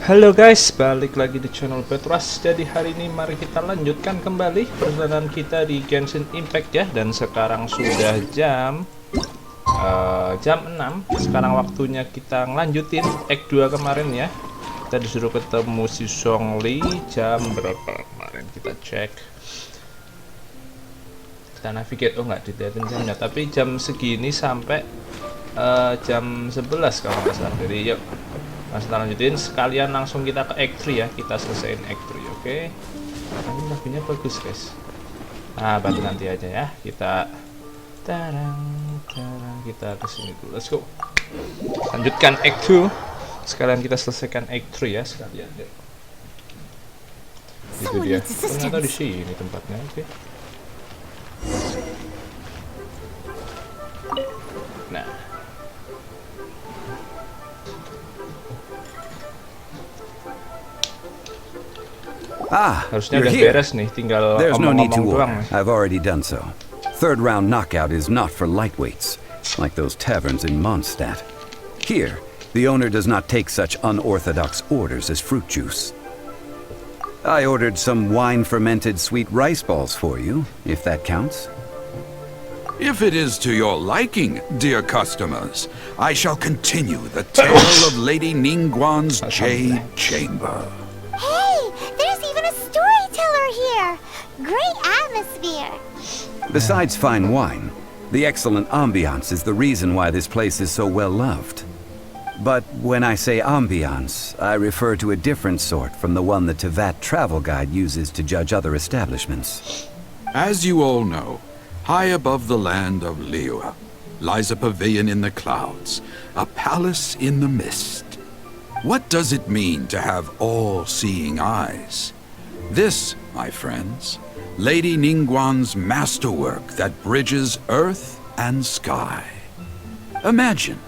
Halo guys, balik lagi di channel BadRush. Jadi hari ini mari kita lanjutkan kembali perjalanan kita di Genshin Impact ya. Dan sekarang sudah jam 6. Sekarang waktunya kita ngelanjutin Act 2 kemarin ya. Kita disuruh ketemu si Songli jam berapa kemarin, kita cek. Kita navigate, oh nggak dilihatin jamnya, tapi jam segini sampai jam 11 kalau nggak salah. Jadi yuk kita lanjutin, sekalian langsung kita ke Act 3 ya. Kita selesaiin Act 3, oke? Ini lagunya bagus guys. Nah, bantu nanti aja ya. Kita kita kesini dulu, let's go. Lanjutkan Act 2. Sekalian kita selesaikan Act 3 ya sekalian deh. Itu dia. Ternyata di sini tempatnya, oke. Nah, harusnya udah beres nih, tinggal omong-omong doang nih. I've already done so. Third round knockout is not for lightweights, like those taverns in Mondstadt. Here, the owner does not take such unorthodox orders as fruit juice. I ordered some wine-fermented sweet rice balls for you, if that counts. If it is to your liking, dear customers, I shall continue the tale of Lady Ningguang's Jade Chamber. Hey, there's even a storyteller here! Great atmosphere! Besides fine wine, the excellent ambiance is the reason why this place is so well loved. But when I say ambiance, I refer to a different sort from the one the Tevat travel guide uses to judge other establishments. As you all know, high above the land of Liyue lies a pavilion in the clouds, a palace in the mist. What does it mean to have all-seeing eyes? This, my friends, Lady Ningguang's masterwork that bridges earth and sky. Imagine,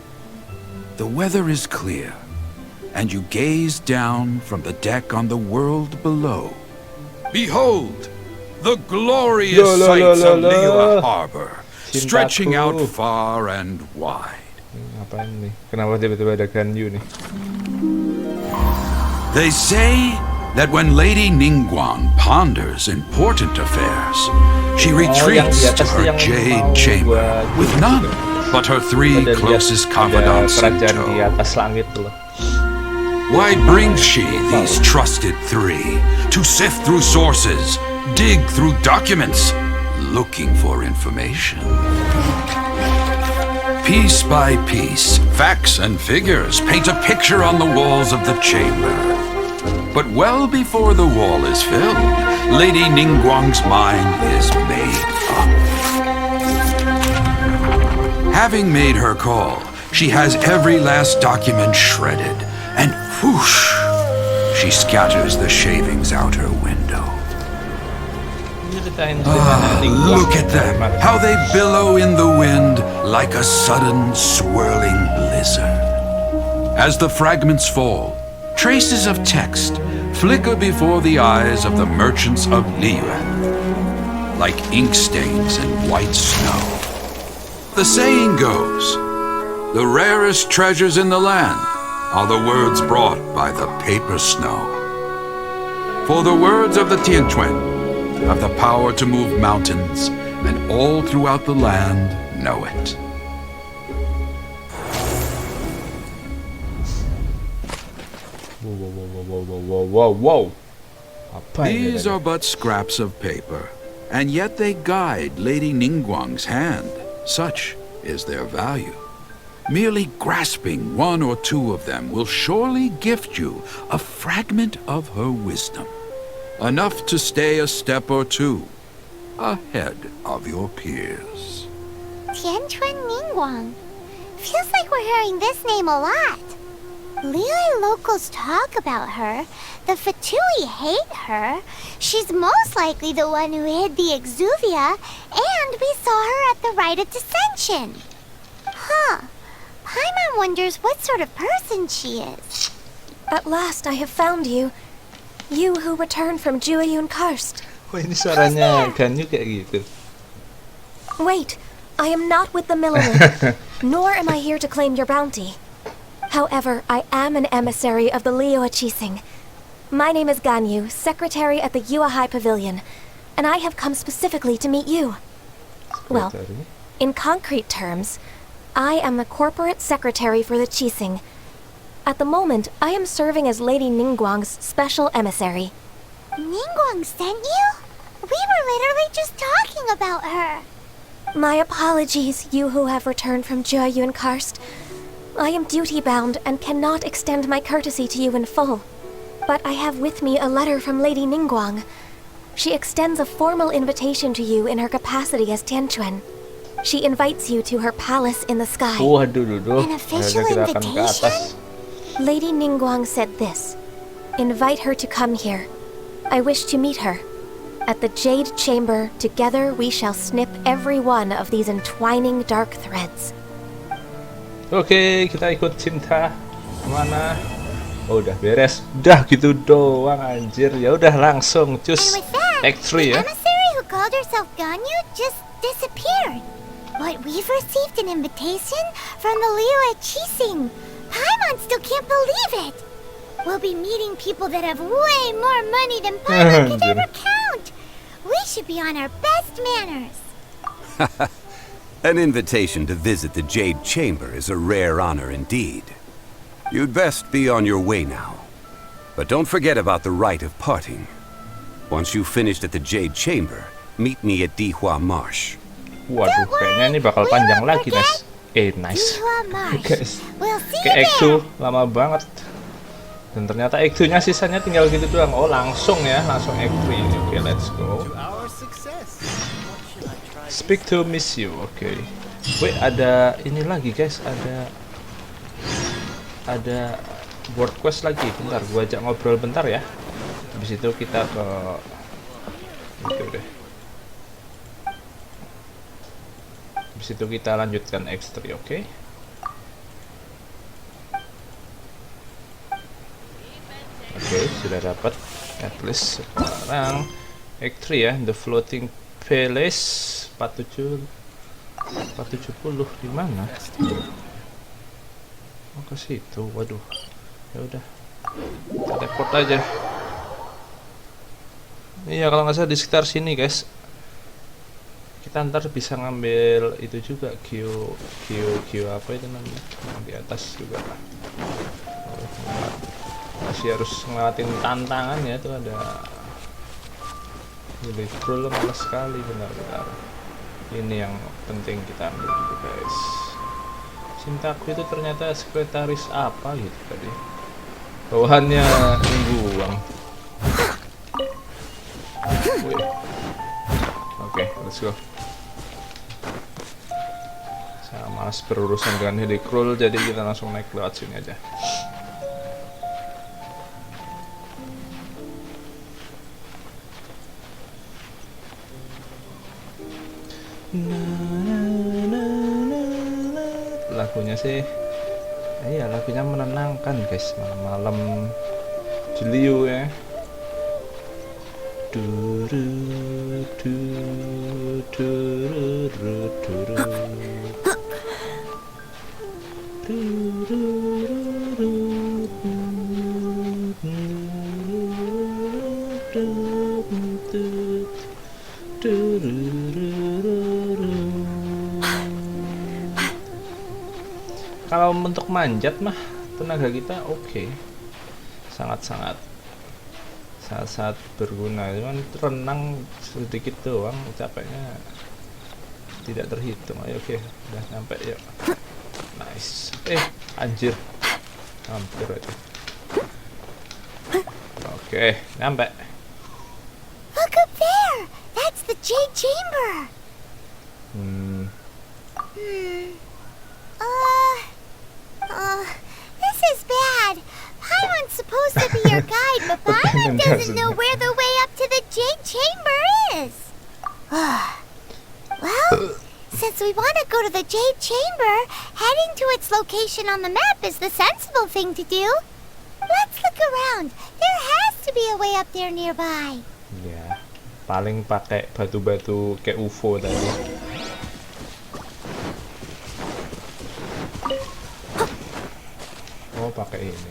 the weather is clear, and you gaze down from the deck on the world below. Behold, the glorious sights of Liyue Harbor, stretching out far and wide. Apaan nih? Kenapa tiba-tiba ada Ganyu nih? They say that when Lady Ningguang ponders important affairs, she retreats to her jade chamber with none but her three closest confidants in tow. Why brings she these trusted three to sift through sources, dig through documents, looking for information? Piece by piece, facts and figures paint a picture on the walls of the chamber. But well before the wall is filled, Lady Ningguang's mind is made up. Having made her call, she has every last document shredded, and whoosh, she scatters the shavings out her window. Look at them, how they billow in the wind like a sudden swirling blizzard. As the fragments fall, traces of text flicker before the eyes of the merchants of Liyue, like ink stains in white snow. The saying goes, the rarest treasures in the land are the words brought by the paper snow. For the words of the Tianquan have the power to move mountains, and all throughout the land know it. Wow. These are but scraps of paper, and yet they guide Lady Ningguang's hand. Such is their value. Merely grasping one or two of them will surely gift you a fragment of her wisdom, enough to stay a step or two ahead of your peers. Tianquan Ningguang. Feels like we're hearing this name a lot. Liyue locals talk about her. The Fatui hate her. She's most likely the one who hid the Exuvia, and we saw her at the Rite of Dissension. Huh. Paimon wonders what sort of person she is. At last I have found you. You who returned from Jueyun Karst. Wah, ini suaranya Ganyu kayak gitu. Wait, I am not with the Millerman, nor am I here to claim your bounty. However, I am an emissary of the Liyue Qixing. My name is Ganyu, secretary at the Yuehai Pavilion, and I have come specifically to meet you. Well, in concrete terms, I am the corporate secretary for the Qixing. At the moment, I am serving as Lady Ningguang's special emissary. Ningguang sent you? We were literally just talking about her. My apologies, you who have returned from Jueyun Karst. I am duty-bound and cannot extend my courtesy to you in full. But I have with me a letter from Lady Ningguang. She extends a formal invitation to you in her capacity as Tianquan. She invites you to her palace in the sky. An official Akhirnya kita akan ke invitation? atas. Lady Ningguang said this. Invite her to come here. I wish to meet her. At the Jade Chamber, together we shall snip every one of these entwining dark threads. Oke, kita ikut Cinta. Mana? Oh, udah beres. Udah gitu doang anjir. Ya udah langsung cus. And with that, Act 3 the ya. emissary who called herself Ganyu just disappeared. But we've received an invitation from the Liyue Qixing. Paimon still can't believe it. We'll be meeting people that have way more money than Paimon could ever count. We should be on our best manners. An invitation to visit the Jade Chamber is a rare honor indeed. You'd best be on your way now. But don't forget about the rite of parting. Once you've finished at the Jade Chamber, meet me at Dihua Marsh. Waduh, kayaknya ini bakal panjang lagi, Nes. Nice. Dihua Marsh. Guys, We'll see you kayak Act 2 there. lama banget. Dan ternyata Act 2-nya sisanya tinggal gitu doang. Oh, langsung ya, langsung Act 3. Oke, let's go. Speak to miss you. Oke. Wait, ada ini lagi, guys. Ada world quest lagi. Bentar, gua ajak ngobrol bentar ya. Habis itu kita ke oke deh. Habis itu kita lanjutkan X3, oke? Oke, sudah dapat. At least sekarang X3 ya, The Floating Palace 470 di mana? Oh, ke situ. Waduh. Ya udah. Kita teleport aja. Iya, kalau nggak salah di sekitar sini, guys. Kita ntar bisa ngambil itu juga Q apa itu namanya? Yang di atas juga. Masih harus ngelawatin tantangan ya, tuh ada scroll malas sekali, benar-benar. Ini yang penting kita ambil dulu, guys. Cintaku itu ternyata sekretaris apa gitu tadi. Bawahannya Ningguang. Oke, let's go. Saya malas berurusan dengan Helicroll, jadi kita langsung naik lewat sini aja. Lagunya sih, iya lagunya menenangkan, guys. Malam-malam Jeliu ya. Kalau untuk manjat mah tenaga kita oke. Sangat-sangat berguna, cuman renang sedikit doang, capeknya tidak terhitung. Ayo, oke, udah nyampe ya. Nice. Anjir, hampir aja. Oke, nyampe. Look up there. That's the Jade Chamber. This is bad. Paimon's supposed to be your guide, but Paimon doesn't know where the way up to the Jade Chamber is. Well, since we want to go to the Jade Chamber, heading to its location on the map is the sensible thing to do. Let's look around. There has to be a way up there nearby. Ya, paling pakai batu-batu kayak UFO tadi. pakai ini.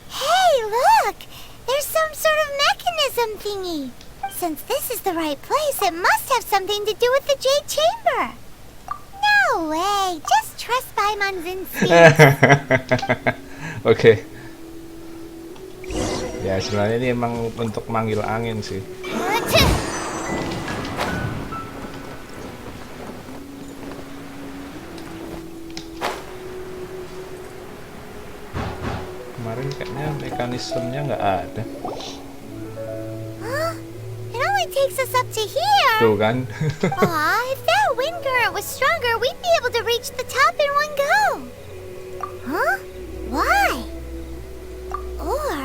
Hey, look! There's some sort of mechanism thingy. Since this is the right place, it must have something to do with the Jade Chamber. No way! Just trust Paimon's instincts. Oke. Ya sebenarnya ini emang untuk manggil angin sih. Kemarin kayaknya mekanismenya nggak ada. It only takes us up to here. Tuh kan. Aw, if that wind current was stronger, we'd be able to reach the top in one go. Huh? Why? Or...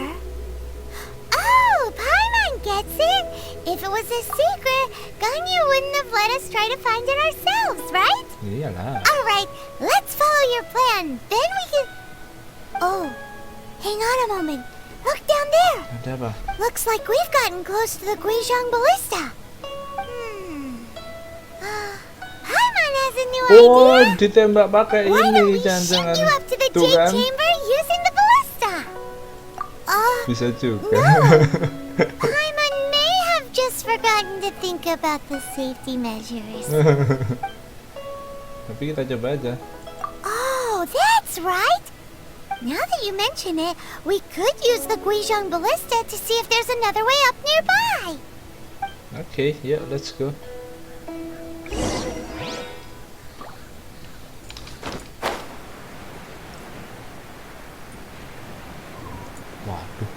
Oh, Paimon gets it! If it was a secret, Ganyu wouldn't have let us try to find it ourselves, right? Iyalah. Alright, let's follow your plan. Then we can... Oh, hang on a moment. Look down there. Ada apa? Looks like we've gotten close to the Guizhong Ballista. Paimon has a new Oh, idea. ditembak pakai Why don't ini we shoot jangan-jangan. you up to the Tuh Jade kan? Chamber using the ballista? Bisa juga. No. Paimon may have just forgotten to think about the safety measures. Tapi kita coba aja. Oh, that's right. Now that you mention it, we could use the Guizhong Ballista to see if there's another way up nearby. Oke, ya let's go. Waduh,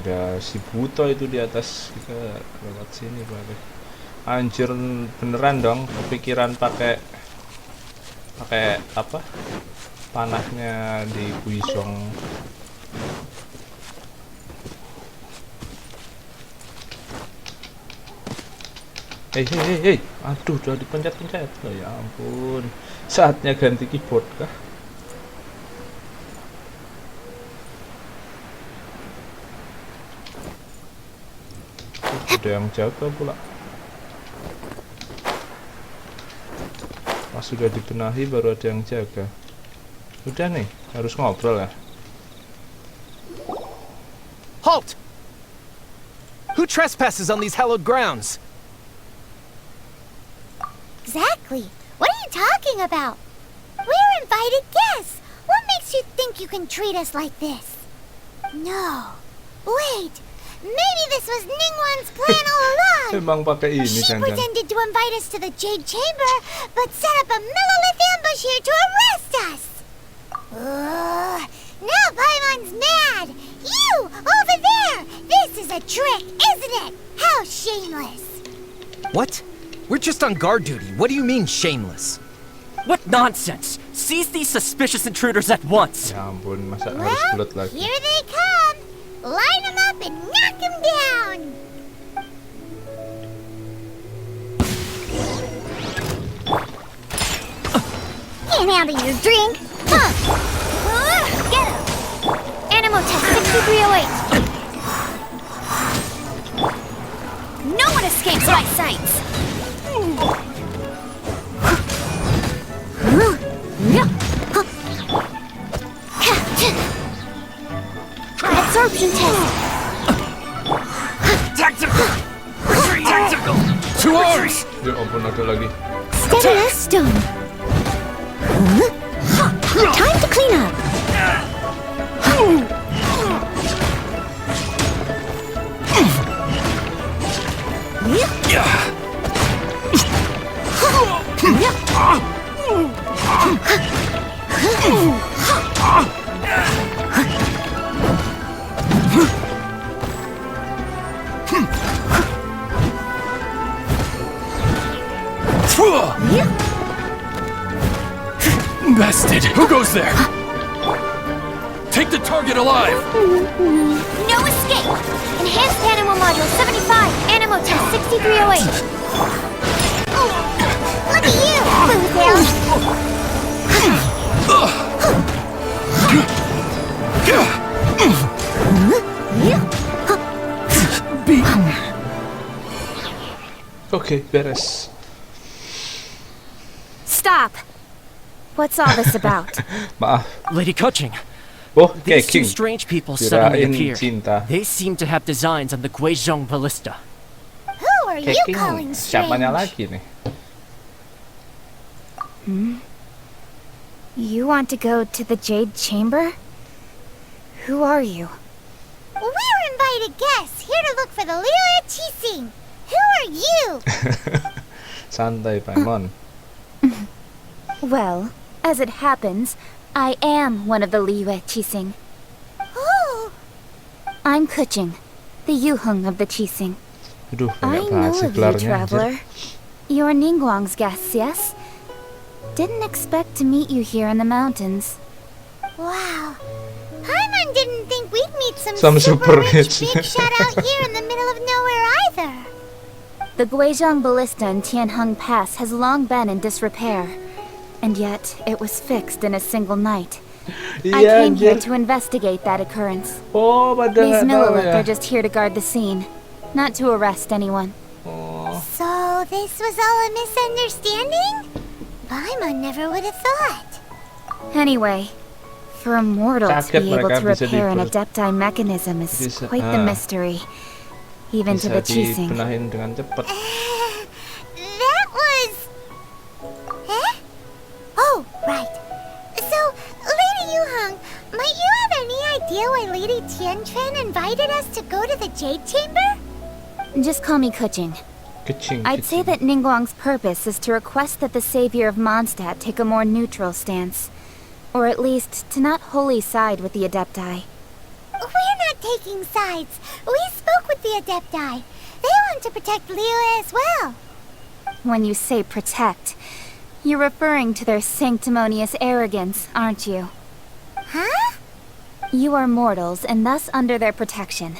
ada si Buto itu di atas. Kita lewat sini balik. Anjir beneran dong, kepikiran pakai apa? Panahnya di Guizhong. Hei, aduh udah dipencet-pencet. Oh, ya ampun, saatnya ganti keyboard kah? Ada yang jaga pula. Pas sudah dibenahi baru ada yang jaga. Udah nih, harus ngobrol ya. Halt! Who trespasses on these hallowed grounds? Exactly. What are you talking about? We're invited guests. What makes you think you can treat us like this? No. Wait. Maybe this was Ningguang's plan all along. Emang pakai ini She jangan. pretended to invite us to the Jade Chamber, but set up a millilith ambush here to arrest us. Now Paimon's mad. You, over there. This is a trick, isn't it? How shameless. What? We're just on guard duty. What do you mean, shameless? What nonsense! Seize these suspicious intruders at once! Ya ampun, masa harus Well, bulat lagi. here they come. Line them up and knock them down. Can't handle your drink. Get him. Animal test 6308. No one escapes my sights. Absorption test. Tactical! Tactical! To arms! Ya ampun, ada lagi. Steady as stone. Time to clean up. Bested! Who goes there? Take the target alive! No escape. Enhanced animal module 75. Animal test 6308. Look at you, Oke, beres. Stop! What's all this about? Maaf. Lady Kuching, Oh, these two King. strange people suddenly Kirain appeared. cinta. They seem to have designs on the Guizhong ballista. Who are you King. calling Siapanya strange? lagi nih? You want to go to the Jade Chamber? Who are you? We're invited guests here to look for the Liyue Qixing. Who are you? Santai, Paimon. Well, as it happens, I am one of the Liyue Qixing. Oh, I'm Kuching, the Yuheng of the Qixing. Aduh, I banyak know banget sih of you, gelarnya, anjir. traveler. You're Ningguang's guests, yes? Didn't expect to meet you here in the mountains. wow. Paimon didn't think we'd meet some Some super rich rich. big shot out here in the middle of nowhere either. The Guizhong ballista in Tianheng Pass has long been in disrepair. And yet, it was fixed in a single night. I Iya, came here anjir. to investigate that occurrence. Oh, pada These nggak tahu Millilith ya. are just here to guard the scene, not to arrest anyone. Oh, So this was all a misunderstanding? Paimon never would have thought. Anyway, for a mortal to Kaget be able mereka to bisa repair an diper- adepti mechanism is bisa- quite the mystery, even to bisa the Qixing. dibenahin dengan cepat. That was... Eh? Oh, right. So, Lady Yuheng, might you have any idea why Lady Tianquan invited us to go to the Jade Chamber? Just call me Kuching. Kecing. I'd say that Ningguang's purpose is to request that the savior of Mondstadt take a more neutral stance. Or at least, to not wholly side with the Adepti. We're not taking sides. We spoke with the Adepti. They want to protect Liyue as well. When you say protect, you're referring to their sanctimonious arrogance, aren't you? Huh? You are mortals, and thus under their protection.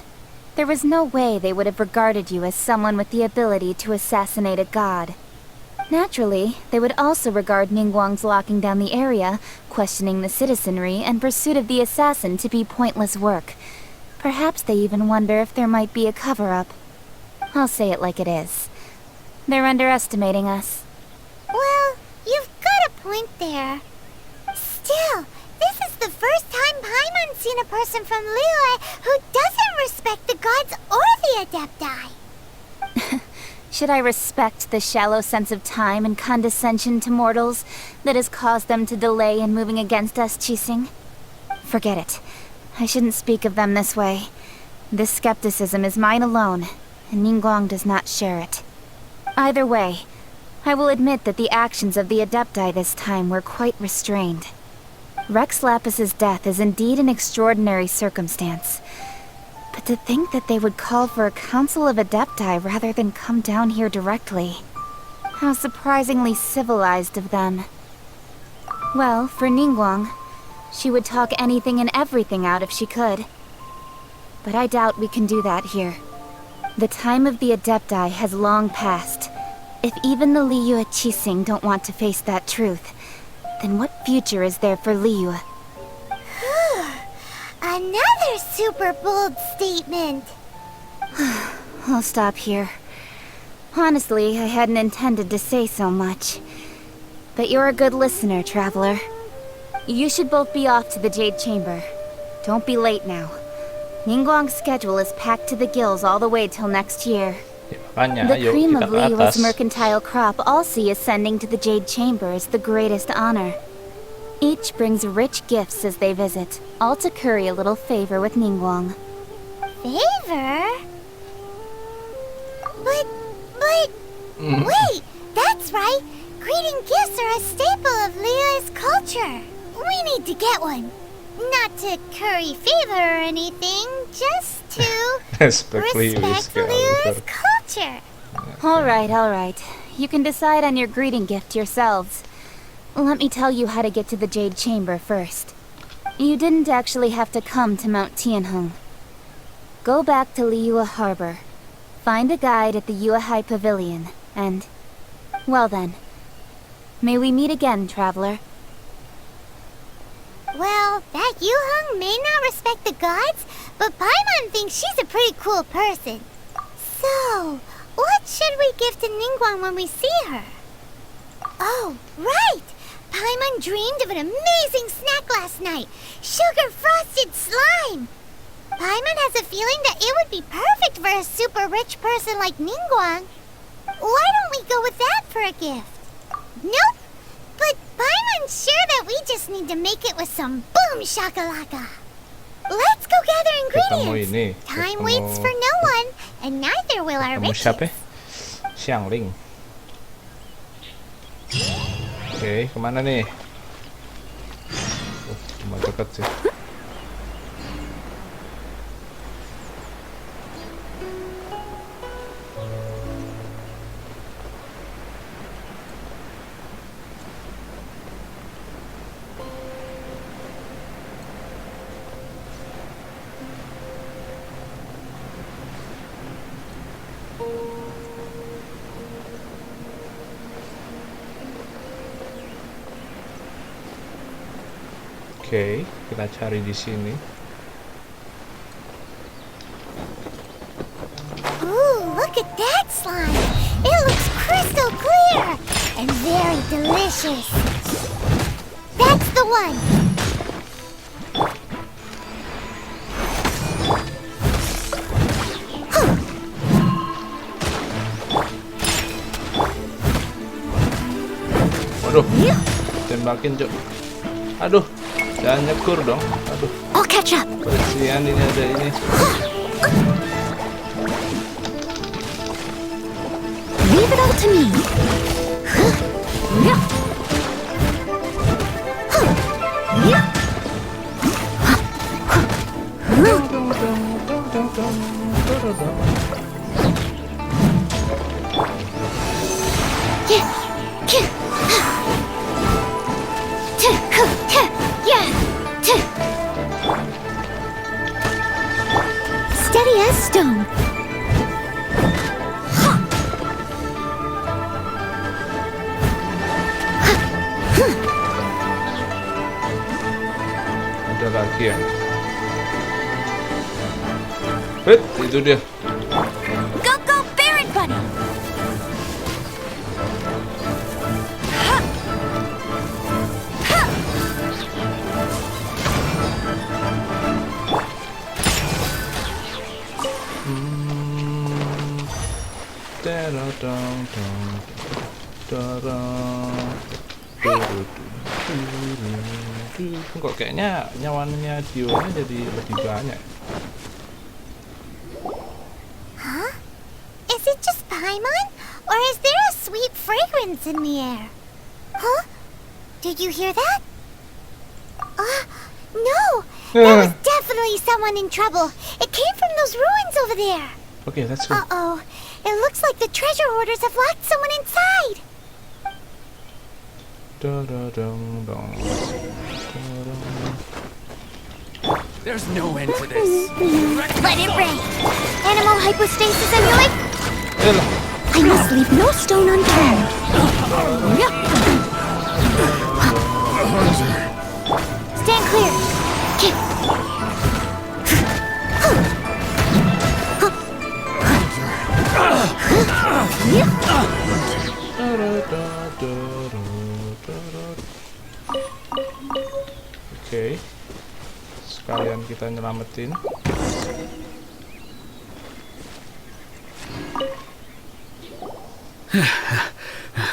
There was no way they would have regarded you as someone with the ability to assassinate a god. Naturally, they would also regard Ningguang's locking down the area, questioning the citizenry, and pursuit of the assassin to be pointless work. Perhaps they even wonder if there might be a cover-up. I'll say it like it is. They're underestimating us. Well, you've got a point there. Still, this is the first time Paimon's seen a person from Liyue who doesn't respect the gods or the Adepti. Should I respect the shallow sense of time and condescension to mortals that has caused them to delay in moving against us, Qixing? Forget it. I shouldn't speak of them this way. This skepticism is mine alone, and Ningguang does not share it. Either way, I will admit that the actions of the Adepti this time were quite restrained. Rex Lapis's death is indeed an extraordinary circumstance. But to think that they would call for a council of Adepti rather than come down here directly. How surprisingly civilized of them. Well, for Ningguang, she would talk anything and everything out if she could. But I doubt we can do that here. The time of the Adepti has long passed. If even the Liyue Qixing don't want to face that truth, then what future is there for Liyue? Another super bold statement. I'll stop here. Honestly, I hadn't intended to say so much. But you're a good listener, traveler. You should both be off to the Jade Chamber. Don't be late now. Ningguang's schedule is packed to the gills all the way till next year. Ya, makanya, The ayo cream kita of ke atas. Liyue's mercantile crop all see ascending to the Jade Chamber is the greatest honor. Each brings rich gifts as they visit, all to curry a little favor with Ningguang. Favor? But... Wait, that's right. Greeting gifts are a staple of Liyue's culture. We need to get one. Not to curry favor or anything, just to Respect respect Liyue's culture. All right. You can decide on your greeting gift yourselves. Let me tell you how to get to the Jade Chamber first. You didn't actually have to come to Mount Tianheng. Go back to Liyue Harbor. Find a guide at the Yuehai Pavilion, and... well then. May we meet again, traveler. Well, that Yuheng may not respect the gods, but Paimon thinks she's a pretty cool person. So, what should we give to Ningguang when we see her? Oh, right! Paimon dreamed of an amazing snack last night. Sugar-frosted slime! Paimon has a feeling that it would be perfect for a super rich person like Ningguang. Why don't we go with that for a gift? Nope! But Paimon's sure that we just need to make it with some boom shakalaka. Let's go gather ingredients. Time waits for no one, and neither will our Ketemu riches. siapa? Xiangling. Oke, kemana nih? Cuma dekat sih. Oke, kita cari di sini. Ooh, look at that slime! It looks crystal clear and very delicious. That's the one. Waduh, tembakin Cok. Aduh, jangan nyekur dong. Aduh, I'll catch up. kasihan ini ada ini. Leave it all to me. Steady as stone. Ada lagi ya. Itu dia. Go, go, Baron Bunny! Kok kayaknya nyawanya Dionya jadi lebih banyak. Huh? Is it just Paimon? Or is there a sweet fragrance in the air? Huh? Did you hear that? No! That was definitely someone in trouble. It came from those ruins over there. Okay, let's go. Uh-oh. It looks like the treasure hoarders have locked someone inside. There's no end to this. Let it rain. Animal hypostasis emulate. I must leave no stone unturned. Stand clear. Oke, sekalian kita nyelamatin.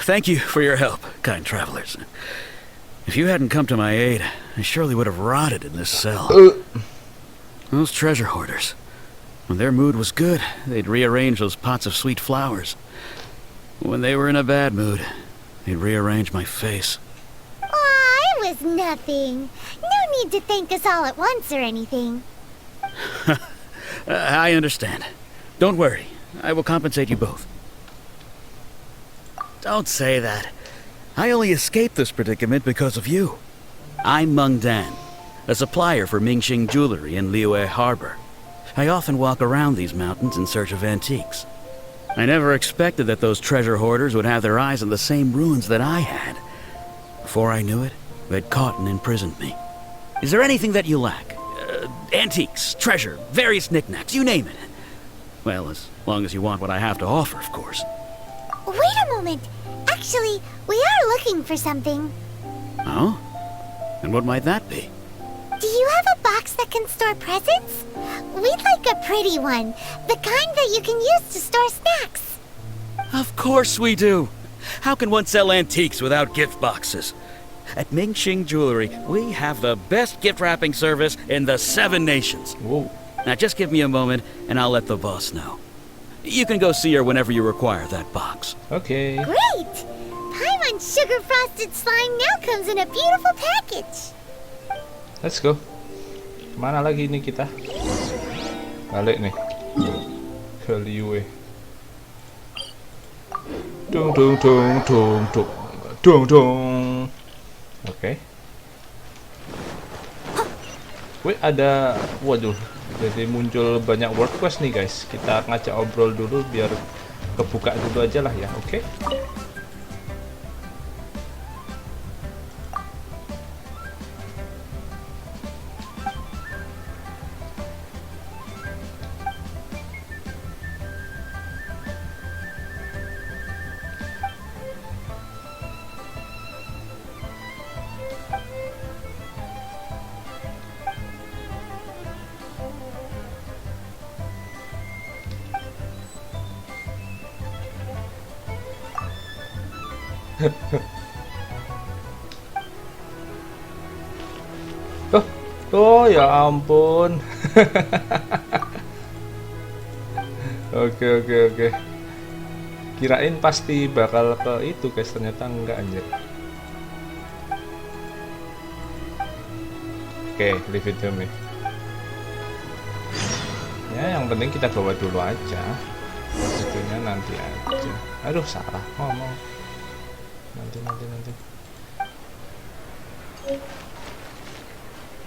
Thank you for your help, kind travelers. If you hadn't come to my aid, I surely would have rotted in this cell. Those treasure hoarders, when their mood was good, they'd rearrange those pots of sweet flowers. When they were in a bad mood, they'd rearrange my face. Aw, it was nothing. No need to thank us all at once or anything. I understand. Don't worry, I will compensate you both. Don't say that. I only escaped this predicament because of you. I'm Meng Dan, a supplier for Mingxing jewelry in Liyue Harbor. I often walk around these mountains in search of antiques. I never expected that those treasure hoarders would have their eyes on the same ruins that I had. Before I knew it, they'd caught and imprisoned me. Is there anything that you lack? Antiques, treasure, various knickknacks, you name it. Well, as long as you want what I have to offer, of course. Wait a moment. Actually, we are looking for something. Oh? And what might that be? Do you have a box that can store presents? We'd like a pretty one, the kind that you can use to store snacks. Of course we do. How can one sell antiques without gift boxes? At Mingxing Jewelry, we have the best gift wrapping service in the 7 nations. Wow. Now just give me a moment and I'll let the boss know. You can go see her whenever you require that box. Oke. Great! Paimon sugar frosted slime now comes in a beautiful package. Let's go. Mana lagi nih kita? Balik nih. Ke Liyue. Dung dung dung dung dung dung dung. Oke. Wih, ada, waduh, jadi muncul banyak world quest nih guys. Kita ngajak obrol dulu biar kebuka dulu aja lah ya. Oke. Oh ya ampun. Oke. Kirain pasti bakal ke itu guys, ternyata enggak anjir. Oke, leave it to me. Ya, yang penting kita bawa dulu aja. Itunya nanti aja. Aduh, salah ngomong. Nanti.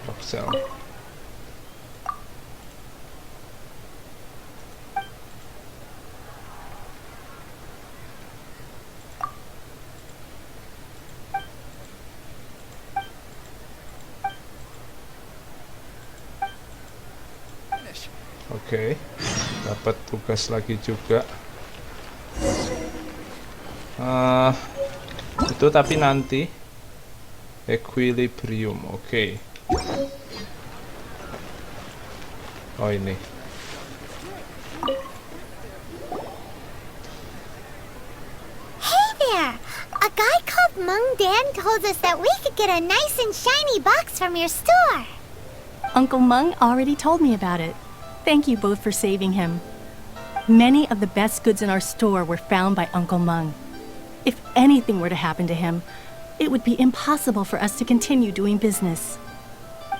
Boxel. Oke, dapat tugas lagi juga. Itu tapi nanti equilibrium. Oke. Oh ini. Hey there! A guy called Mung Dan told us that we could get a nice and shiny box from your store. Uncle Mung already told me about it. Thank you both for saving him. Many of the best goods in our store were found by Uncle Mung. If anything were to happen to him, it would be impossible for us to continue doing business.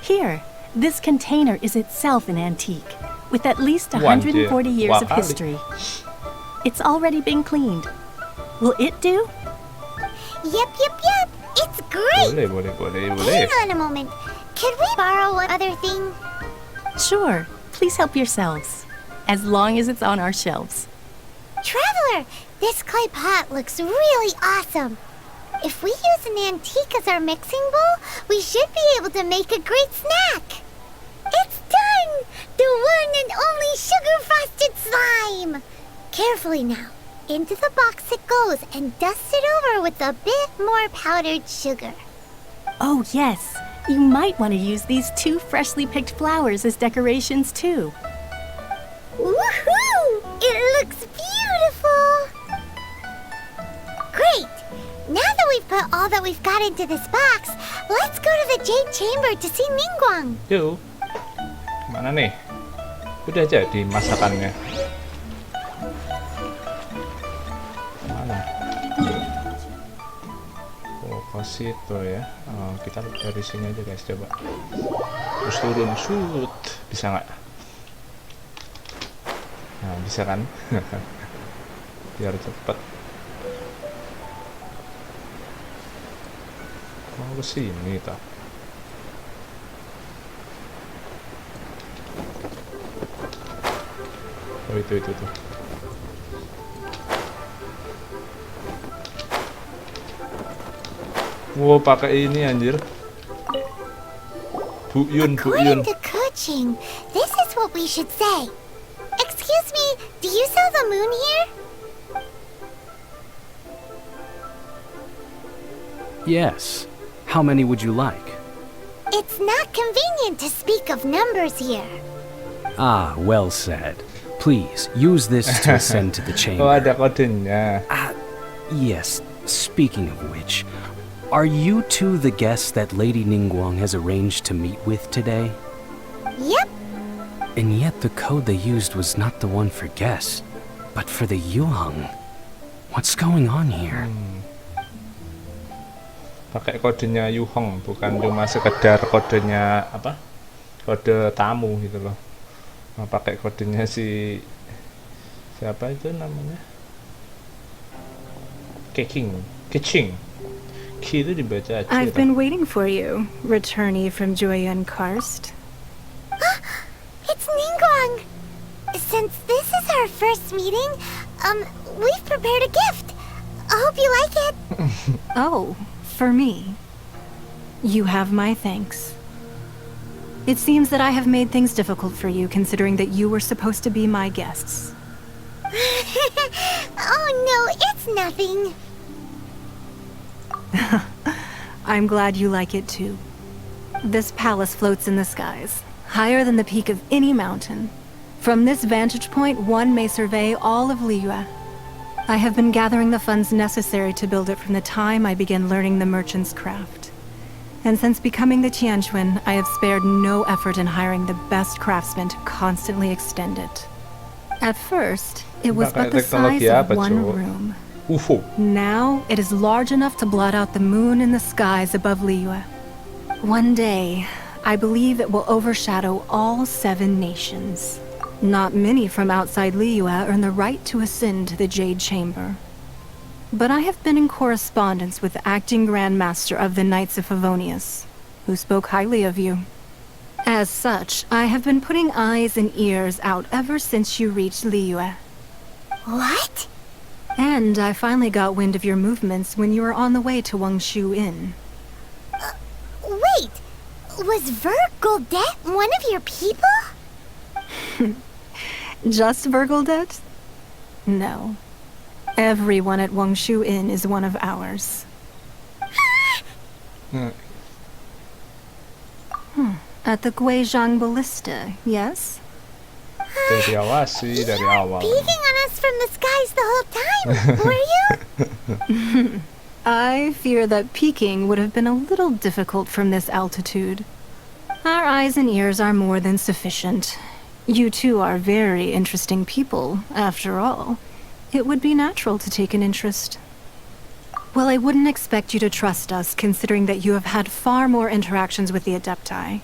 Here, this container is itself an antique, with at least 140 years of history. It's already been cleaned. Will it do? Yep. It's great! Boleh. Hang on a moment. Could we borrow one other thing? Sure, please help yourselves, as long as it's on our shelves. Traveler, this clay pot looks really awesome. If we use an antique as our mixing bowl, we should be able to make a great snack. It's done! The one and only sugar-frosted slime! Carefully now. Into the box it goes and dust it over with a bit more powdered sugar. Oh yes, you might want to use these 2 freshly picked flowers as decorations too. Woohoo! It looks beautiful! Great! Now that we've put all that we've got into this box, let's go to the Jade Chamber to see Ningguang. Yuk. Mana nih? Udah jadi masakannya. Mana? Oh, kasito ya. Oh, kita dari sini aja guys, coba. Terus turun, shoot. Bisa nggak? Nah, bisa kan? Biar cepet. Mau ke sini tak? Oh itu. Wow, pakai ini anjir. Buyun. According to Kuching, this is what we should say. Excuse me, do you sell the moon here? Yes. How many would you like? It's not convenient to speak of numbers here. Ah, well said. Please, use this to ascend to the chamber. Oh, ada kodenya. Yes, speaking of which, are you two the guests that Lady Ningguang has arranged to meet with today? Yep. And yet the code they used was not the one for guests, but for the Yuheng. What's going on here? Pakai kodenya Yuheng, bukan cuma sekedar kodenya apa? Kode tamu gitu loh. Nah, pakai kodenya si siapa itu namanya? Keking. Ki itu dibaca aja. I've been waiting for you, returnee from Joyun Karst. It's Ningguang. Since this is our first meeting, we've prepared a gift. I hope you like it. Oh, for me. You have my thanks. It seems that I have made things difficult for you, considering that you were supposed to be my guests. Oh no, it's nothing. I'm glad you like it too. This palace floats in the skies, higher than the peak of any mountain. From this vantage point, one may survey all of Liyue. I have been gathering the funds necessary to build it from the time I began learning the merchant's craft. And since becoming the Tianquan, I have spared no effort in hiring the best craftsmen to constantly extend it. At first, it was but the size of one room. UFO. Now, it is large enough to blot out the moon in the skies above Liyue. One day, I believe it will overshadow all 7 nations. Not many from outside Liyue earn the right to ascend to the Jade Chamber. But I have been in correspondence with the acting Grand Master of the Knights of Favonius, who spoke highly of you. As such, I have been putting eyes and ears out ever since you reached Liyue. What? And I finally got wind of your movements when you were on the way to Wangshu Inn. Wait, was Vergoldet one of your people? Just Vergoldet? No. Everyone at Wangshu Inn is one of ours. At the Guizhang Ballista, yes? Dari awal. Peeking on us from the skies the whole time, were you? I fear that peeking would have been a little difficult from this altitude. Our eyes and ears are more than sufficient. You two are very interesting people, after all. It would be natural to take an interest. Well, I wouldn't expect you to trust us, considering that you have had far more interactions with the Adepti.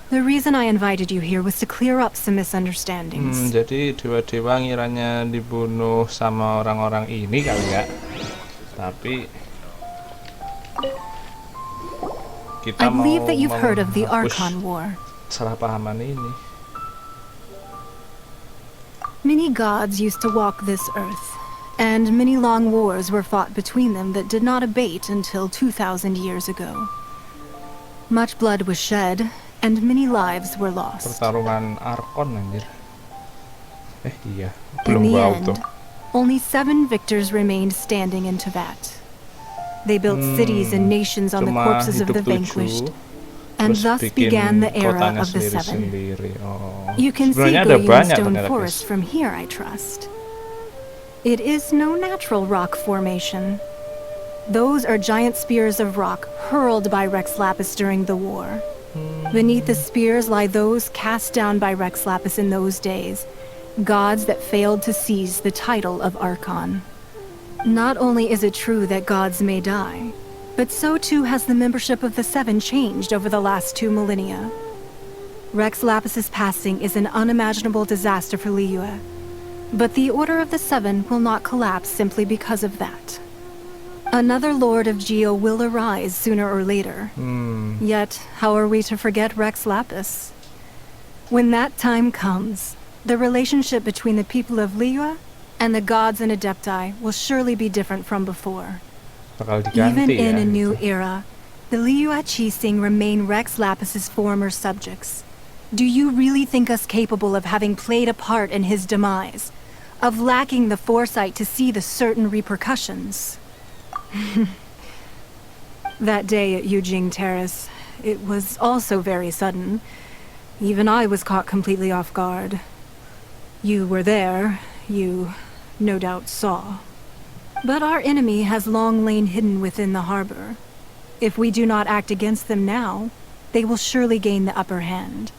The reason I invited you here was to clear up some misunderstandings. Jadi dewa-dewa ngiranya dibunuh sama orang-orang ini kali ya. Tapi kita I believe that you've mau heard of the menghapus Archon War. salah pahaman ini. Many gods used to walk this earth, and many long wars were fought between them that did not abate until 2,000 years ago. Much blood was shed, and many lives were lost. Pertarungan Archon anjir. Iya, In belum the bau end, tuh. only 7 victors remained standing in Tibet. They built cities and nations on the Cuma corpses of hidup the vanquished, 7, and terus thus bikin began the era kotanya of the 7. sendiri-sendiri. Oh. You can see Sebenarnya ada banyak Stone ternyata, Forest guys. from here, I trust. It is no natural rock formation. Those are giant spears of rock hurled by Rex Lapis during the war. Beneath the spears lie those cast down by Rex Lapis in those days, gods that failed to seize the title of Archon. Not only is it true that gods may die, but so too has the membership of the 7 changed over the last 2 millennia. Rex Lapis's passing is an unimaginable disaster for Liyue, but the Order of the 7 will not collapse simply because of that. Another Lord of Geo will arise sooner or later. Yet, how are we to forget Rex Lapis? When that time comes, the relationship between the people of Liyue and the gods and Adepti will surely be different from before. Bakal diganti Even in ya, a new gitu. era, the Liyue Qixing remain Rex Lapis's former subjects. Do you really think us capable of having played a part in his demise? Of lacking the foresight to see the certain repercussions? That day at Yujing Terrace, it was also very sudden. Even I was caught completely off guard. You were there, you no doubt saw. But our enemy has long lain hidden within the harbor. If we do not act against them now, they will surely gain the upper hand.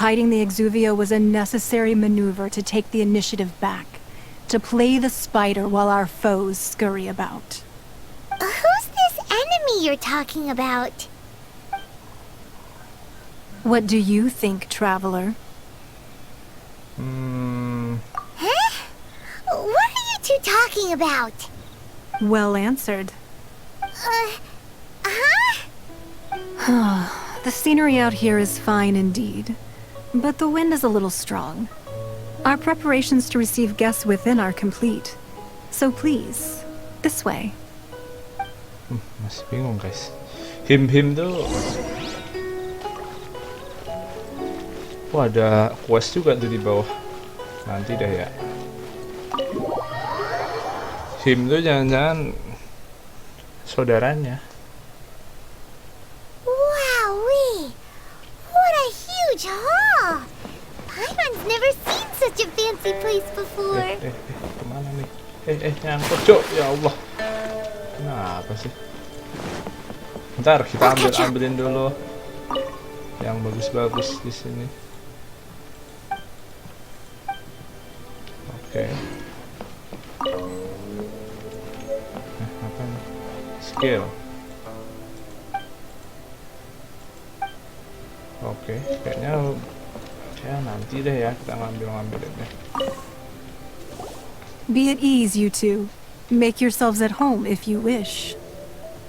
Hiding the Exuvia was a necessary maneuver to take the initiative back, to play the spider while our foes scurry about. Who's this enemy you're talking about? What do you think, Traveler? Huh? What are you two talking about? Well answered. The scenery out here is fine indeed, but the wind is a little strong. Our preparations to receive guests within are complete. So please, this way. Masih bingung guys. Him tuh. Wah, ada quest juga tuh di bawah. Nanti deh ya. Him tuh jangan-jangan saudaranya. Wowee! What a huge hall! Paimon's never seen such a fancy place before. Kemana nih? Nyangkut cok, ya Allah. Kenapa sih? Ntar kita ambilin dulu yang bagus-bagus di sini. Oke. Apa nih? Skill. Oke, kayaknya ya nanti deh ya kita ngambilin deh. Be at ease, you two. Make yourselves at home if you wish.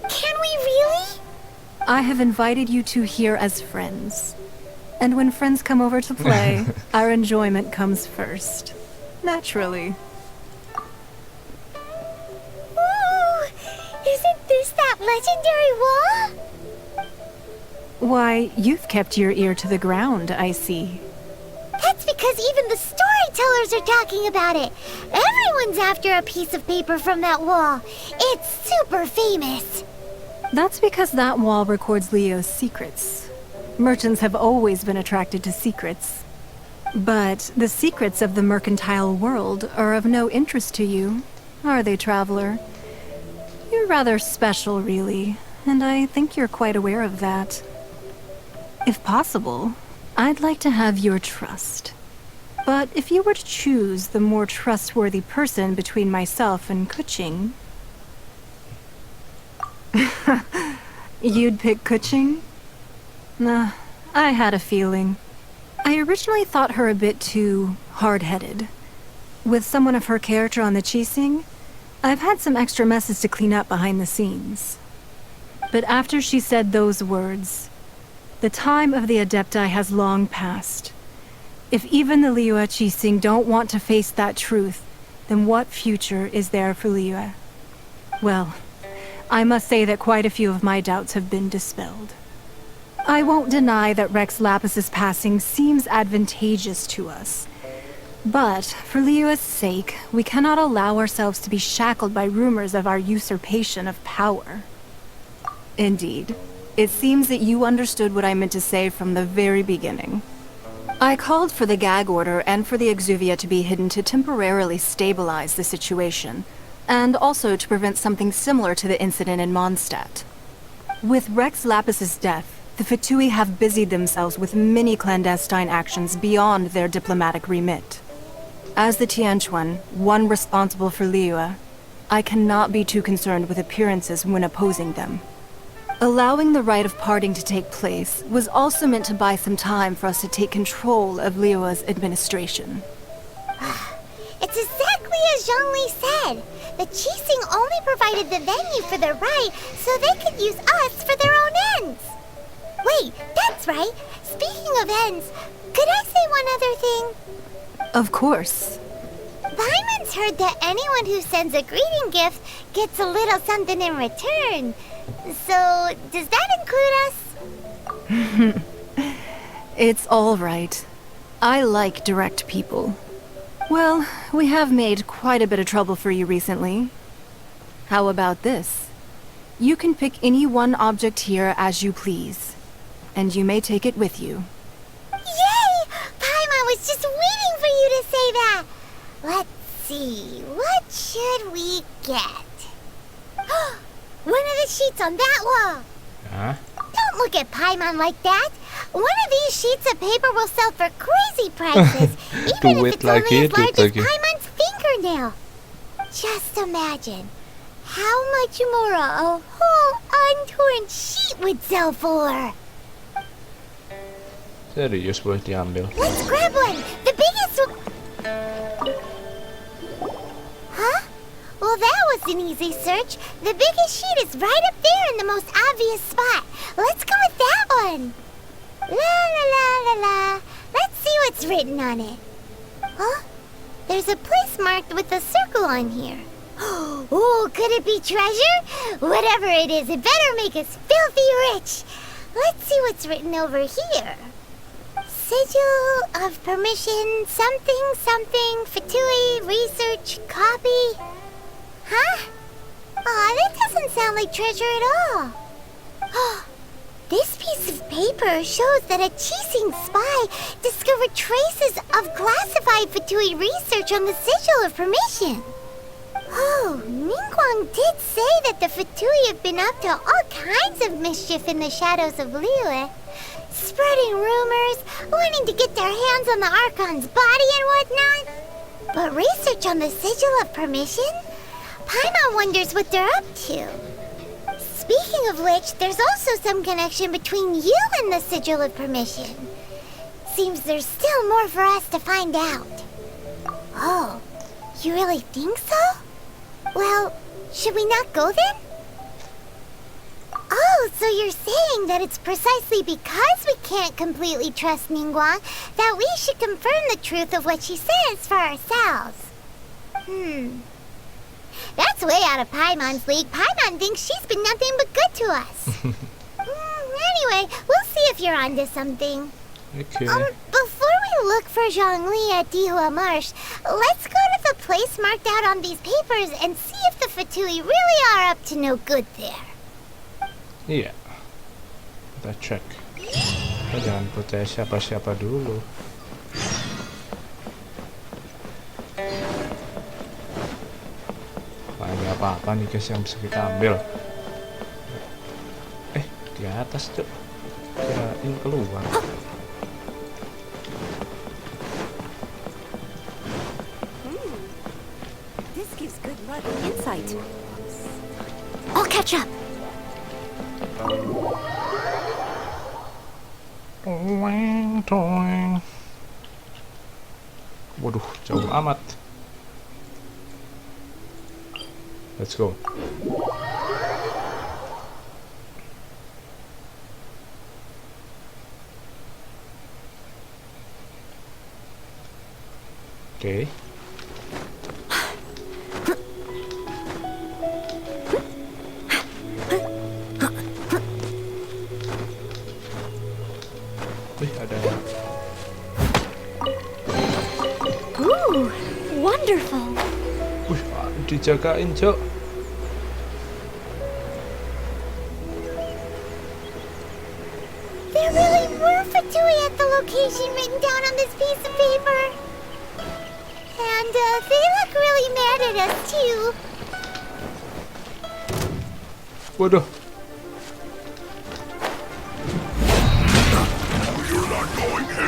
Can we really? I have invited you two here as friends. And when friends come over to play, our enjoyment comes first. Naturally. Ooh! Isn't this that legendary wall? Why, you've kept your ear to the ground, I see. That's because even the storytellers are talking about it. Everyone's after a piece of paper from that wall. It's super famous. That's because that wall records Leo's secrets. Merchants have always been attracted to secrets. But the secrets of the mercantile world are of no interest to you, are they, Traveler? You're rather special, really, and I think you're quite aware of that. If possible, I'd like to have your trust. But if you were to choose the more trustworthy person between myself and Kuching... You'd pick Kuching? Nah, I had a feeling. I originally thought her a bit too hard-headed. With someone of her character on the Qixing, I've had some extra messes to clean up behind the scenes. But after she said those words, the time of the Adepti has long passed. If even the Liyue Qixing don't want to face that truth, then what future is there for Liyue? Well, I must say that quite a few of my doubts have been dispelled. I won't deny that Rex Lapis's passing seems advantageous to us. But, for Liyue's sake, we cannot allow ourselves to be shackled by rumors of our usurpation of power. Indeed. It seems that you understood what I meant to say from the very beginning. I called for the gag order and for the Exuvia to be hidden to temporarily stabilize the situation, and also to prevent something similar to the incident in Mondstadt. With Rex Lapis's death, the Fatui have busied themselves with many clandestine actions beyond their diplomatic remit. As the Tianquan, one responsible for Liyue, I cannot be too concerned with appearances when opposing them. Allowing the rite of parting to take place was also meant to buy some time for us to take control of Liyue's administration. It's exactly as Zhongli said. The Qixing only provided the venue for the rite so they could use us for their own ends. Wait, that's right. Speaking of ends, could I say one other thing? Of course. Paimon's heard that anyone who sends a greeting gift gets a little something in return. So, does that include us? It's all right. I like direct people. Well, we have made quite a bit of trouble for you recently. How about this? You can pick any one object here as you please, and you may take it with you. Yay! Paimon was just waiting for you to say that. Let's see, what should we get? One of the sheets on that wall. Huh? Don't look at Paimon like that. One of these sheets of paper will sell for crazy prices, even if it's only as large as Paimon's fingernail. Just imagine how much more a whole untorn sheet would sell for. Serius boleh diambil. Let's grab one. The biggest one. Huh? Well, that was an easy search. The biggest sheet is right up there in the most obvious spot. Let's go with that one. La la la la la. Let's see what's written on it. Huh? There's a place marked with a circle on here. Oh, could it be treasure? Whatever it is, it better make us filthy rich. Let's see what's written over here. Sigil of permission, something, something, Fatui, research, copy. Huh? Aw, that doesn't sound like treasure at all. This piece of paper shows that a Qixing spy discovered traces of classified Fatui research on the Sigil of Permission. Oh, Ningguang did say that the Fatui have been up to all kinds of mischief in the shadows of Liyue, spreading rumors, wanting to get their hands on the Archon's body and whatnot. But research on the Sigil of Permission? Paimon wonders what they're up to. Speaking of which, there's also some connection between you and the Sigil of Permission. Seems there's still more for us to find out. Oh, you really think so? Well, should we not go then? Oh, so you're saying that it's precisely because we can't completely trust Ningguang that we should confirm the truth of what she says for ourselves. That's way out of Paimon's league. Paimon thinks she's been nothing but good to us. Anyway, we'll see if you're onto something. Okay. Before we look for Zhongli at Dihua Marsh, let's go to the place marked out on these papers and see if the Fatui really are up to no good there. Iya. Kita cek. Kita jangan percaya siapa-siapa dulu. Ini apa-apa nih guys yang bisa kita ambil. Di atas tuh. Kirain keluar. This gives good insight. I'll catch up. Toing, toing. Waduh, jauh amat. Let's go. Okay. Wih, ada. Ooh, wonderful. Wih, dijagain, Cok. There really were Fatui at the location written down on this piece of paper. And they look really mad at us too. Waduh.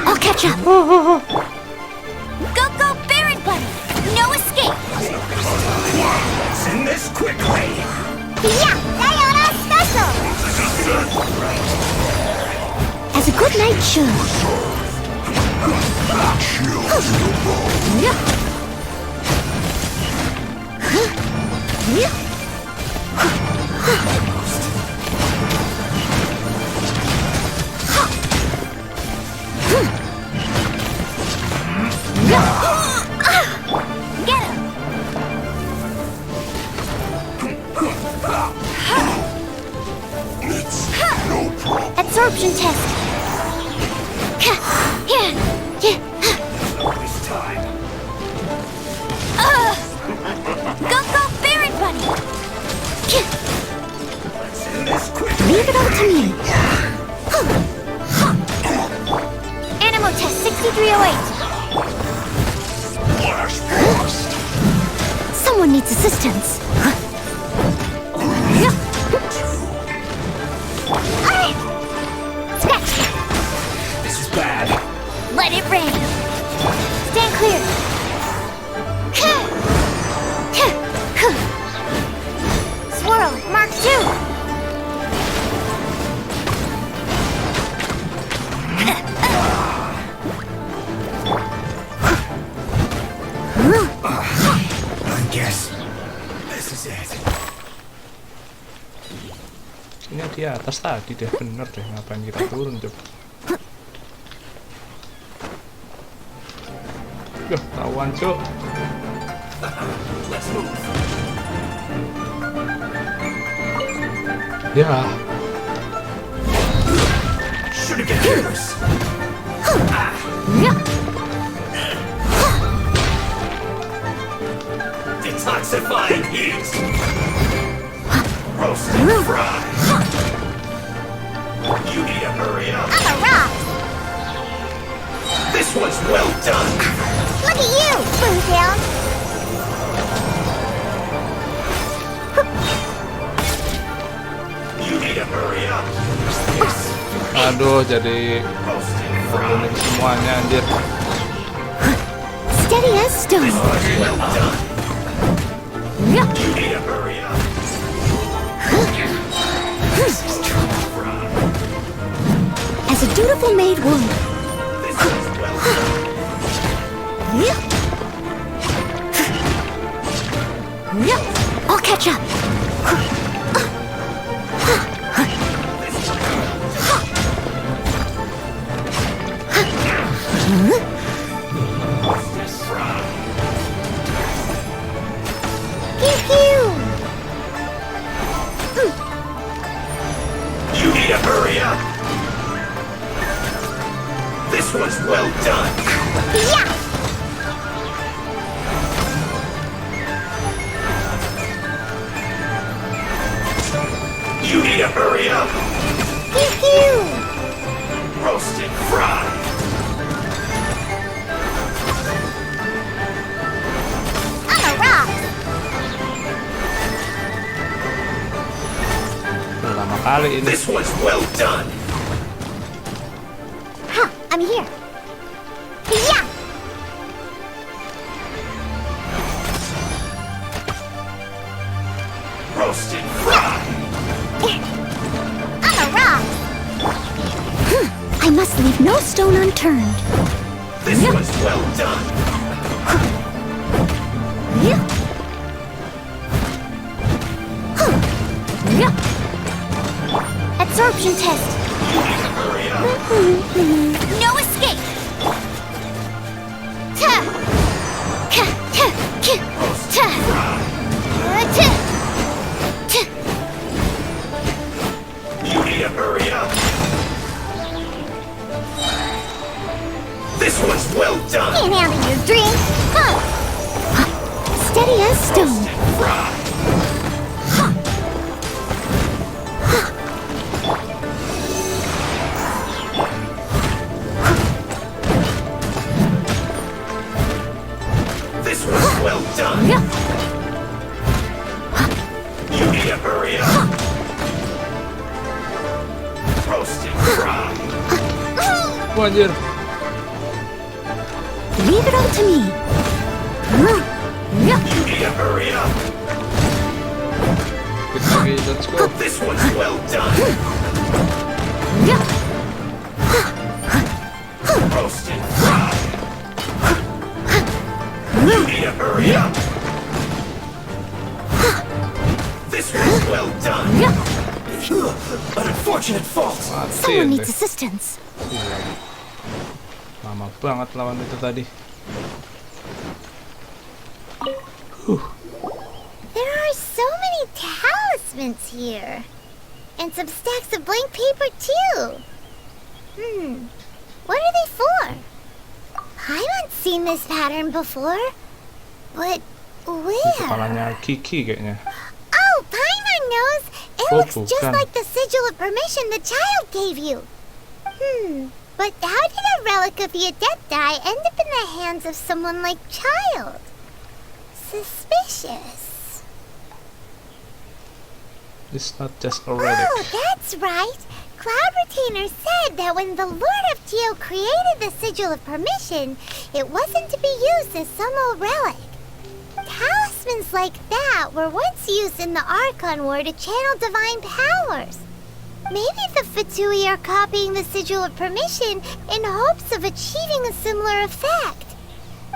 I'll catch up. Go, Baron Bunny! No escape! Send this quickly! Yeah, Diana special! As a good night should. Get him! It's no problem. Absorption test. This time. Go, Baron Bunny! Flash burst. Someone needs assistance. Scratch! This is bad. Let it rain. Stand clear. Swirl, Mark 2. I guess this is it. Ini di atas tadi deh, bener deh. Ngapain kita turun coba? Yuh, tawan cuk. Let's move. Ya, Shouldn't get careless. Detoxifying heat. Roast and fry. You need to hurry up. I'm a rock. This one's well done. Look at you, Boo Down. You need to hurry up. aduh, jadi Roast and fry. kuning semuanya anjir. Steady as stone. Well done. You need to hurry up. As a dutiful maid would. This one's well done. I'll catch up. Pew pew. You need to hurry up. This one's well done. Yeah. You need to hurry up. Pew pew. Roast and fry. I'm a rock. Pertama kali ini. This one's well done. Huh, I'm here. Yeah. Roast and fry. I'm a rock. I must leave no stone unturned. This one's well done. Absorption test. You need to hurry up. No escape. Ta. Ka. Ta. Ki. Ta. Ta. Ta. You need to hurry up. This one's well done. Can't handle your dream. Huh. Steady as Roast stone. and fry. This one's well done. You need to hurry up. Roast and fry. Wah, anjir. Leave it all to me. You need to hurry up. Okay, let's go. This one's well done. Roast and fry. You need to hurry up. This one's well done. An unfortunate fault. Mati Someone ente. needs assistance. Lama banget lawan itu tadi. There are so many talismans here. And some stacks of blank paper too. What are they for? I haven't seen this pattern before. But where? Kepalanya Kiki kayaknya. Oh, Paimon knows. It Oh, looks just bukan. like the sigil of permission the child gave you. But how did a relic of the Adepti end up in the hands of someone like Child? Suspicious. It's not just a relic. Oh, that's right. Cloud Retainer said that when the Lord of Geo created the Sigil of Permission, it wasn't to be used as some old relic. Talismans like that were once used in the Archon War to channel divine powers. Maybe the Fatui are copying the Sigil of Permission in hopes of achieving a similar effect.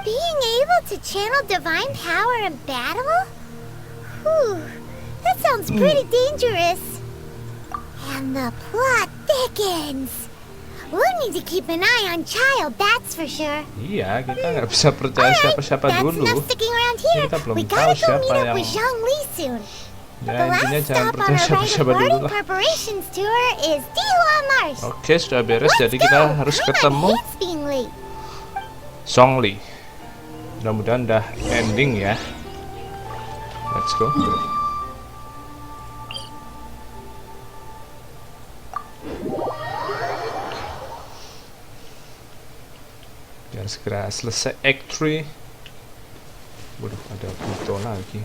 Being able to channel divine power in battle? Whew, that sounds pretty dangerous. And the plot thickens. We'll need to keep an eye on Child, that's for sure. Iya, kita nggak bisa percaya siapa-siapa dulu. Kita belum tahu siapa yang. Ya, intinya jangan percaya siapa-siapa dulu lah. Oke, sudah beres. Jadi kita harus ketemu Songli. Mudah-mudahan udah ending ya. Let's go. Biar segera selesai Act 3. Waduh, ada Buto lagi.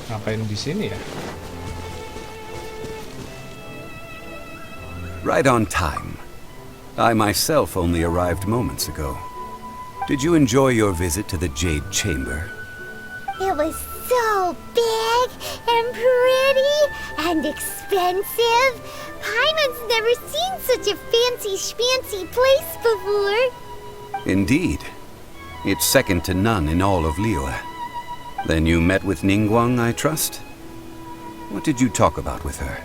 Ngapain di sini ya? Right on time. I myself only arrived moments ago. Did you enjoy your visit to the Jade Chamber? It was so big and pretty and expensive. Paimon's never seen such a fancy schmancy place before. Indeed. It's second to none in all of Liyue. Then you met with Ningguang, I trust? What did you talk about with her?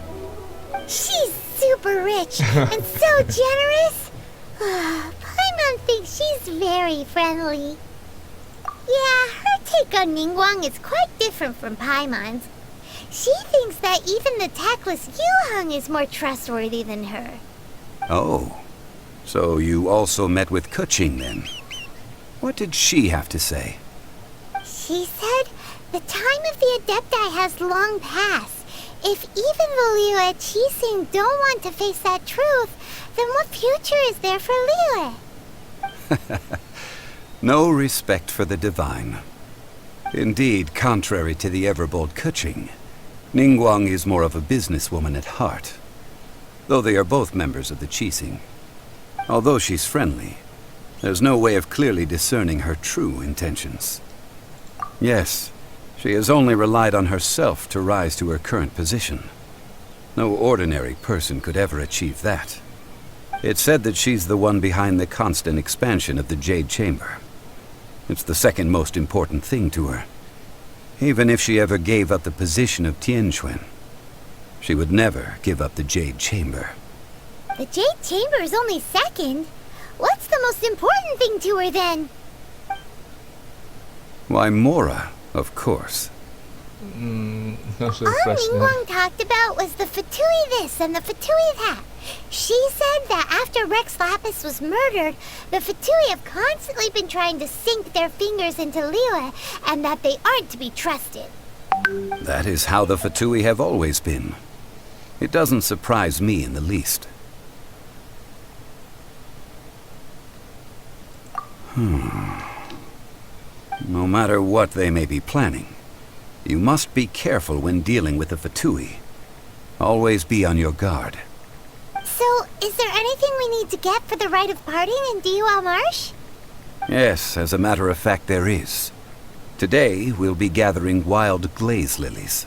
She's super rich and so generous. Paimon thinks she's very friendly. Yeah, her take on Ningguang is quite different from Paimon's. She thinks that even the tactless Yuheng is more trustworthy than her. Oh, so you also met with Keqing then? What did she have to say? She said the time of the Adepti has long passed. If even the Liyue Qixing don't want to face that truth, then what future is there for Liyue? No respect for the divine. Indeed, contrary to the ever-bold Keqing, Ningguang is more of a businesswoman at heart. Though they are both members of the Qixing. Although she's friendly, there's no way of clearly discerning her true intentions. Yes, she has only relied on herself to rise to her current position. No ordinary person could ever achieve that. It's said that she's the one behind the constant expansion of the Jade Chamber. It's the second most important thing to her. Even if she ever gave up the position of Tianquan, she would never give up the Jade Chamber. The Jade Chamber is only second. What's the most important thing to her then? Why, Mora, of course. All Ningguang talked about was the Fatui this and the Fatui that. She said that after Rex Lapis was murdered, the Fatui have constantly been trying to sink their fingers into Liyue, and that they aren't to be trusted. That is how the Fatui have always been. It doesn't surprise me in the least. No matter what they may be planning, you must be careful when dealing with the Fatui. Always be on your guard. So, is there anything we need to get for the rite of parting in Diwa Marsh? Yes, as a matter of fact, there is. Today, we'll be gathering wild glaze lilies.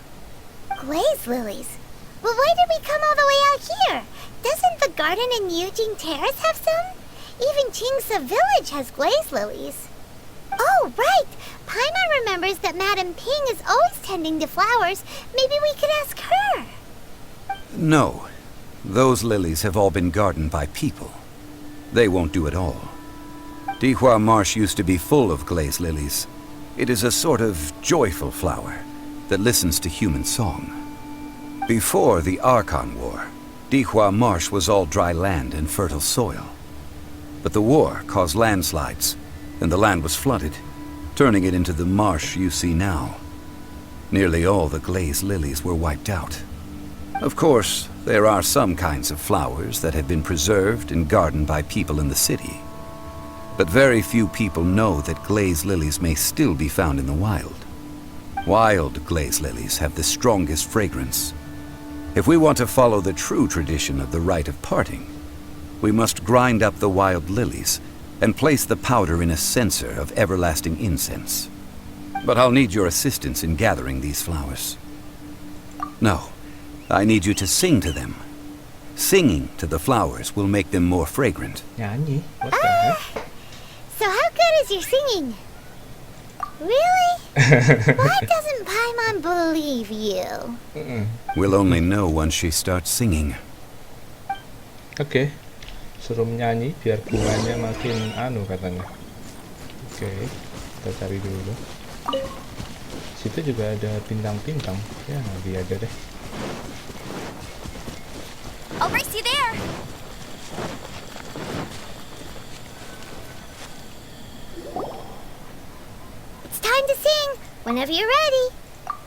Glaze lilies? Well, why did we come all the way out here? Doesn't the garden in Yujing Terrace have some? Even Qingsa Village has glaze lilies. Oh, right! Paimon remembers that Madame Ping is always tending to flowers. Maybe we could ask her. No. Those lilies have all been gardened by people. They won't do it all. Dihua Marsh used to be full of glaze lilies. It is a sort of joyful flower that listens to human song. Before the Archon War, Dihua Marsh was all dry land and fertile soil. But the war caused landslides, and the land was flooded, turning it into the marsh you see now. Nearly all the glaze lilies were wiped out. Of course, there are some kinds of flowers that have been preserved and gardened by people in the city. But very few people know that glaze lilies may still be found in the wild. Wild glaze lilies have the strongest fragrance. If we want to follow the true tradition of the rite of parting, we must grind up the wild lilies and place the powder in a censer of everlasting incense. But I'll need your assistance in gathering these flowers. No, I need you to sing to them. Singing to the flowers will make them more fragrant. Nyanyi? What the heck? So how good is your singing? Really? Why doesn't Paimon believe you? We'll only know once she starts singing. Oke. Suruh menyanyi biar bunganya makin anu katanya. Oke, kita cari dulu. Situ juga ada bintang-bintang. Ya, dia ada deh. I'll race you there. It's time to sing. Whenever you're ready.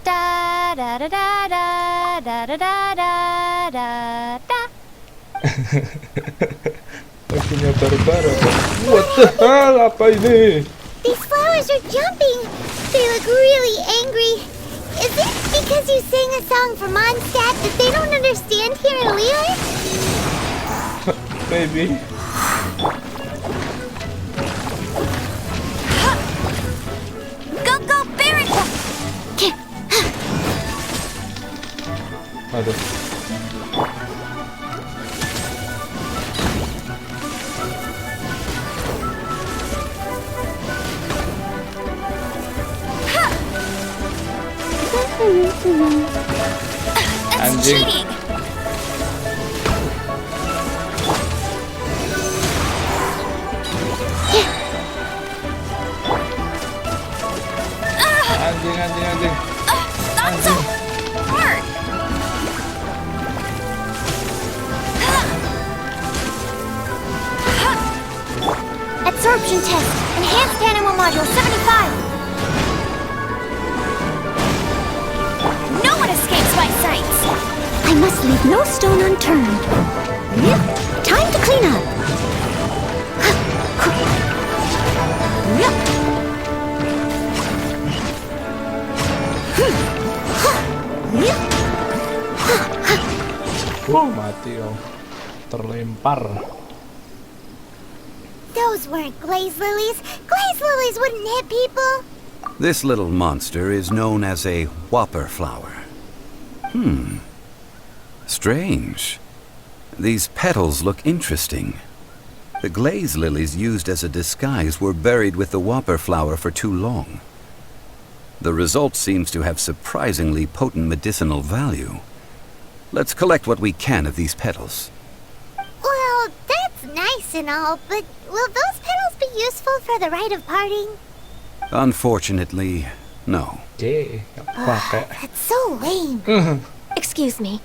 Da da da da da da da da da da. Lagunya baru-baru. What the hell? Apa ini? These flowers are jumping. They look really angry. Is it because you sang a song for Mondstadt that they don't understand here in Liyue? Maybe. Go, go, Baron! Aduh. That's cheating! Anjing. Not so hard! Absorption test. Enhanced animal module 75. No one escapes my sights! I must leave no stone unturned. Yep. Time to clean up. Yep. Mati om. Terlempar. Those weren't glaze lilies. Glaze lilies wouldn't hit people. This little monster is known as a whopper flower. Strange. These petals look interesting. The glaze lilies used as a disguise were buried with the whopper flower for too long. The result seems to have surprisingly potent medicinal value. Let's collect what we can of these petals. Well, that's nice and all, but will those petals be useful for the rite of parting? Unfortunately, no. That's so lame. Excuse me.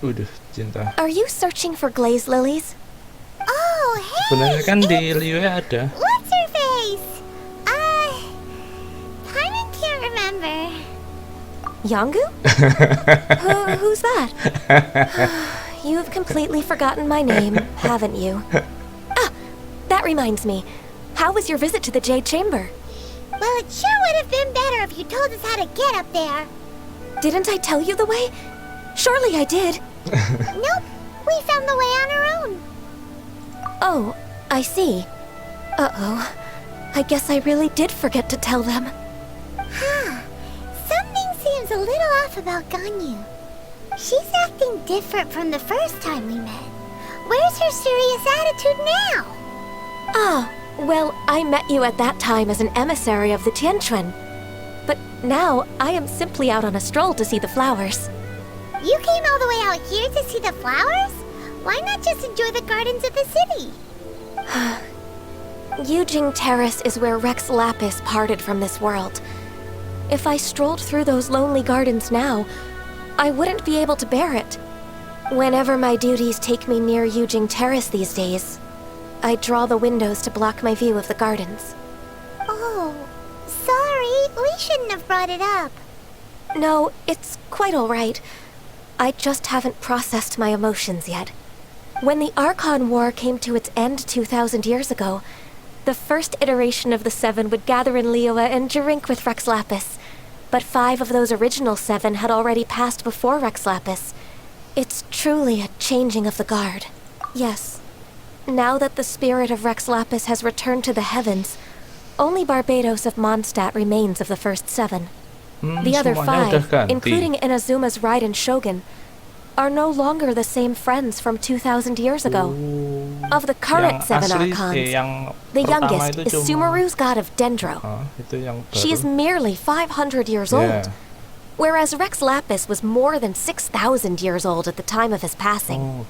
Udah, Cinta. Are you searching for glaze lilies? Oh, hey! Sebenarnya kan di Liyue ada. What's your face? Paimon can't remember. Yangu? Who's that? You've completely forgotten my name, haven't you? Ah, that reminds me. How was your visit to the Jade Chamber? Well, it sure would have been better if you told us how to get up there. Didn't I tell you the way? Surely I did. Nope, we found the way on our own. Oh, I see. Uh-oh. I guess I really did forget to tell them. Huh. Something seems a little off about Ganyu. She's acting different from the first time we met. Where's her serious attitude now? Ah, well, I met you at that time as an emissary of the Tianquan. But now, I am simply out on a stroll to see the flowers. You came all the way out here to see the flowers? Why not just enjoy the gardens of the city? Yujing Terrace is where Rex Lapis parted from this world. If I strolled through those lonely gardens now, I wouldn't be able to bear it. Whenever my duties take me near Yujing Terrace these days, I draw the windows to block my view of the gardens. Oh, sorry. We shouldn't have brought it up. No, it's quite all right. I just haven't processed my emotions yet. When the Archon War came to its end 2,000 years ago, the first iteration of the Seven would gather in Liyue and drink with Rex Lapis. But 5 of those original 7 had already passed before Rex Lapis. It's truly a changing of the guard. Yes. Now that the spirit of Rex Lapis has returned to the heavens, only Barbados of Mondstadt remains of the first 7. The other 5, including Inazuma's Raiden Shogun, are no longer the same friends from 2,000 years ago. Of the current 7 Archons, the youngest is Sumeru's god of Dendro. She is merely 500 years old, whereas Rex Lapis was more than 6,000 years old at the time of his passing.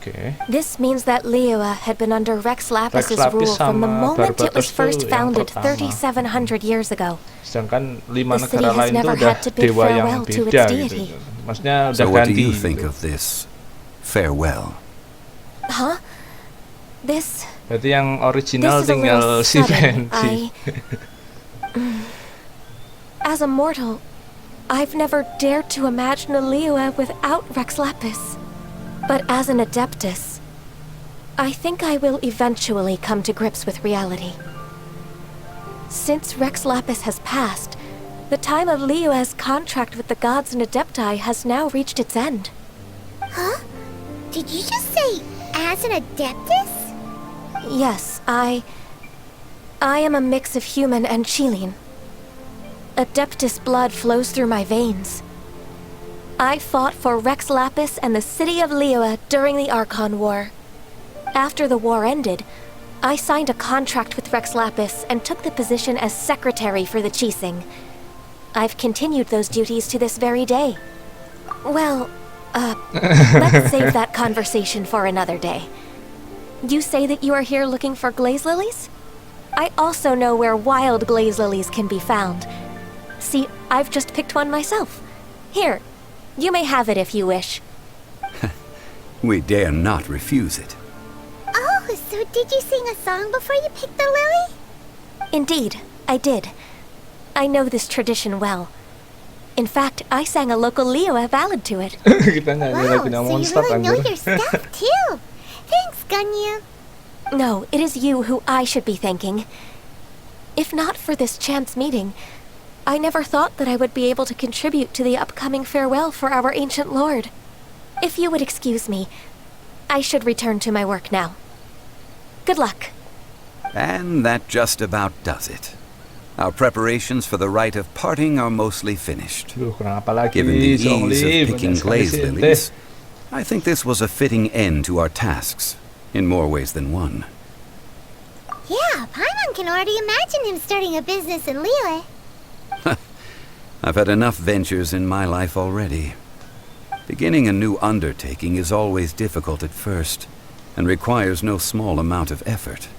This means that Liyue had been under Rex Lapis's rule from the moment it was first founded 3,700 years ago. Sedangkan 5 The city negara has lain never itu udah had to bid dewa yang farewell to its beda deity. gitu. Maksudnya udah So what do ganti you gitu. think of this farewell? Huh? This... Berarti yang original This is a tinggal little si sudden. Fancy. As a mortal, I've never dared to imagine a Liyue without Rex Lapis. But as an Adeptus, I think I will eventually come to grips with reality. Since Rex Lapis has passed, the time of Liyue's contract with the gods and Adepti has now reached its end. Huh? Did you just say, as an Adeptus? Yes, I am a mix of human and Chilean. Adeptus blood flows through my veins. I fought for Rex Lapis and the city of Liyue during the Archon War. After the war ended, I signed a contract with Rex Lapis and took the position as secretary for the Qixing. I've continued those duties to this very day. Well, let's save that conversation for another day. You say that you are here looking for glaze lilies? I also know where wild glaze lilies can be found. See, I've just picked one myself. Here, you may have it if you wish. We dare not refuse it. Oh, so did you sing a song before you picked the lily? Indeed, I did. I know this tradition well. In fact, I sang a local Liyue ballad to it. Wow, so you really know your stuff too. Thanks, Ganyu. No, it is you who I should be thanking. If not for this chance meeting, I never thought that I would be able to contribute to the upcoming farewell for our ancient lord. If you would excuse me, I should return to my work now. Good luck. And that just about does it. Our preparations for the rite of parting are mostly finished. Given the ease of picking glaze lilies, I think this was a fitting end to our tasks, in more ways than one. Yeah, Paimon can already imagine him starting a business in Liyue. I've had enough ventures in my life already. Beginning a new undertaking is always difficult at first, and requires no small amount of effort.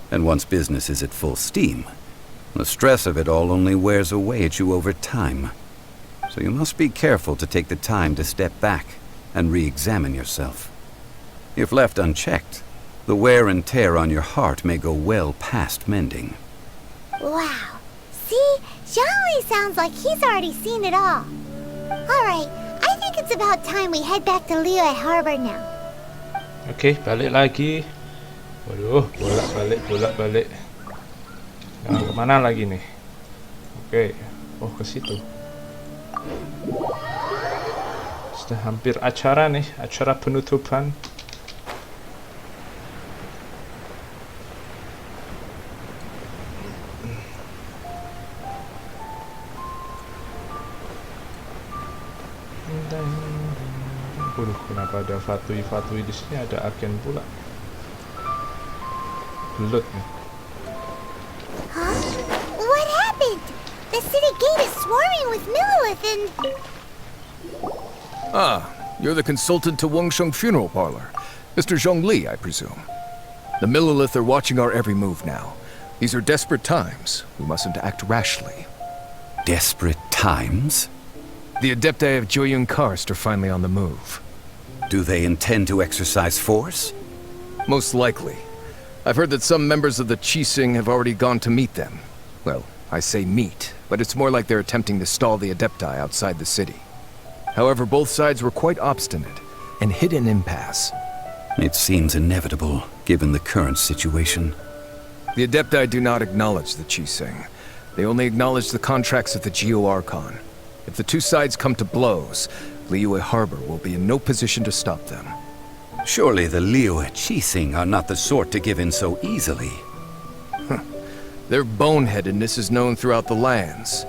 And once business is at full steam, the stress of it all only wears away at you over time. So you must be careful to take the time to step back and re-examine yourself. If left unchecked, the wear and tear on your heart may go well past mending. Wow. See? Zhongli sounds like he's already seen it all. Alright, I think it's about time we head back to Liyue Harbor now. Oke, balik lagi. Waduh, bolak-balik. Nah, kemana lagi nih? Oke, oh ke situ. Sudah hampir acara nih, acara penutupan. Waduh, kenapa ada fatui di sini? Ada agen pula. Gelut nih. Huh? What happened? The city gate is swarming with Millilith and... Ah, you're the consultant to Wengsheng Funeral Parlor. Mr. Zhongli, I presume. The Millilith are watching our every move now. These are desperate times. We mustn't act rashly. Desperate times? The Adepti of Joyun Karst are finally on the move. Do they intend to exercise force? Most likely. I've heard that some members of the Qixing have already gone to meet them. Well, I say meet, but it's more like they're attempting to stall the Adepti outside the city. However, both sides were quite obstinate and hit an impasse. It seems inevitable, given the current situation. The Adepti do not acknowledge the Qixing. They only acknowledge the contracts of the Geo-Archon. If the two sides come to blows, Liyue Harbor will be in no position to stop them. Surely the Liyue Qixing are not the sort to give in so easily. Their boneheadedness is known throughout the lands.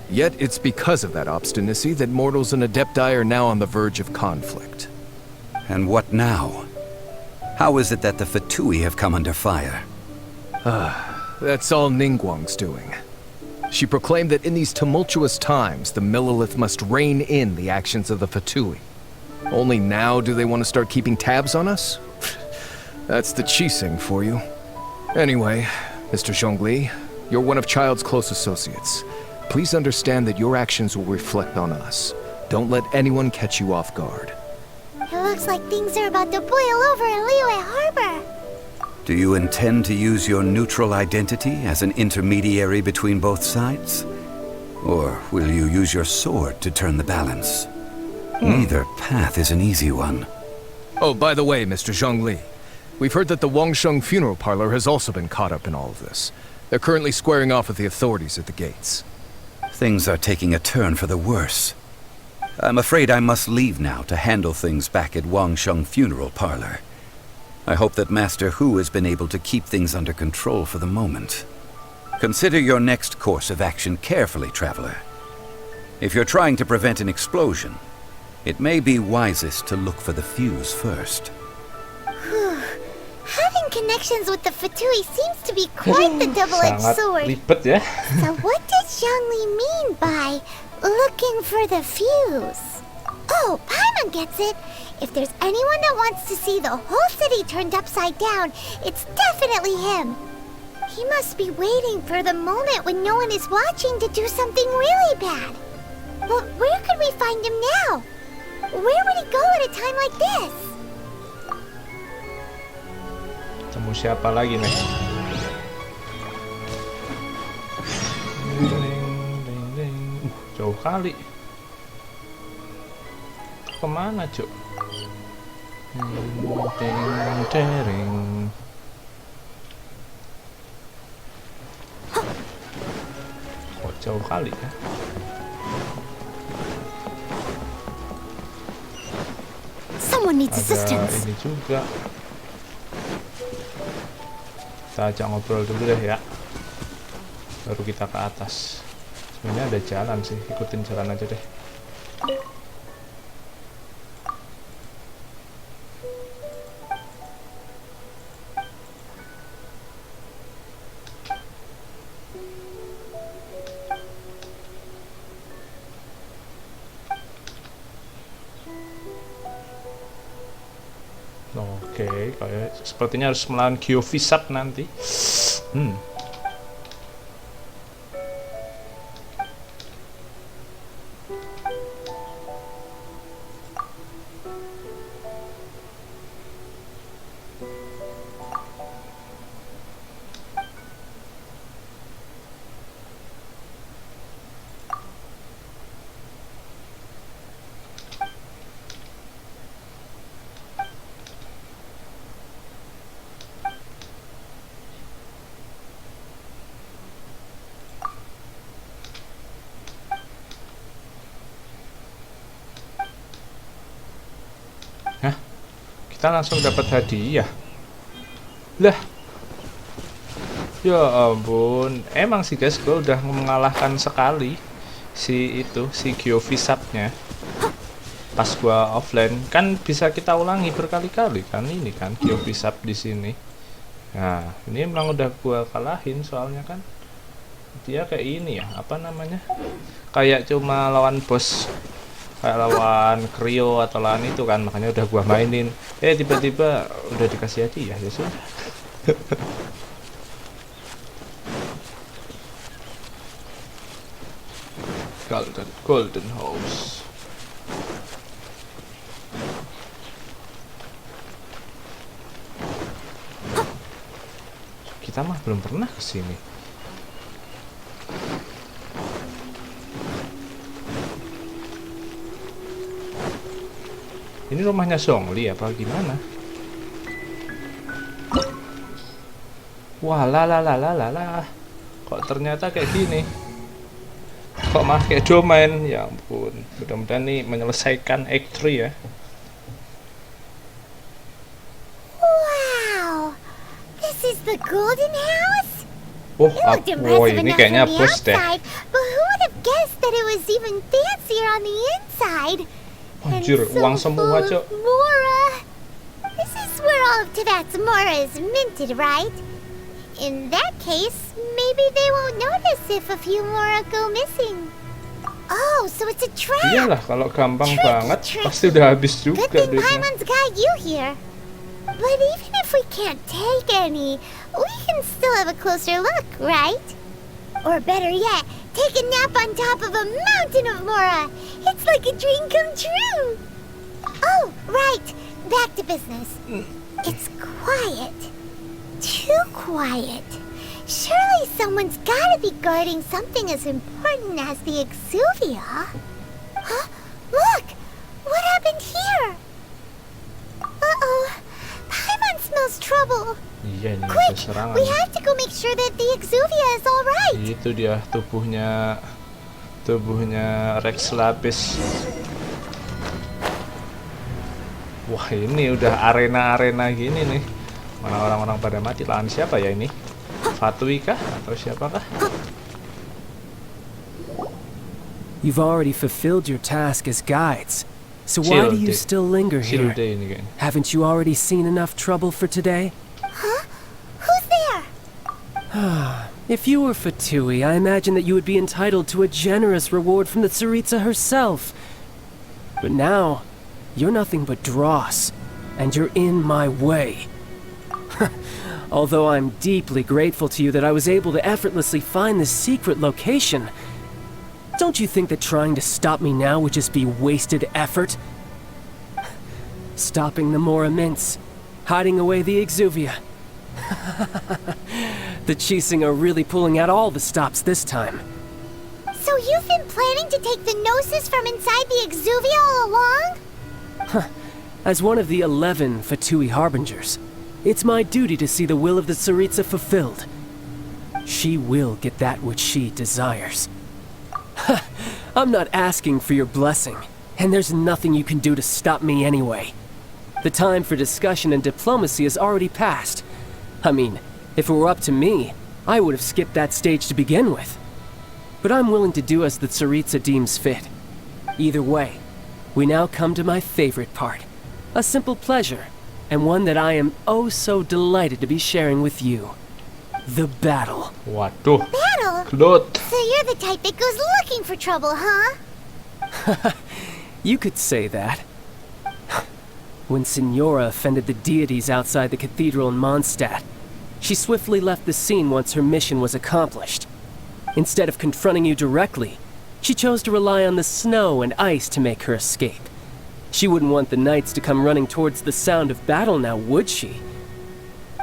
Yet it's because of that obstinacy that mortals and Adepti are now on the verge of conflict. And what now? How is it that the Fatui have come under fire? That's all Ningguang's doing. She proclaimed that in these tumultuous times, the Millelith must rein in the actions of the Fatui. Only now do they want to start keeping tabs on us? That's the Qixing for you. Anyway, Mr. Zhongli, you're one of Child's close associates. Please understand that your actions will reflect on us. Don't let anyone catch you off guard. It looks like things are about to boil over in Liyue Harbor. Do you intend to use your neutral identity as an intermediary between both sides? Or will you use your sword to turn the balance? Neither path is an easy one. Oh, by the way, Mr. Zhongli, we've heard that the Wangsheng funeral parlor has also been caught up in all of this. They're currently squaring off with the authorities at the gates. Things are taking a turn for the worse. I'm afraid I must leave now to handle things back at Wangsheng funeral parlor. I hope that Master Hu has been able to keep things under control for the moment. Consider your next course of action carefully, traveler. If you're trying to prevent an explosion, it may be wisest to look for the fuse first. Having connections with the Fatui seems to be quite the double-edged Sangat sword. ribet ya. So what does Zhongli mean by looking for the fuse? Oh, Paimon gets it. If there's anyone that wants to see the whole city turned upside down, it's definitely him. He must be waiting for the moment when no one is watching to do something really bad. But where could we find him now? Where would he go at a time like this? Temu siapa lagi nih? Jauh kali. Kemana, Cuk? Kok jauh kali ya? Someone needs assistance. Ini juga. Kita ajak ngobrol dulu deh ya. Baru kita ke atas. Sebenarnya ada jalan sih, ikutin jalan aja deh. Oke, kayak sepertinya harus melawan Gyovisap nanti. Kita langsung dapat hadiah. Lah. Ya ampun. Emang sih guys, gue udah mengalahkan sekali si Gyovisapnya. Pas gua offline kan bisa kita ulangi berkali-kali kan ini kan Gyovisap di sini. Nah, ini emang udah gua kalahin soalnya kan dia kayak ini ya, apa namanya? Kayak cuma lawan bos, kayak lawan Krio atau lawan itu kan, makanya udah gua mainin. Tiba-tiba udah dikasih hadiah ya sudah. Golden House. Kita mah belum pernah kesini. Ini rumahnya Zhongli apa gimana? Wah lah. Kok ternyata kayak gini? Kok malah kayak domain? Ya ampun. Mudah-mudahan nih menyelesaikan Act 3 ya. Wow, this is the Golden House. Oh, ini kayaknya bos deh. But who would have guessed that it was even fancier on the inside? Anjir, uang semua, Cok. Mora. This is where all of Tibet's Mora is minted, right? In that case, maybe they won't notice if a few Mora go missing. Oh, so it's a trap. Iyalah, kalau gampang banget pasti udah habis juga. Good thing Paimon's got you here. But even if we can't take any, we can still have a closer look, right? Or better yet, take a nap on top of a mountain of Mora. It's like a dream come true. Oh, right. Back to business. It's quiet. Too quiet. Surely someone's gotta be guarding something as important as the Exuvia. Huh? Look! What happened here? Uh-oh. Paimon smells trouble. Iya, ini Quick! serangan. We have to go make sure that the Exuvia is alright. Itu dia tubuhnya Rex Lapis. Wah, ini udah arena-arena gini nih. Mana orang-orang pada mati. Lawan siapa ya ini? Fatui kah? Atau siapakah? You've already fulfilled your task as guides. So why do you still linger here? Haven't you already seen enough trouble for today? Huh? Who's there? If you were Fatui, I imagine that you would be entitled to a generous reward from the Tsaritsa herself. But now, you're nothing but dross, and you're in my way. Although I'm deeply grateful to you that I was able to effortlessly find this secret location, don't you think that trying to stop me now would just be wasted effort? Stopping the Mora Mints, hiding away the Exuvia. The Chising are really pulling out all the stops this time. So you've been planning to take the Gnosis from inside the Exuvia all along? As one of the 11 Fatui Harbingers, it's my duty to see the will of the Tsaritsa fulfilled. She will get that which she desires. I'm not asking for your blessing, and there's nothing you can do to stop me anyway. The time for discussion and diplomacy has already passed. I mean, if it were up to me, I would have skipped that stage to begin with. But I'm willing to do as the Tsaritsa deems fit. Either way, we now come to my favorite part. A simple pleasure, and one that I am oh so delighted to be sharing with you. The battle. Waduh. Battle? Klot. So you're the type that goes looking for trouble, huh? You could say that. When Signora offended the deities outside the cathedral in Mondstadt, she swiftly left the scene once her mission was accomplished. Instead of confronting you directly, she chose to rely on the snow and ice to make her escape. She wouldn't want the knights to come running towards the sound of battle now, would she?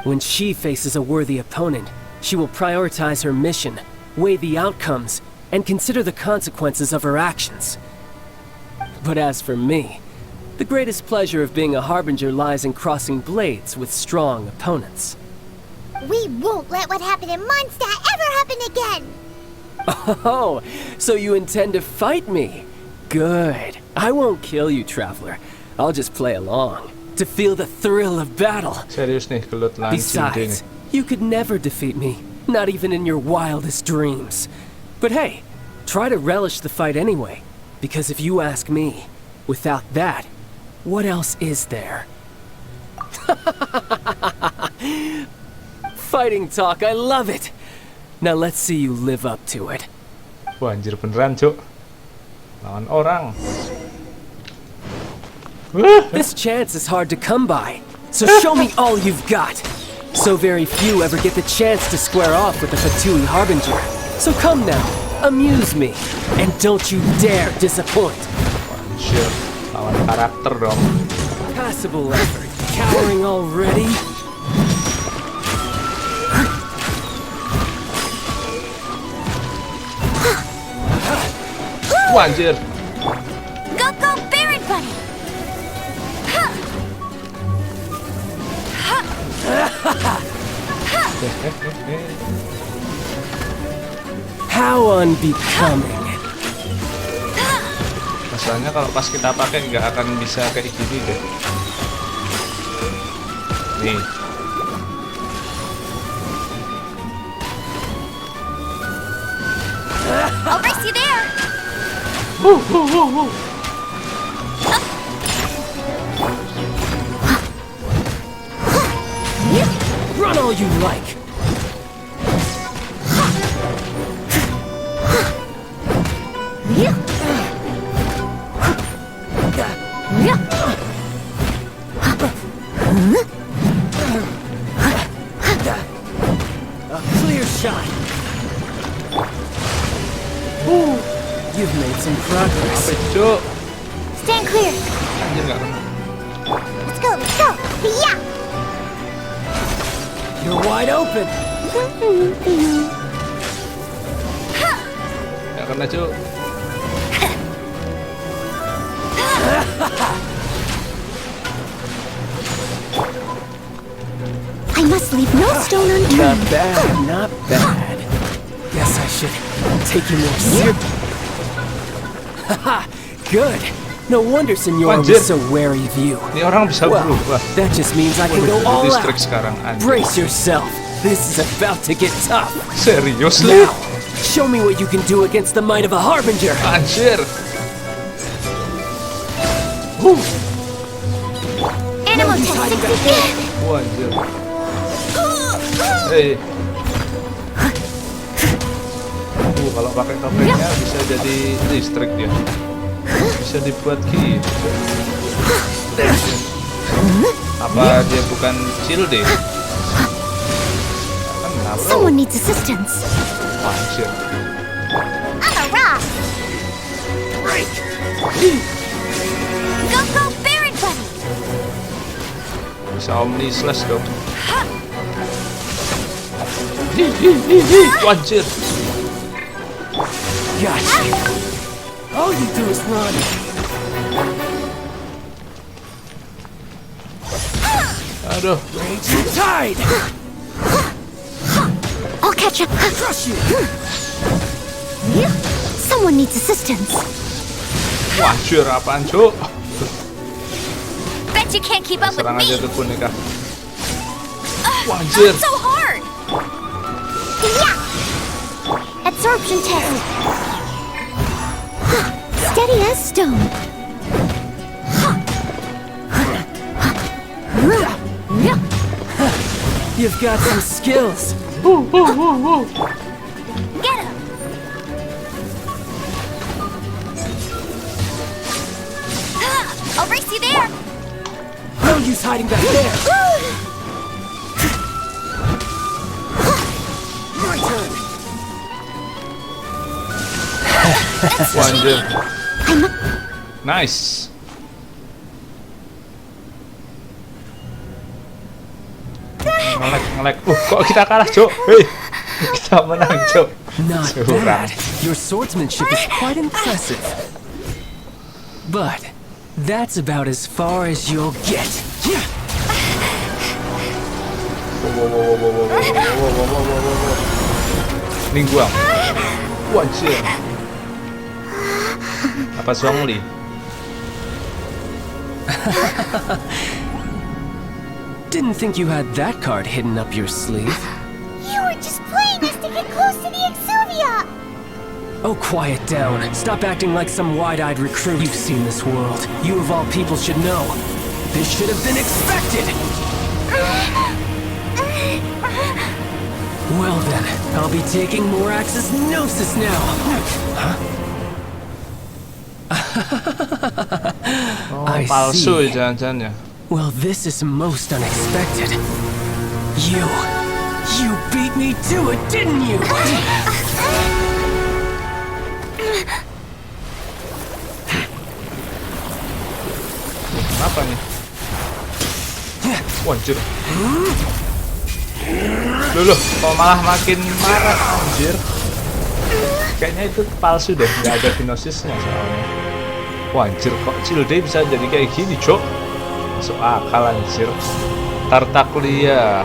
When she faces a worthy opponent, she will prioritize her mission, weigh the outcomes, and consider the consequences of her actions. But as for me, the greatest pleasure of being a Harbinger lies in crossing blades with strong opponents. We won't let what happened in Mondstadt ever happen again! Oh, so you intend to fight me? Good. I won't kill you, Traveler. I'll just play along, to feel the thrill of battle. Serius nih, Kelut lancing Besides, you could never defeat me, not even in your wildest dreams. But hey, try to relish the fight anyway, because if you ask me, without that, what else is there? Fighting talk, I love it! Now let's see you live up to it. Wah, anjir beneran, Cuk. Lawan orang. This chance is hard to come by, so show me all you've got. So very few ever get the chance to square off with the Fatui Harbinger. So come now, Amuse me, and don't you dare disappoint. Anjir, lawan karakter dong. Passable effort. Cowering already? Wah, anjir. Go, Baron Bunny! How unbecoming. Masalahnya kalau pas kita pakai nggak akan bisa kayak gini deh. Nih. I'll race you there! Run all you like. A clear shot. You've made some progress. Cuk. Stand clear! Anjir nggak kena. Let's go! Yeah! You're wide open. Nggak kena, Cuk. I must leave no stone Not unturned. bad, not bad. Guess I should take you more seriously. Haha, good. No wonder Senor Anjir. was so wary of you. Ini orang bisa Well, berubah. that just means I can go Waduh, all distrik out. sekarang, anjir. Brace yourself. This is about to get tough. Serius, Li? Now, show me what you can do against the might of a harbinger. Anjir. Animal test 60. Wah, anjir. Hei. Kalau pakai topengnya bisa jadi listrik dia. Bisa dibuat gitu. Apa dia bukan Cilde? Kenapa? Someone needs assistance. Wah, anjir. I'm a rock. Go, Baron Bunny! Bisa Omni Slash dong. Wajir. Gotcha. All you do is run. Aduh. Raging tide. I'll catch up. Crush you. Someone needs assistance. Wajir apaan, Cuk? Bet you can't keep up with Serang me. aja tuh boneka. Wajir. So hard. Yeah. Absorption test. Steady as stone. You've got some skills. Get him. I'll race you there. No use hiding back there. My turn. Wajir. Nice. Ngelek. Kok kita kalah, Cuk? Hei. Kita menang, Cuk. Not Curang. bad. Your swordsmanship is quite impressive. But that's about as far as you'll get. Ningguang. Wajir. Apa Zhongli? Didn't think you had that card hidden up your sleeve. You were just playing us to get close to the Exuvia. Oh, quiet down. Stop acting like some wide-eyed recruit. You've seen this world. You of all people should know. This should have been expected! Well then, I'll be taking more Axis Gnosis now! I Palsu see. jangan-jangan ya. Well, this is most unexpected. You beat me to it, didn't you? Anjir. Loh, kok malah makin marah anjir. Kayaknya itu palsu deh, nggak ada gnosisnya soalnya. Wah anjir, kok Cilde bisa jadi kayak gini, Cok? Masuk akal anjir. Tartaklia.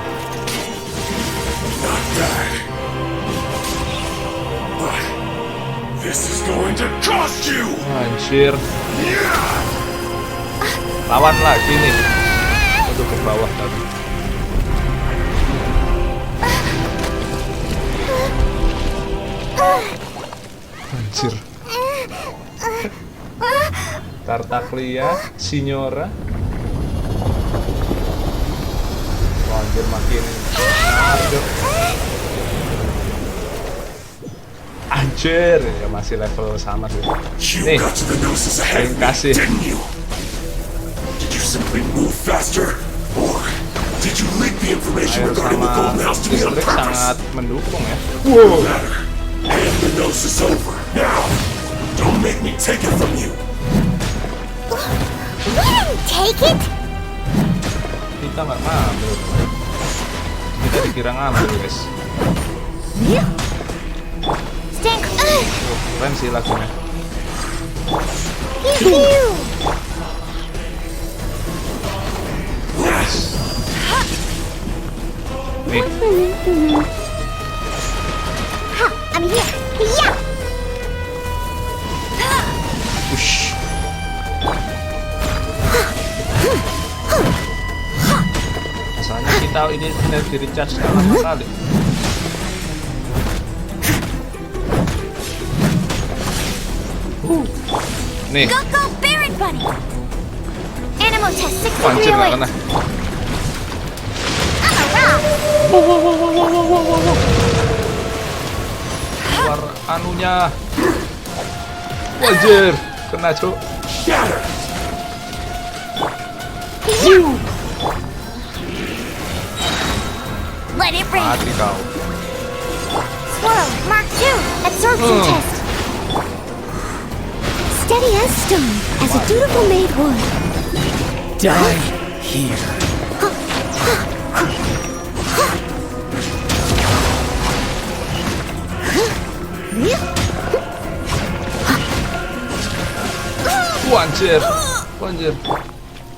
This is going to cost you. Anjir. Lawan lagi nih. Aduh, ke bawah tadi. Anjir. Tartaklia, Signora. Wah, anjir makin aduh. Anjir, ya masih level sama sih. Nih, terima kasih. Did you simply move faster, or did you leak the information regarding the golden house to me on purpose? Sangat mendukung ya. Wow. And the nose is over. Now, don't make me take it from you. We didn't take it. Kita nggak ngambil. Kita dikira ngambil, guys. Keren sih lagunya. Nih. I'm here. Yeah. Ush. Masalahnya kita ini di recharge lama kali. Nih. Go Baron Bunny. Animal test 63 Anjir, nggak kena. Keluar anunya. Anjir, kena cuk. Let it rain. Mati kau. Swirl, Mark 2, absorption test. Steady as stone, as a dutiful maid would. Die here. Anjir. Anjir.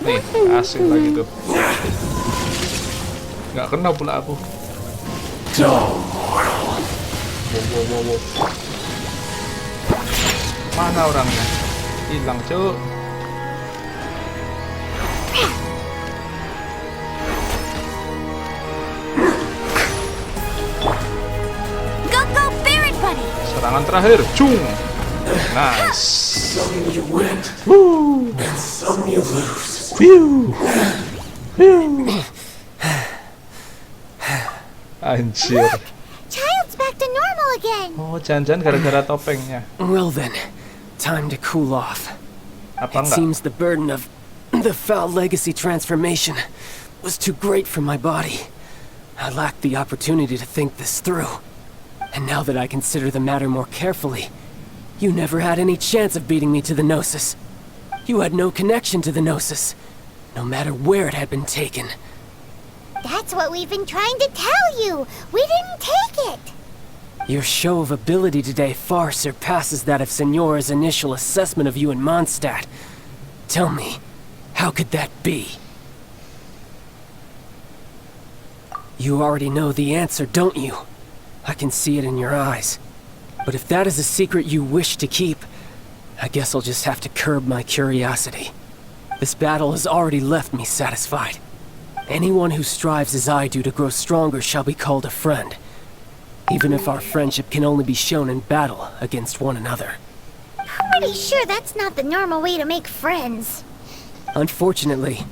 Nih, asik lagi tuh. Nggak kena pula aku. Wow. Mana orangnya? Hilang, cuk. Go Baron Bunny. Serangan terakhir, cung. Nice. Some you win, and some you lose. Anjir. Child's back to normal again. Oh, jangan-jangan gara-gara topengnya. Well then, time to cool off. Apa It enggak? seems the burden of the foul legacy transformation was too great for my body. I lacked the opportunity to think this through. And now that I consider the matter more carefully, you never had any chance of beating me to the Gnosis. You had no connection to the Gnosis, no matter where it had been taken. That's what we've been trying to tell you. We didn't take it. Your show of ability today far surpasses that of Signora's initial assessment of you in Mondstadt. Tell me, how could that be? You already know the answer, don't you? I can see it in your eyes. But if that is a secret you wish to keep, I guess I'll just have to curb my curiosity. This battle has already left me satisfied. Anyone who strives as I do to grow stronger shall be called a friend, even if our friendship can only be shown in battle against one another. Pretty sure that's not the normal way to make friends. Unfortunately,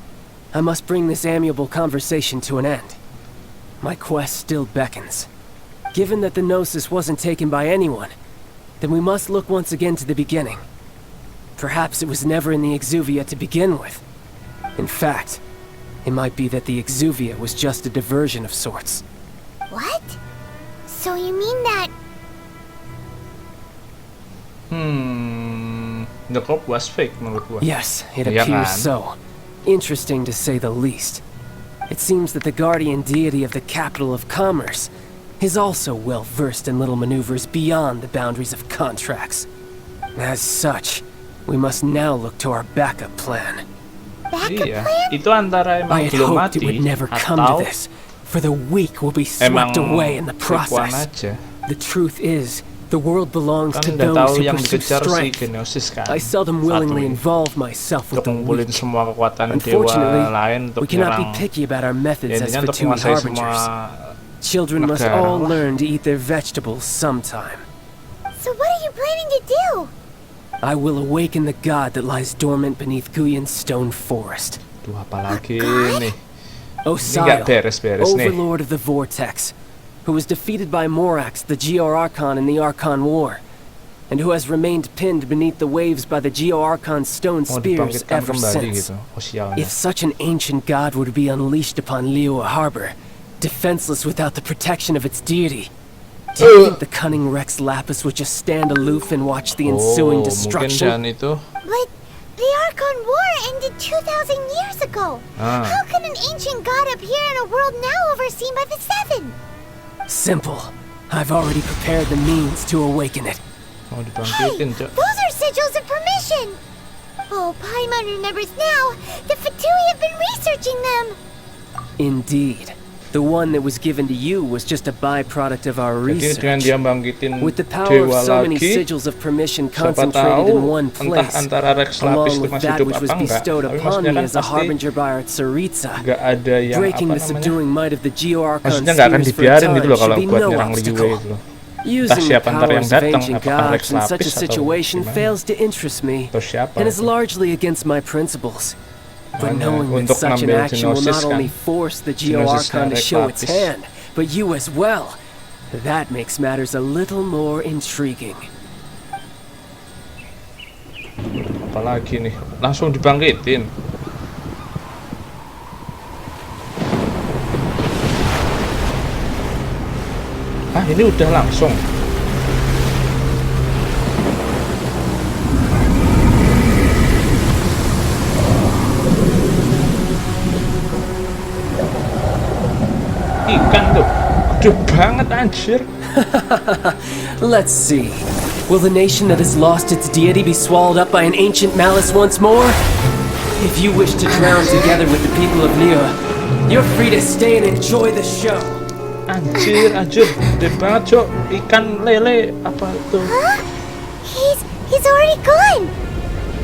I must bring this amiable conversation to an end. My quest still beckons. Given that the Gnosis wasn't taken by anyone, then we must look once again to the beginning. Perhaps it was never in the Exuvia to begin with. In fact, it might be that the Exuvia was just a diversion of sorts. What? So you mean that... The cop was fake menurut gua. Yes, it Iya appears kan? so. Interesting to say the least. It seems that the guardian deity of the capital of commerce is also well versed in little maneuvers beyond the boundaries of contracts. As such, we must now look to our backup plan. Iya, itu antara emang I had belum hoped it mati would never come to atau this, for the weak will be emang swept away in the kekuatan process. aja. The truth is, the world belongs to Kan udah tahu those who yang pursue dikejar si strength. Genosis kan. I seldom Satu willingly ini. involve myself with Untuk the ngumpulin weak. semua kekuatan dewa Unfortunately, lain untuk we cannot be nyerang. picky about our Ya, methods as intinya untuk Fatui menguasai harbingers. semua Children must negara all lah. learn to eat their vegetables sometime. So what are you planning to do? I will awaken the god that lies dormant beneath Guyon's stone forest. Duh, apalagi nih. Ini nggak Osio, beres-beres nih. overlord of the vortex, who was defeated by Morax, the Geo-Archon in the Archon War, and who has remained pinned beneath the waves by the Geo-Archon's stone Mau spears dibangkitkan ever kembali since. gitu. Oh, sialnya. If such an ancient god were to be unleashed upon Liyue Harbor, defenseless without the protection of its deity, do you think the cunning Rex Lapis would just stand aloof and watch the ensuing Mungkin destruction? dan itu. But the Archon War ended 2,000 years ago. Ah. How can an ancient god appear in a world now overseen by the Seven? Simple. I've already prepared the means to awaken it. Mau dibangkitin, Cok. Those are sigils of permission. Oh, Paimon remembers now. The Fatui have been researching them. Indeed. The one that was given to you was just a byproduct of our Jadi dengan research. dia bangkitin With the power dewa of so many lagi, sigils of permission siapa concentrated in tahu one entah place, antara Rex Lapis along itu with masih that hidup which was apa enggak. bestowed Tapi upon maksudnya me kan as a pasti harbinger by our Tsaritsa, nggak ada yang breaking apa the namanya. subduing might of the Geo-Archon Maksudnya nggak akan spheres for a dibiarin gitu loh time kalau should be buat no nyerang Liyue obstacle. gitu loh. Entah Using the siapa ntar yang powers of datang, ancient apakah Rex gods in such a Lapis atau situation gimana? fails to interest me, Atau siapa and is itu? largely against my principles. But Makanya, knowing that untuk such an ngambil action will Genosis not only kan. force the Genosisnya Geo-Archon to Rex show its Lapis. hand, but you as well, that makes matters a little more intriguing. Apalagi nih, langsung dibangkitin. Ah, ini udah langsung. Ikan tuh, gede banget anjir. Let's see. Will the nation that has lost its deity be swallowed up by an ancient malice once more? If you wish to drown together with the people of Liyue, you're free to stay and enjoy the show. Anjir, gede banget, Cok. Ikan lele apa tuh? Huh? He's already gone.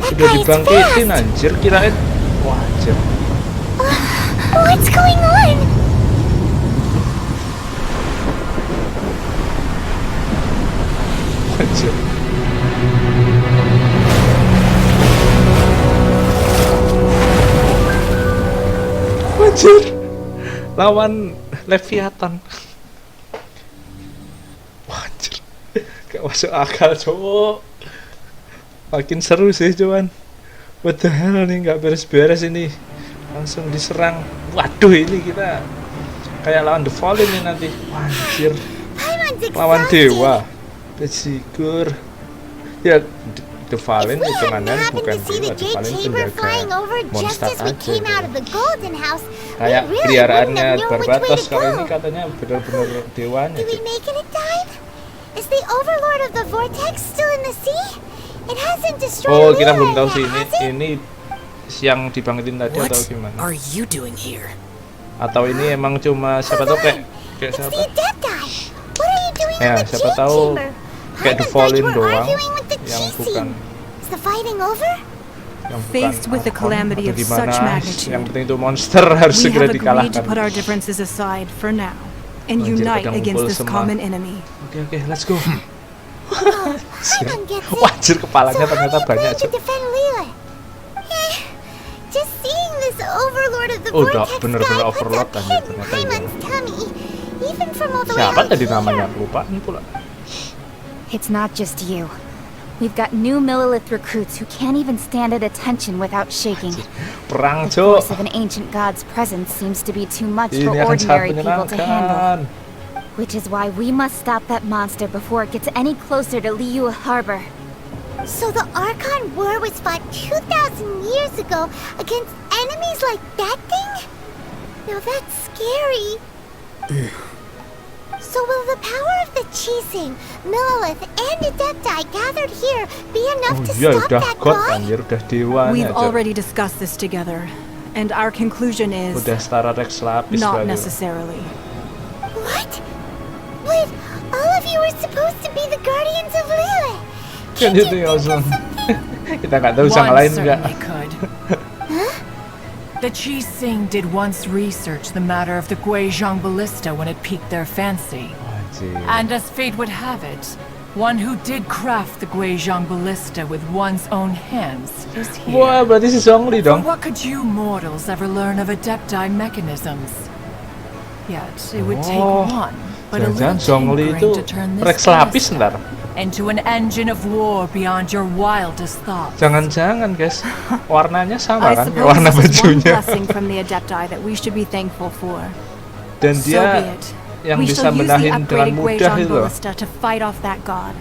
That Udah guy is dibangkitin fast. anjir, kirain. Wah, anjir. What's going on? Anjir. Anjir. Lawan Leviathan. Wah, anjir. Gak masuk akal, cowok. Makin seru sih, cuman. What the hell nih, gak beres-beres ini. Langsung diserang. Waduh, ini kita kayak lawan The Fallen nih nanti. Wah, anjir. Paimon's Lawan exhausted. dewa. Besikur. Ya, The Fallen If we hitungannya hadn't bukan happened to see dewa. the The Jade Fallen Chamber flying penjaga over just monster as we aja came out gitu. of the Golden House, Kayak we really peliharaannya wouldn't have known which way Barbatos, to kalau go. ini katanya benar-benar dewanya. Did we make it in time? Is the Overlord of the Vortex still in the sea? It hasn't destroyed Oh, kita Liyue belum tahu yet, sih has it? ini yang dibangkitin tadi What atau gimana? are you doing here? Atau ini emang cuma siapa tahu kayak It's siapa? the Adepti. What are you doing Ya, in the siapa Jade tahu Chamber? kayak The Paimon thought Fallen you were doang arguing with the yang Chi bukan Is the fighting over? yang bukan Faced with a Archon calamity atau of gimana. such magnitude, Yang penting itu monster harus We segera have agreed to dikalahkan. put our differences aside for now and Anjir, unite pada against ngumpul this semua. common enemy. Oke, let's go. Paimon gets it. Wajir kepalanya So how ternyata do you banyak, plan to Cok. defend Liyue? Just seeing this Overlord of the Oh, udah Vortex bener-bener guy overlord puts a anjir, pin in ternyata iya. Paimon's tummy, even from all the way Siapa out tadi here. namanya? Lupa nih pula. It's not just you. We've got new Millilith recruits who can't even stand at attention without shaking. Perang, The Cok. force of an ancient god's presence seems to be too much Ini for akan sangat ordinary people to handle. menyenangkan. Which is why we must stop that monster before it gets any closer to Liyue Harbor. So the Archon War was fought 2,000 years ago against enemies like that thing? Now that's scary. So will the power of the Chising, Millelith, and Adepti gathered here be enough to stop that god? Anjir, udah dewanya. We've already discussed this together, and our conclusion is udah setara Rex lapis not kali. necessarily. What? But all of you were supposed to be the guardians of Lilith. Can you think of something? Kita nggak tahu bisa ngalahin nggak? The Chising did once research the matter of the Guizhong ballista when it piqued their fancy. And as fate would have it, one who did craft the Guizhong ballista with one's own hands is here. Wah, berarti si Zhongli dong. What could you mortals ever learn of Adepti mechanisms? Yet it would take one, but a little Zhongli itu to turn this Rex lapis ntar. into an engine of war beyond your wildest thoughts. Jangan-jangan guys, warnanya sama I kan, suppose warna this is one bajunya. blessing from the Adepti that we should be thankful for. Dan So dia be it. yang We bisa shall use the menahin dengan upgraded mudah Guizhong itu loh. ballista to fight off that god.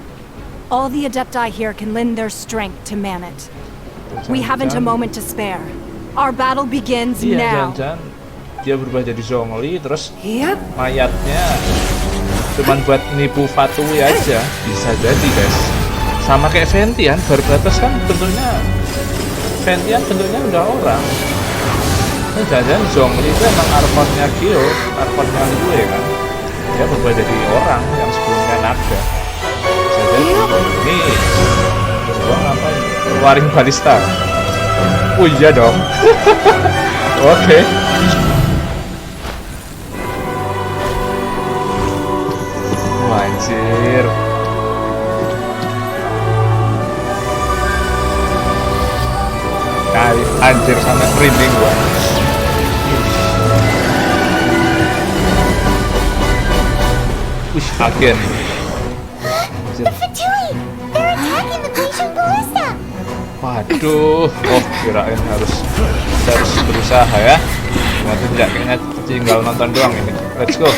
All the Adepti here can lend their strength to man it. We haven't a moment to spare. Our battle begins Iya, now. jangan-jangan dia berubah jadi Zhongli, terus mayatnya cuman buat nipu Fatui aja. Bisa jadi guys. Sama kayak Ventian, Barbatos kan bentuknya Ventian bentuknya udah orang. Nah, jangan-jangan Zhongli itu emang armornya Gyo, armornya gue kan. Dia berubah jadi orang yang sebelumnya naga. Bisa jadi ini gua ngapain? Keluarin balista. Oh iya dong. Oke. Anjir. Kali anjir sampai merinding gua. Wih, agen. The Fatui! They're attacking the Guizhong ballista! Waduh, oh kirain harus berusaha ya. Ternyata tidak, kayaknya tinggal nonton doang ini. Let's go.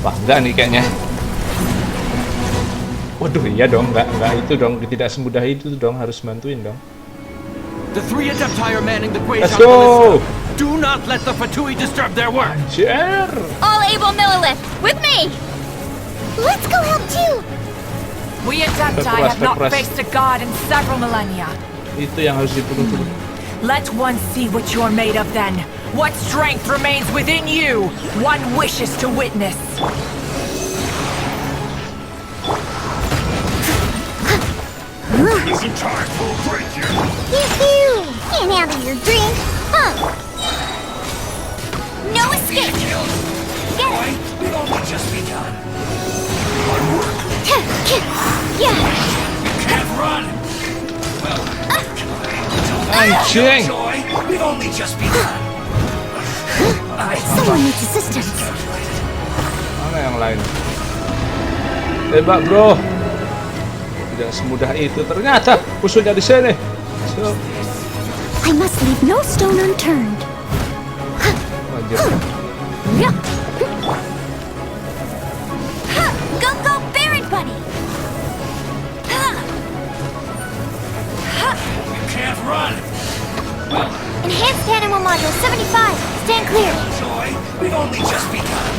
Wah, enggak nih kayaknya. Waduh, iya dong, enggak itu dong, tidak semudah itu dong, harus bantuin dong. The three Adepti are manning the Let's Guizhong go! ballista. Do not let the Fatui disturb their work. Anjir. All able Millelith, with me! Let's go help too! We Adepti have not faced a god in several millennia. Itu yang harus dibunuh dulu. Let one see what you're made of then. What strength remains within you, one wishes to witness. Isn't time for a break yet? Yoo-hoo! Can't handle your drink, huh? No escape! Get it! We've only just begun. Yeah! Can't run! Anjing. Joy, we've only just begun. Someone needs assistance. Mana yang lain? Tembak bro. Tidak semudah itu ternyata musuhnya di sini. So. I must leave no stone unturned. Anjir. Go, Baron Bunny! You can't run! Enhanced animal module 75. Stand clear. Joy, we've only just begun.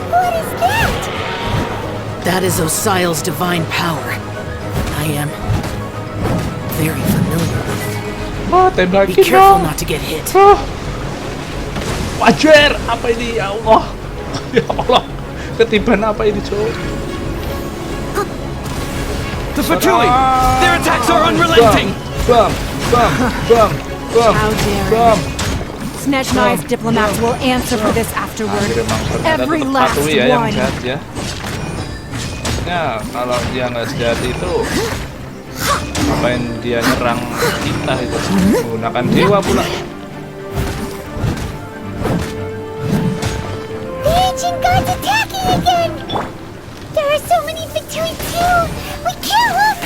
What is that? That is Osial's divine power. I am very familiar with it. Oh, tembakin Be careful dong. not to get hit. Oh. Wajar, apa ini ya Allah? Ya Allah, ketiban apa ini cowok? The Fatui! Their attacks are unrelenting! Bum. How dare you. Snezhnai's diplomats will answer for this afterward. Every last yang one. jahat ya. Maksudnya kalau dia nggak sejahat itu, ngapain dia nyerang kita itu? Menggunakan dewa pula. The ancient god's attacking again! There are so many Fatui too! We can't look!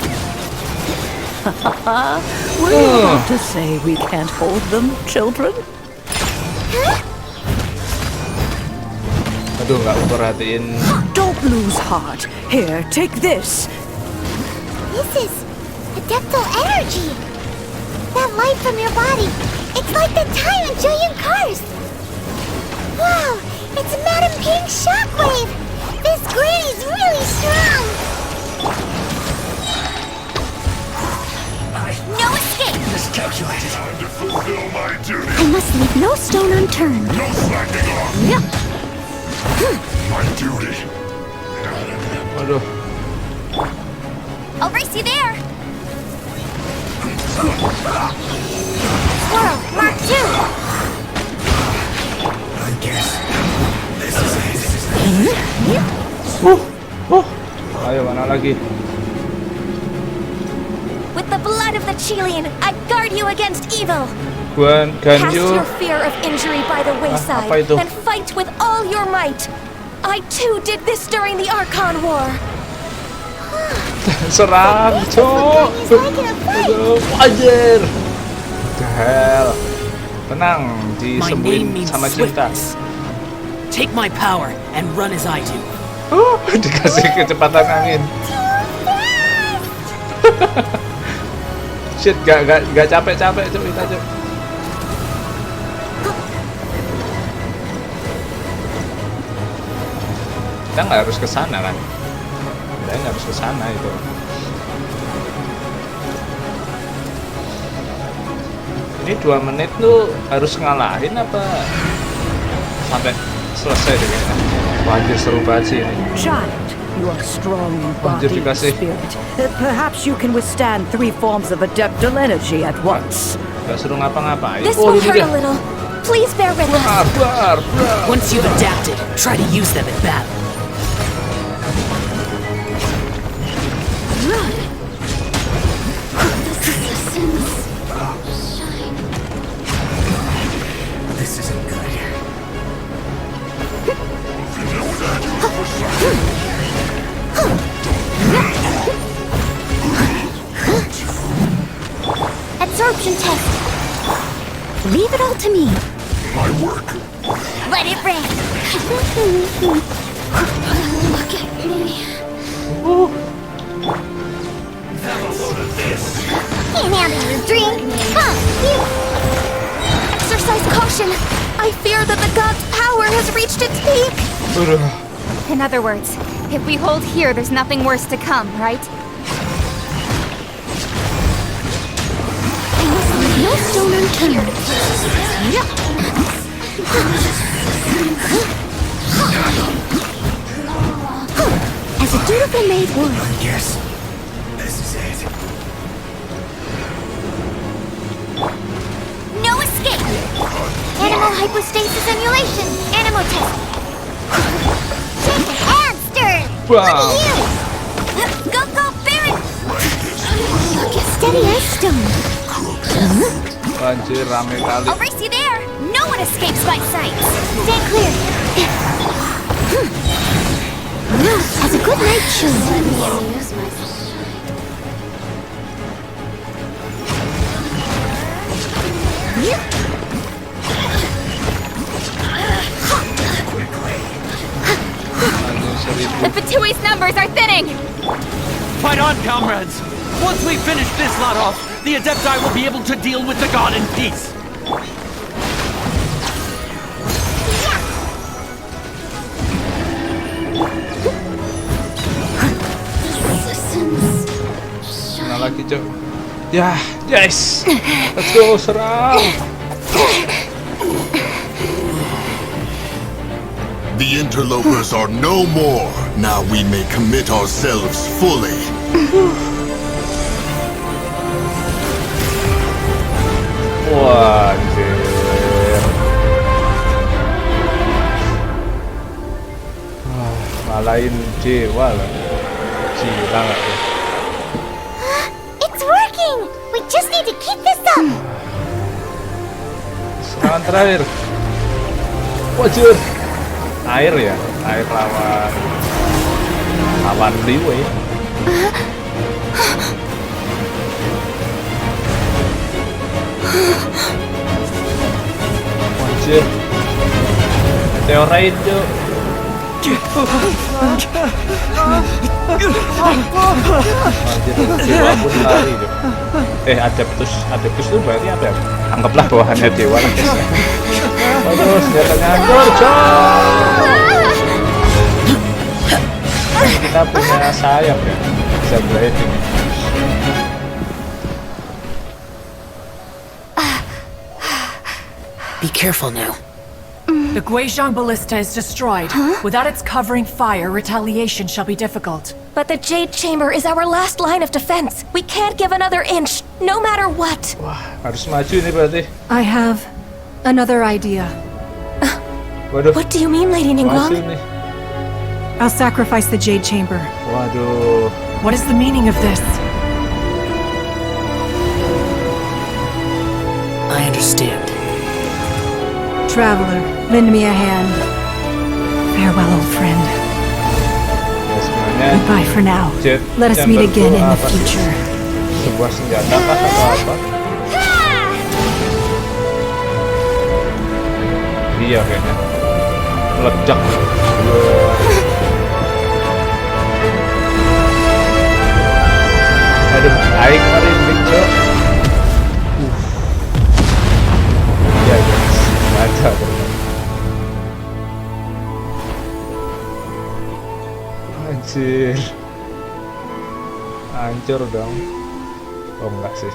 Were you about to say we can't hold them, children? Aduh, nggak perhatiin. Don't lose heart. Here, take this. This is Adeptal energy! That light from your body, it's like the time in giant cars. Wow, it's Madam Pink's shockwave. This granny's really strong. No escape. Miscalculated. Time to fulfill my duty. I must leave no stone unturned. No slacking off. Yeah. My duty. Waduh. I'll race you there. Squirrel, Mark 2. I guess this is it. Ayo, mana lagi? With the blood of the Chilean, I guard you against evil. Cast Ganyu. your fear of injury by the wayside apa itu? and fight with all your might. I too did this during the Archon War. Serang, cok. Aduh, anjir. What the hell? Tenang, My name disembuhin means sama cinta. swiftness. Take my power and run as I do. Dikasih kecepatan angin. Shit, gak capek-capek cok kita cok. Kita nggak harus ke sana kan? Kita nggak harus ke sana itu. Ini 2 menit tuh harus ngalahin apa sampai selesai deh kayaknya. Wah, anjir seru banget sih ini. Giant, you are strong in Anjir body and dikasih. spirit. Perhaps you can withstand 3 forms of adeptal energy at once. Gak suruh ngapa-ngapain. This Oh, will ini hurt dia. a little. Please bear with us. Bar. Once you've adapted, try to use them in battle. This isn't good. Absorption test. Leave it all to me. My work. Let it rain. Look at me. Have a load of this. Can't handle your drink. You. Exercise caution. I fear that the god's power has reached its peak. In other words, if we hold here, there's nothing worse to come, right? I must leave no stone unturned. As a dutiful maid would. Yes. This is it. No escape. Animal hypostasis emulation. Animal test. Shake your hand, stir. Look at you. Go, Baron. Steady as stone. Anjir, rame kali. I'll race you there. No one escapes my sight. Stand clear. Has a good night show. The Fatui's numbers are thinning! Fight on, comrades! Once we finish this lot off, the Adepti will be able to deal with the god in peace! Mana lagi cok? Ya, yes! Let's go, serang! The interlopers are no more. Now we may commit ourselves fully. Wah, anjir. Malahin dewa lah. Gila nggak ya? It's working. We just need to keep this up. Serangan terakhir. Wajur. Air ya, air lawan Liwe. Wajur. Meteorite, Cuk. Dewa pun lari deh. Adeptus itu berarti apa ya? Anggaplah bawahannya dewa lah guys. Waduh, senjatanya hancur, coy. Kita punya sayap ya, bisa gliding. Be careful now. The Guizhong Ballista is destroyed. Without its covering fire, retaliation shall be difficult. But the Jade Chamber is our last line of defense. We can't give another inch, no matter what. Wah, harus maju nih berarti. I have another idea. Waduh. What do you mean, Lady Maju Ningguang? nih. I'll sacrifice the Jade Chamber. Waduh. What is the meaning of this? I understand. Traveler, lend me a hand. Farewell, old friend. Ya, sebenarnya Goodbye for now. Jet Let us Chamber meet again itu in the apa sih? future. Sebuah senjata kah atau apa? Iya kayaknya. Meledak. Aduh, aing merinding, Cok. Iya, guys. Ada benar. Anjir. Hancur dong. Oh enggak sih.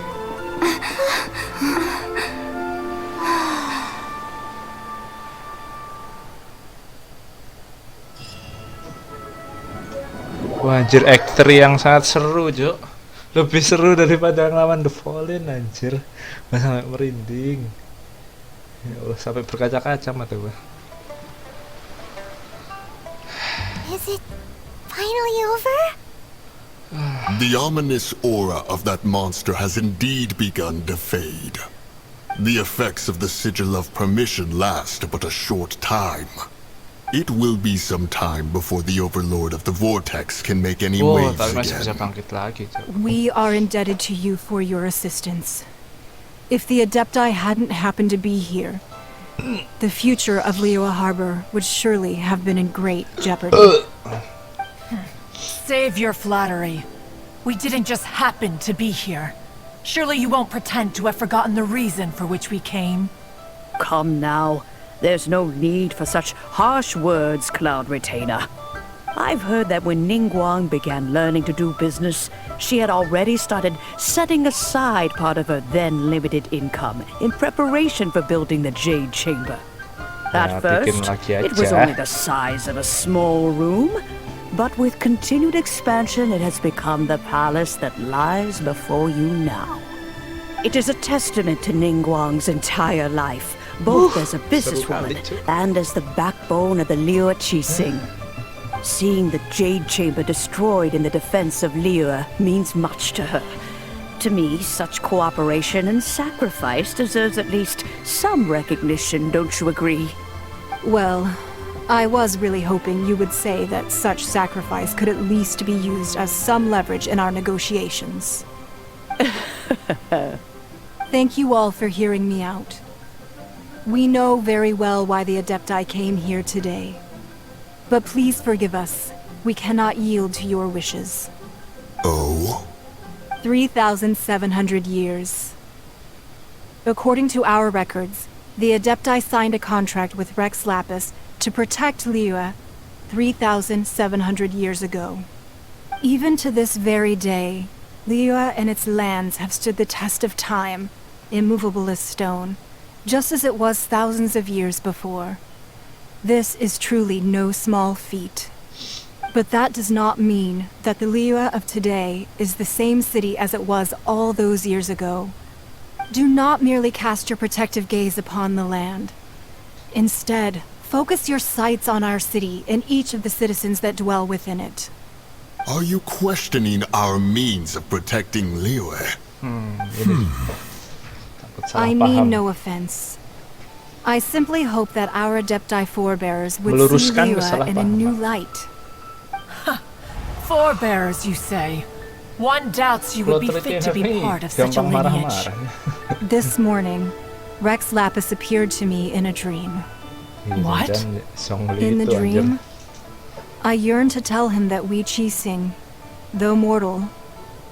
Wah, anjir, aktor yang sangat seru, Jo. Lebih seru daripada ngelawan The Fallen, anjir. Gak sampai merinding. Ya Allah, sampai berkaca-kaca mata gua. Is it finally over? The ominous aura of that monster has indeed begun to fade. The effects of the sigil of permission last but a short time. It will be some time before the Overlord of the Vortex can make any waves tapi masih bisa again. bangkit lagi, Cok. We are indebted to you for your assistance. If the Adepti hadn't happened to be here, the future of Liyue Harbor would surely have been in great jeopardy. Save your flattery. We didn't just happen to be here. Surely you won't pretend to have forgotten the reason for which we came. Come now. There's no need for such harsh words, Cloud Retainer. I've heard that when Ningguang began learning to do business, she had already started setting aside part of her then limited income in preparation for building the Jade Chamber. At first, it was only the size of a small room, but with continued expansion, it has become the palace that lies before you now. It is a testament to Ningguang's entire life, both as a businesswoman and as the backbone of the Liyue Qixing. Seeing the Jade Chamber destroyed in the defense of Liyue means much to her. To me, such cooperation and sacrifice deserves at least some recognition, don't you agree? Well, I was really hoping you would say that such sacrifice could at least be used as some leverage in our negotiations. Thank you all for hearing me out. We know very well why the Adepti came here today. But please forgive us. We cannot yield to your wishes. Oh? 3,700 years. According to our records, the Adepti signed a contract with Rex Lapis to protect Liyue 3,700 years ago. Even to this very day, Liyue and its lands have stood the test of time, immovable as stone, just as it was thousands of years before. This is truly no small feat. But that does not mean that the Liyue of today is the same city as it was all those years ago. Do not merely cast your protective gaze upon the land. Instead, focus your sights on our city and each of the citizens that dwell within it. Are you questioning our means of protecting Liyue? I mean no offense. I simply hope that our Adepti forebears would see Meluruskan Liyue in a new kesalahpahaman. light. Forebears, you say? One doubts you would be fit to be part of such a lineage. This morning, Rex Lapis appeared to me in a dream. What? In the dream, I yearn to tell him that we Qixing, though mortal,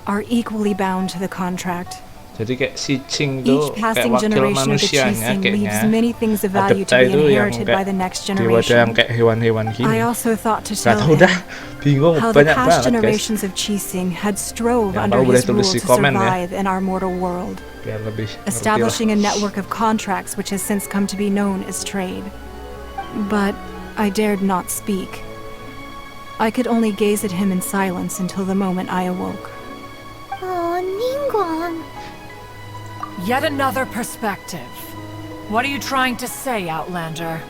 are equally bound to the contract. Jadi kayak si Qing tuh Each kayak passing wakil generation of the manusianya Qixing leaves kayaknya. many things of value to Adepta be itu yang inherited by kayak the next dewa yang generation. kayak hewan-hewan gini. I also thought to Gak tell tau him dah, bingung how the banyak past banget guys. generations of Qixing had strove Yang under tahu boleh his tulis rule di to komen ya. survive in our mortal world, Biar lebih ngerti lah. establishing a network of contracts which has since come to be known as trade. But I dared not speak. I could only gaze at him in silence until the moment I awoke. Oh, Ningguang. Yet another perspective. What are you trying to say, Outlander?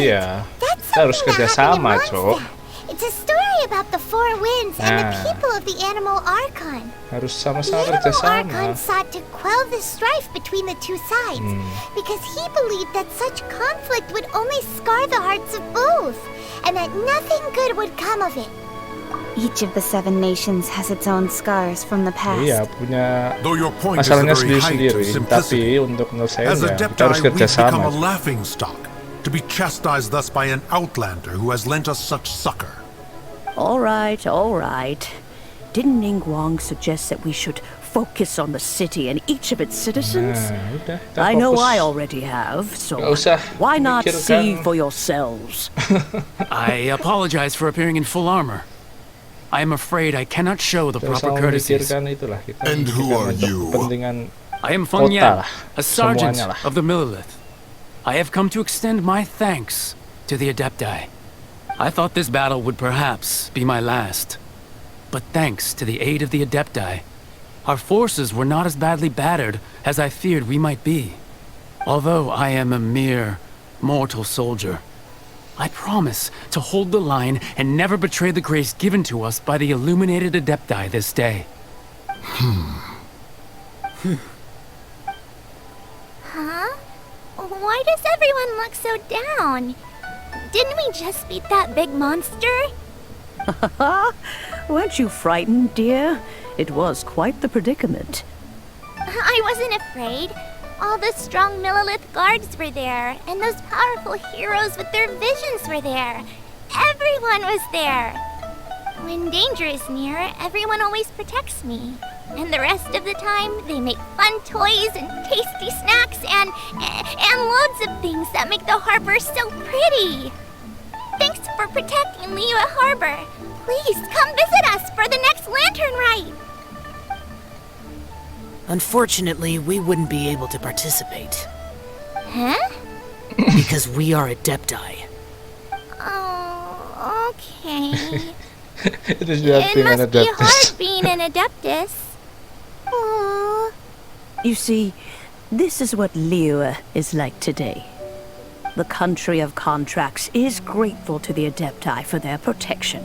Iya, kita harus kerjasama, Cok. It's a story about the four winds and the people of the Animal Archon. Harus The sama-sama Animal kerjasama. Archon sought to quell the strife between the two sides because he believed that such conflict would only scar the hearts of both and that nothing good would come of it. Each of the 7 nations has its own scars from the past. Iya, punya Though your point is masalahnya the very height of sendiri-sendiri, simplicity, tapi untuk as menyelesaikannya kita harus Adepti, we've become kerjasama. a laughing stock, to be chastised thus by an outlander who has lent us such succor. All right, all right. Didn't Ningguang suggest that we should focus on the city and each of its citizens? Nah, udah, kita I know fokus. I already have, so Nggak usah why not see mikirkan. for yourselves? I apologize for appearing in full armor. I am afraid I cannot show the Kita proper selalu courtesies. memikirkan itulah, kita And who memikirkan are untuk you? kepentingan I am Feng kota Yan, lah, a sergeant semuanya lah. of the Millelith. I have come to extend my thanks to the Adepti. I thought this battle would perhaps be my last. But thanks to the aid of the Adepti, our forces were not as badly battered as I feared we might be. Although I am a mere mortal soldier, I promise to hold the line and never betray the grace given to us by the illuminated Adepti this day. Huh? Why does everyone look so down? Didn't we just beat that big monster? Weren't you frightened, dear? It was quite the predicament. I wasn't afraid. All the strong Millelith guards were there, and those powerful heroes with their visions were there. Everyone was there. When danger is near, everyone always protects me. And the rest of the time, they make fun toys and tasty snacks and loads of things that make the harbor so pretty. Thanks for protecting Liyue Harbor. Please come visit us for the next lantern rite. Unfortunately, we wouldn't be able to participate. Huh? Because we are Adepti. Oh, okay. It is bad It being an must be Adeptus. hard being an Adeptus. Aww. You see, this is what Liyue is like today. The country of contracts is grateful to the Adepti for their protection.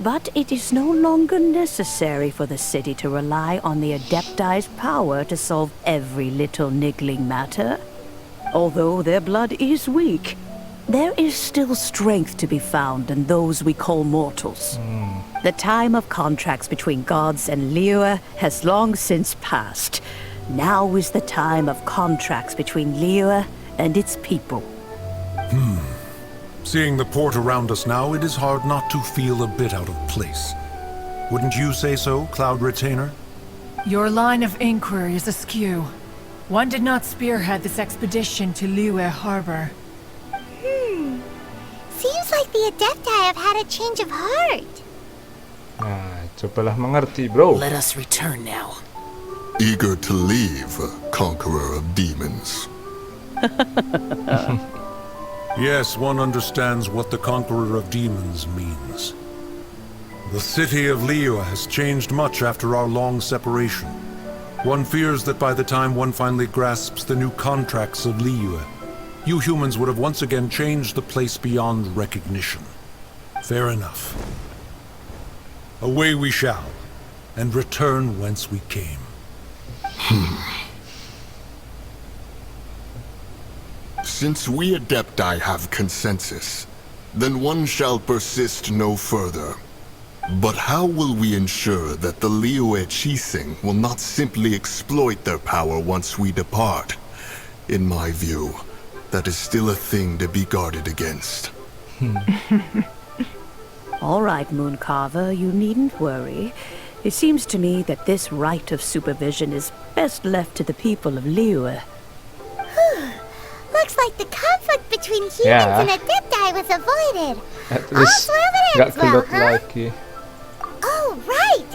But it is no longer necessary for the city to rely on the Adepti's power to solve every little niggling matter. Although their blood is weak, there is still strength to be found in those we call mortals. The time of contracts between gods and Liyue has long since passed. Now is the time of contracts between Liyue and its people. Seeing the port around us now, it is hard not to feel a bit out of place. Wouldn't you say so, Cloud Retainer? Your line of inquiry is askew. One did not spearhead this expedition to Liyue Harbor. Seems like the Adepti have had a change of heart. Nah, cobalah mengerti, bro. Let us return now. Eager to leave, conqueror of demons. Yes, one understands what the Conqueror of Demons means. The city of Liyue has changed much after our long separation. One fears that by the time one finally grasps the new contracts of Liyue, you humans would have once again changed the place beyond recognition. Fair enough. Away we shall, and return whence we came. Since we Adepti have consensus, then one shall persist no further. But how will we ensure that the Liyue Qixing will not simply exploit their power once we depart? In my view, that is still a thing to be guarded against. All right, Mooncarver, you needn't worry. It seems to me that this right of supervision is best left to the people of Liyue. Looks like the conflict between humans and Adepti was avoided. At least gak gelut lagi. Oh, right!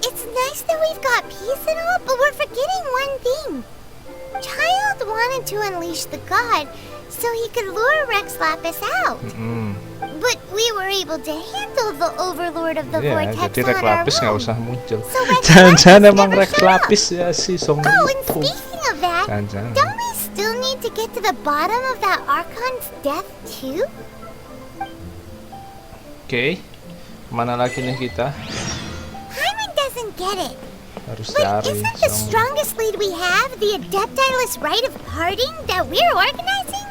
It's nice that we've got peace and all, but we're forgetting one thing. Child wanted to unleash the god so he could lure Rex Lapis out. But we were able to handle the overlord of the vortex jadi Rex on our Lapis nggak own. usah muncul. So Rex Jangan-jangan Lapis emang never Rex showed up. Lapis ya si Song Oh, and itu. speaking of that, Jangan-jangan. don't we still need to get to the bottom of that Archon's death too? Oke, mana lagi nih kita? Hyman doesn't get it. Harus But cari isn't the Song. strongest lead we have the Adepti-less rite of parting that we're organizing?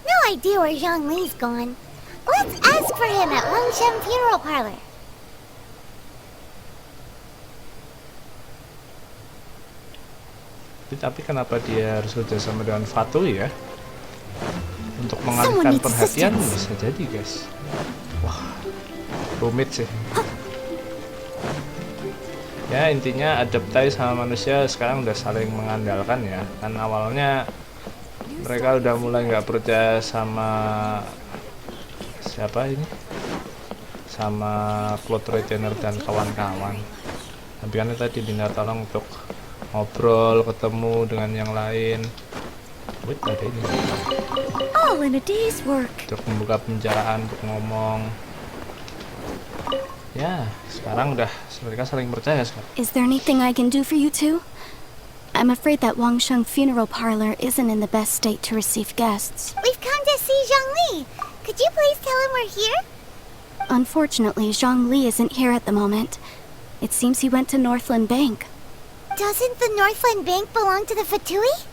No idea where Zhongli's gone. Let's ask for him at Wangshen Funeral Parlor. Tapi kenapa dia harus kerja sama dengan Fatui ya? Untuk Someone mengalihkan needs perhatian assistance. bisa jadi guys. Wah, rumit sih. Ya intinya Adepti sama manusia sekarang udah saling mengandalkan ya. Kan awalnya mereka udah mulai nggak percaya sama siapa ini? Sama Cloud Retainer dan kawan-kawan. Tapi kan tadi minta tolong untuk ngobrol, ketemu dengan yang lain. Wait, ada ini. All in a day's work. Untuk membuka pembicaraan, untuk ngomong. Ya, sekarang udah mereka saling percaya sekarang. Is there anything I can do for you two? I'm afraid that Wangsheng Funeral Parlor isn't in the best state to receive guests. We've come to see Zhongli. Could you please tell him we're here? Unfortunately, Zhongli isn't here at the moment. It seems he went to Northland Bank. Doesn't the Northland Bank belong to the Fatui?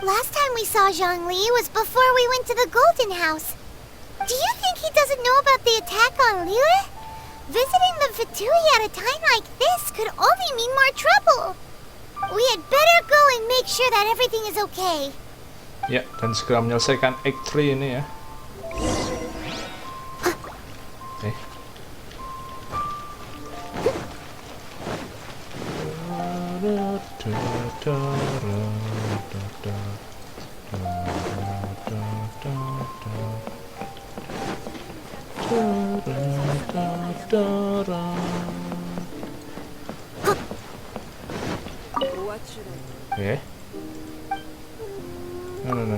Last time we saw Zhongli was before we went to the Golden House. Do you think he doesn't know about the attack on Liyue? Visiting the Fatui at a time like this could only mean more trouble. We had better go and make sure that everything is okay. Ya, dan segera menyelesaikan Act 3 ini ya. Oke.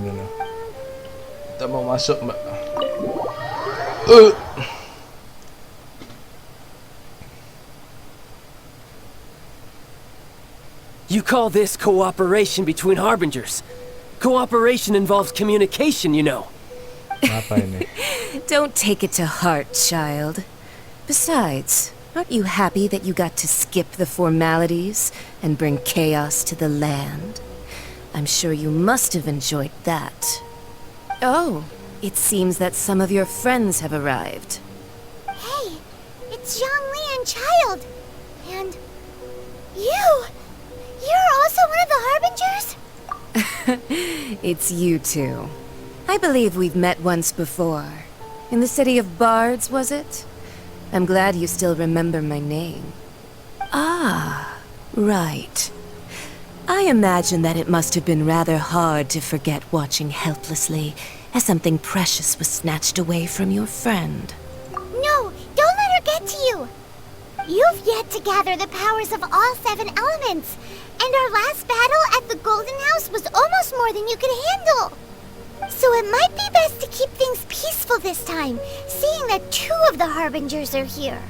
No. Kita mau masuk, Mbak. You call this cooperation between harbingers? Cooperation involves communication, you know. Apa ini? Don't take it to heart, child. Besides, aren't you happy that you got to skip the formalities and bring chaos to the land? I'm sure you must have enjoyed that. Oh, it seems that some of your friends have arrived. Hey, it's Zhongli and Child. And you! You're also one of the Harbingers? It's you two. I believe we've met once before. In the city of Bards, was it? I'm glad you still remember my name. Ah, right. I imagine that it must have been rather hard to forget watching helplessly as something precious was snatched away from your friend. No, don't let her get to you. You've yet to gather the powers of all 7 elements. And our last battle at the Golden House was almost more than you could handle. So it might be best to keep things peaceful this time, seeing that 2 of the Harbingers are here.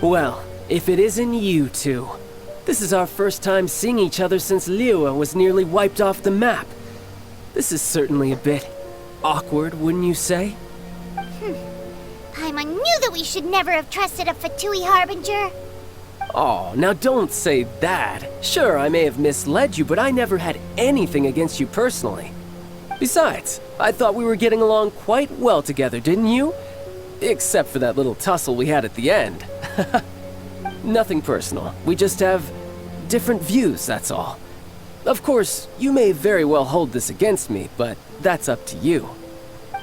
Well, if it isn't you two. This is our first time seeing each other since Liyue was nearly wiped off the map. This is certainly a bit awkward, wouldn't you say? Paimon knew that we should never have trusted a Fatui Harbinger. Oh, now don't say that. Sure, I may have misled you, but I never had anything against you personally. Besides, I thought we were getting along quite well together, didn't you? Except for that little tussle we had at the end. Nothing personal. We just have different views, that's all. Of course, you may very well hold this against me, but that's up to you.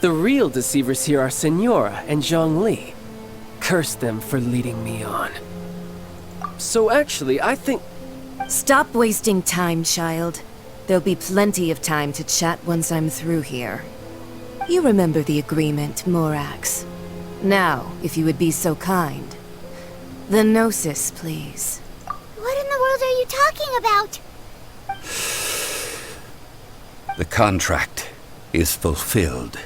The real deceivers here are Senora and Zhongli. Curse them for leading me on. So actually, I think... Stop wasting time, child. There'll be plenty of time to chat once I'm through here. You remember the agreement, Morax. Now, if you would be so kind. The Gnosis, please. What in the world are you talking about? The contract is fulfilled.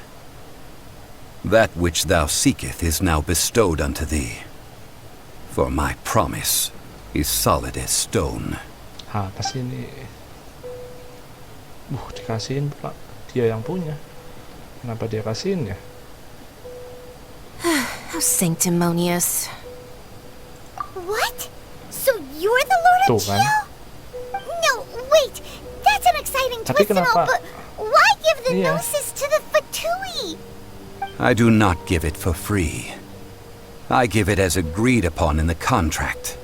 That which thou seeketh is now bestowed unto thee. For my promise is solid as stone. Apa sih ini? Dikasihin pula. Dia yang punya. Kenapa dia kasihin ya? How sanctimonious. What? So you're the Lord of Tuh kan. Geo? No, wait. That's an exciting Tapi twist and all, kenapa? but why give the Iya. Gnosis to the Fatui? I do not give it for free. I give it as agreed upon in the contract.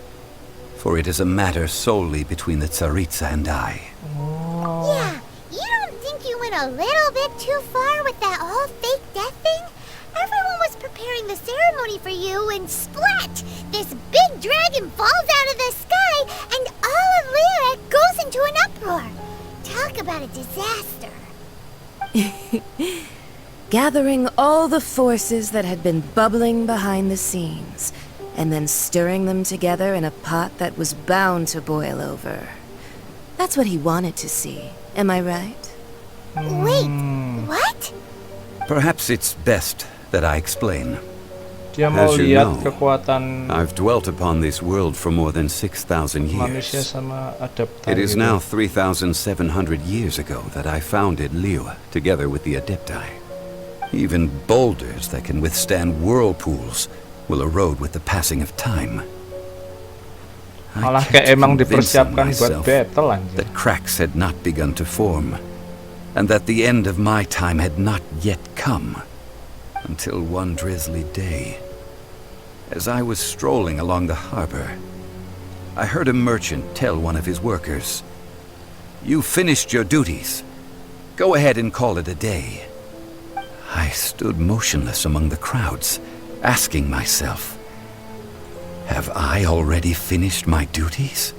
For it is a matter solely between the Tsaritsa and I. Yeah, you don't think you went a little bit too far with that whole fake death thing? Everyone was preparing the ceremony for you and splat! This big dragon falls out of the sky and all of Lyra goes into an uproar. Talk about a disaster. Gathering all the forces that had been bubbling behind the scenes, and then stirring them together in a pot that was bound to boil over. That's what he wanted to see, am I right? Wait, what? Perhaps it's best that I explain. Dia mau As you lihat know, kekuatan I've dwelt upon this world for more than 6,000 manusia years. sama adaptan. It is gitu. now 3,700 years ago that I founded Liyue, together with the Adepti. Even boulders that can withstand whirlpools will erode with the passing of time. Malah I kept kayak emang convincing dipersiapkan buat myself battle anjir. that cracks had not begun to form, and that the end of my time had not yet come, until one drizzly day. As I was strolling along the harbor, I heard a merchant tell one of his workers, "You finished your duties. Go ahead and call it a day." I stood motionless among the crowds, asking myself, have I already finished my duties?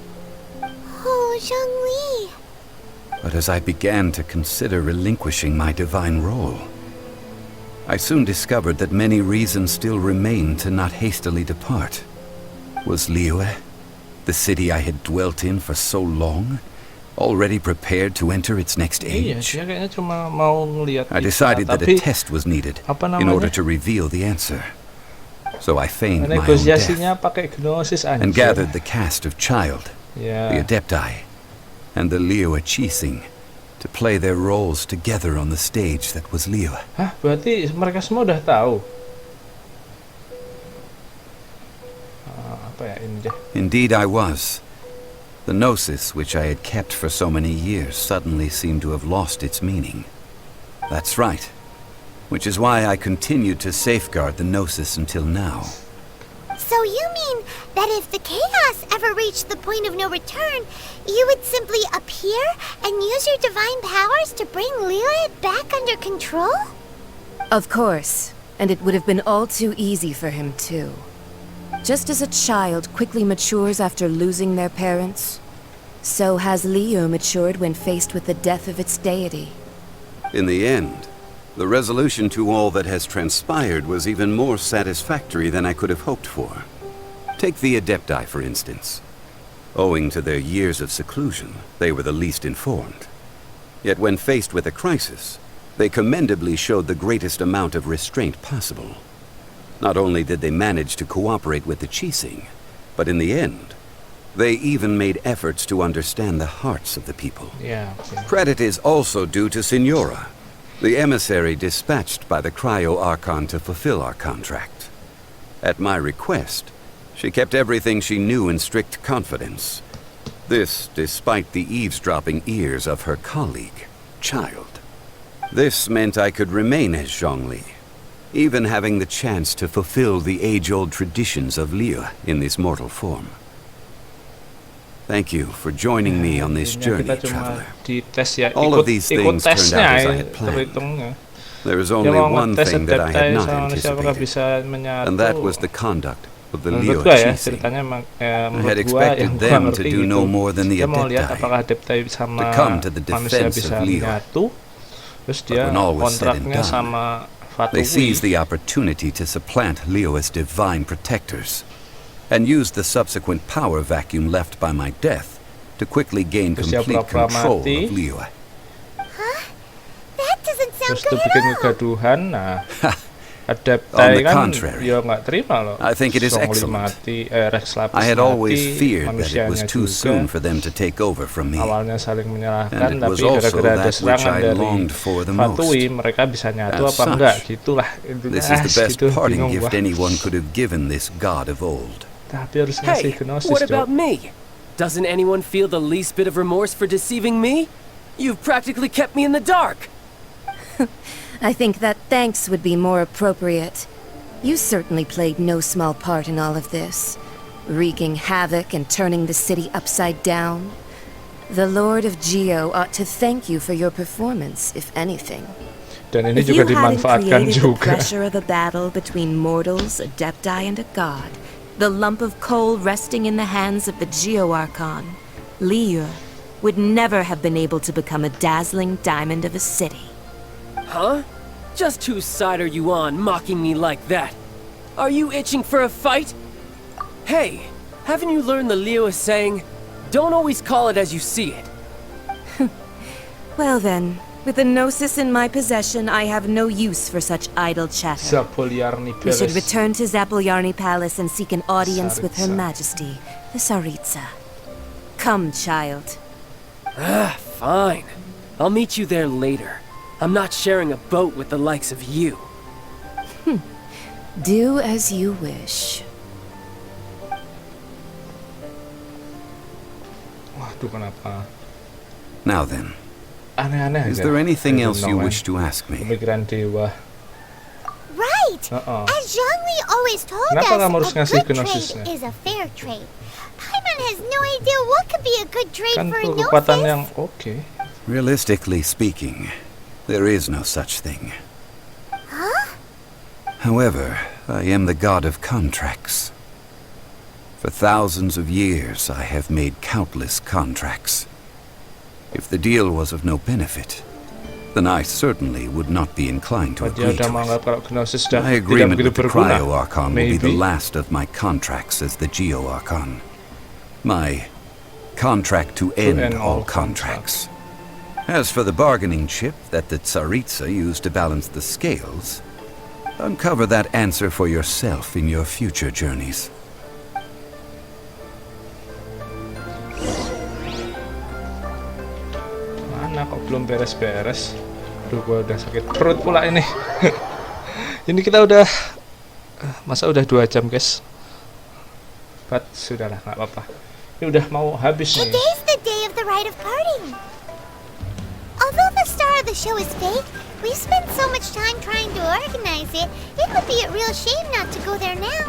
Oh, Zhongli. But as I began to consider relinquishing my divine role, I soon discovered that many reasons still remained to not hastily depart. Was Liyue, the city I had dwelt in for so long, already prepared to enter its next Iya, age? dia kayaknya cuma mau ngelihat I kita, decided that a tapi test was needed apa in order namanya? to reveal the answer. So I feigned my own death Negosiasinya pakai gnosis anjir. and gathered the cast of Child, Ya. the Adepti, and the Liyue Chising to play their roles together on the stage that was Liyue. Hah, berarti mereka semua udah tahu. Apa ya ini deh? Indeed I was. The Gnosis, which I had kept for so many years, suddenly seemed to have lost its meaning. That's right. Which is why I continued to safeguard the Gnosis until now. So you mean that if the chaos ever reached the point of no return, you would simply appear and use your divine powers to bring Liyue back under control? Of course, and it would have been all too easy for him too. Just as a child quickly matures after losing their parents, so has Liyue matured when faced with the death of its deity. In the end, the resolution to all that has transpired was even more satisfactory than I could have hoped for. Take the Adepti, for instance. Owing to their years of seclusion, they were the least informed. Yet when faced with a crisis, they commendably showed the greatest amount of restraint possible. Not only did they manage to cooperate with the Chising, but in the end, they even made efforts to understand the hearts of the people. Yeah. Credit is also due to Senora, the emissary dispatched by the Cryo Archon to fulfill our contract. At my request, she kept everything she knew in strict confidence. This despite the eavesdropping ears of her colleague, Child. This meant I could remain as Zhongli, even having the chance to fulfill the age-old traditions of Liyue in this mortal form. Thank you for joining me on this journey, Kita cuma traveler. dites ya, All of these things turned tesnya out as I ya, had planned. terhitungnya. There is Dia only mau one ngetes thing that I had adaptasi not sama manusia apakah bisa anticipated, menyatu. and that was the conduct of the Menurut Leo gua ya, Chisi. ceritanya I had menurut gua yang expected gua them to ngerti do gitu. no more than the Dia mau lihat Adepti, apakah adeptai sama to come to the manusia defense bisa of Leo. menyatu. Terus dia when all was said and kontraknya done, sama They seized Fatui. the opportunity to supplant Leo as divine protectors, and used the subsequent power vacuum left by my death to quickly gain Terus dia complete pura-pura control mati. of Leo. That doesn't sound Terus itu good bikin at all. kegaduhan. Nah, On adeptai the kan contrary, ya nggak terima loh. I think it is Zhongli excellent. mati, Rex Lapis I had always mati, feared that it was manusianya too juga. soon for them to take over from me. Awalnya saling menyalahkan, And it was tapi also gara-gara ada that which serangan I dari longed for the most. Fatui, mereka bisa nyatu As apa such, enggak, gitulah intinya. This is the best Gitu, parting bingung gift gua. anyone could have given this god of old. Tapi harus ngasih Hey, gnosis, what Cok. about me? Doesn't anyone feel the least bit of remorse for deceiving me? You've practically kept me in the dark. I think that thanks would be more appropriate. You certainly played no small part in all of this, wreaking havoc and turning the city upside down. The Lord of Geo ought to thank you for your performance, if anything. Dan ini If juga you hadn't dimanfaatkan created the juga. pressure of a battle between mortals, adepti, and a god, the lump of coal resting in the hands of the Geo Archon, Liu, would never have been able to become a dazzling diamond of a city. Huh? Just whose side are you on, mocking me like that? Are you itching for a fight? Hey, haven't you learned the Liyue saying, don't always call it as you see it? Well then, with the Gnosis in my possession, I have no use for such idle chatter. Zapolyarny We should Palace. return to Zapolyarny Palace and seek an audience with Her Tsaritsa. Majesty, the Tsaritsa. Come, child. Fine. I'll meet you there later. I'm not sharing a boat with the likes of you. Do as you wish. Waduh, kenapa? Now then, Aneh-aneh is aja. there anything I don't else you know, wish to ask me? Pemikiran dewa. Right! Uh-uh. As Zhongli always told Kenapa kamu harus us, a ngasih good gnosisnya? trade is a fair trade. Paimon has no idea what could be a good trade Kan for a kekuatan Gnosis. yang oke. Realistically speaking, there is no such thing. Huh? However, I am the god of contracts. For thousands of years, I have made countless contracts. If the deal was of no benefit, then I certainly would not be inclined to Dia agree udah to it. menganggap kalau gnosis sudah My tidak agreement begitu with the berguna. Cryo Archon will be the Maybe. last of my contracts as the Geo Archon. My contract to end all contracts. As for the bargaining chip that the Tsaritsa used to balance the scales, uncover that answer for yourself in your future journeys. Mana kok belum beres-beres? Aduh, gua udah sakit perut pula ini. Ini kita udah masa udah 2 jam, guys. But sudahlah, nggak apa-apa. Ini udah mau habis nih. Today's the day of the rite of parting. Although the star of the show is fake, we spent so much time trying to organize it, it would be a real shame not to go there now.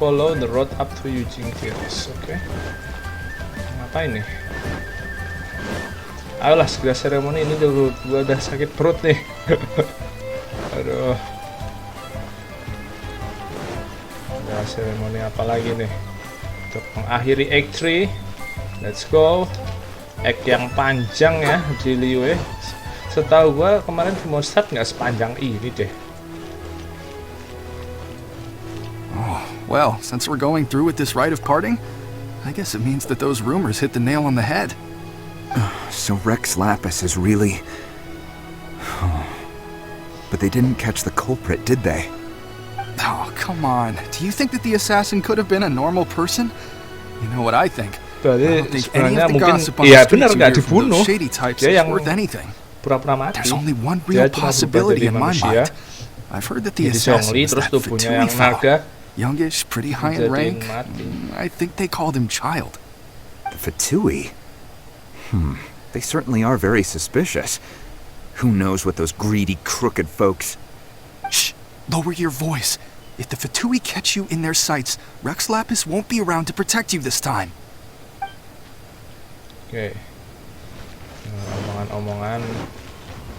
Follow the road up to Eugene Terrace. Oke. Ngapain nih? Ayolah, segera seremoni ini dulu. Gua udah sakit perut nih. Aduh. Segera seremoni apa lagi nih? Untuk mengakhiri Act 3. Let's go. Act yang panjang ya di Liyue. Setahu gua kemarin di Mondstadt nggak sepanjang ini deh. Well, since we're going through with this rite of parting, I guess it means that those rumors hit the nail on the head. So Rex Lapis is really... But they didn't catch the culprit, did they? Oh, come on. Do you think that the assassin could have been a normal person? You know what I think? I don't think any of the gossip on the streets you hear from those shady types is worth anything. Pura-pura mati. There's only one real possibility in my mind. I've heard that the assassin was that Fatui fellow. Youngish, pretty high in rank. I think they called him Child. The Fatui? They certainly are very suspicious. Who knows what those greedy, crooked folks... Shh! Lower your voice. If the Fatui catch you in their sights, Rex Lapis won't be around to protect you this time. Okay. Omongan-omongan.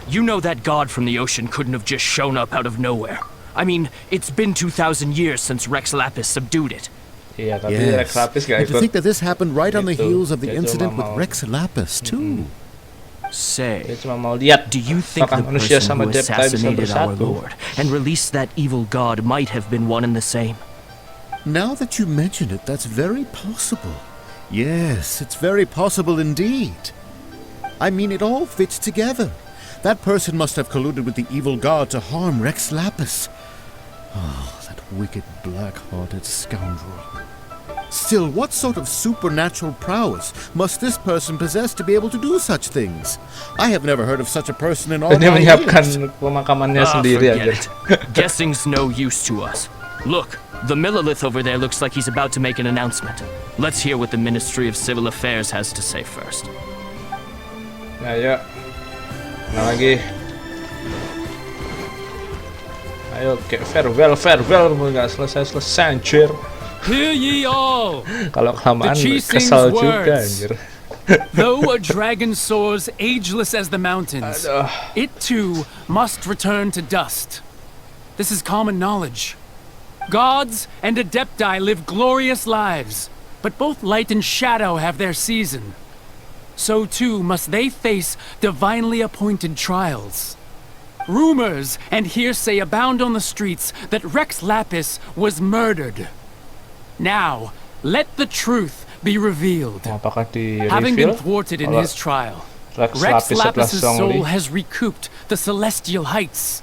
You know that god from the ocean couldn't have just shown up out of nowhere. I mean, it's been 2,000 years since Rex Lapis subdued it. Iya, tapi Rex Lapis gak And to ikut. think that this happened right on the heels of the Dia incident cuma with Rex Lapis, too. Say, Dia cuma mau lihat do you think apakah the manusia person sama who Adepti bisa assassinated our bersatu? lord and released that evil god might have been one and the same? Now that you mention it, that's very possible. Yes, it's very possible indeed. I mean, it all fits together. That person must have colluded with the evil god to harm Rex Lapis. Oh, that wicked, black-hearted scoundrel. Still, what sort of supernatural prowess must this person possess to be able to do such things? I have never heard of such a person in all Dia my menyiapkan years. pemakamannya sendiri forget aja. it. Guessing's no use to us. Look, the Millilith over there looks like he's about to make an announcement. Let's hear what the Ministry of Civil Affairs has to say first. Nah, yuk. Nah lagi. Ayo, kayak farewell, nggak selesai, anjir. Hear ye all! Kalau kelamaan The kesal Chising's juga, words. anjir. Though a dragon soars ageless as the mountains, it too must return to dust. This is common knowledge. Gods and Adepti live glorious lives, but both light and shadow have their season. So too must they face divinely appointed trials. Rumors and hearsay abound on the streets that Rex Lapis was murdered. Now, let the truth be revealed. Apakah Having been di-reveal? thwarted in Kalau his trial, Rex Rex Lapis setelah Lapis' Zhongli. soul has recouped the celestial heights.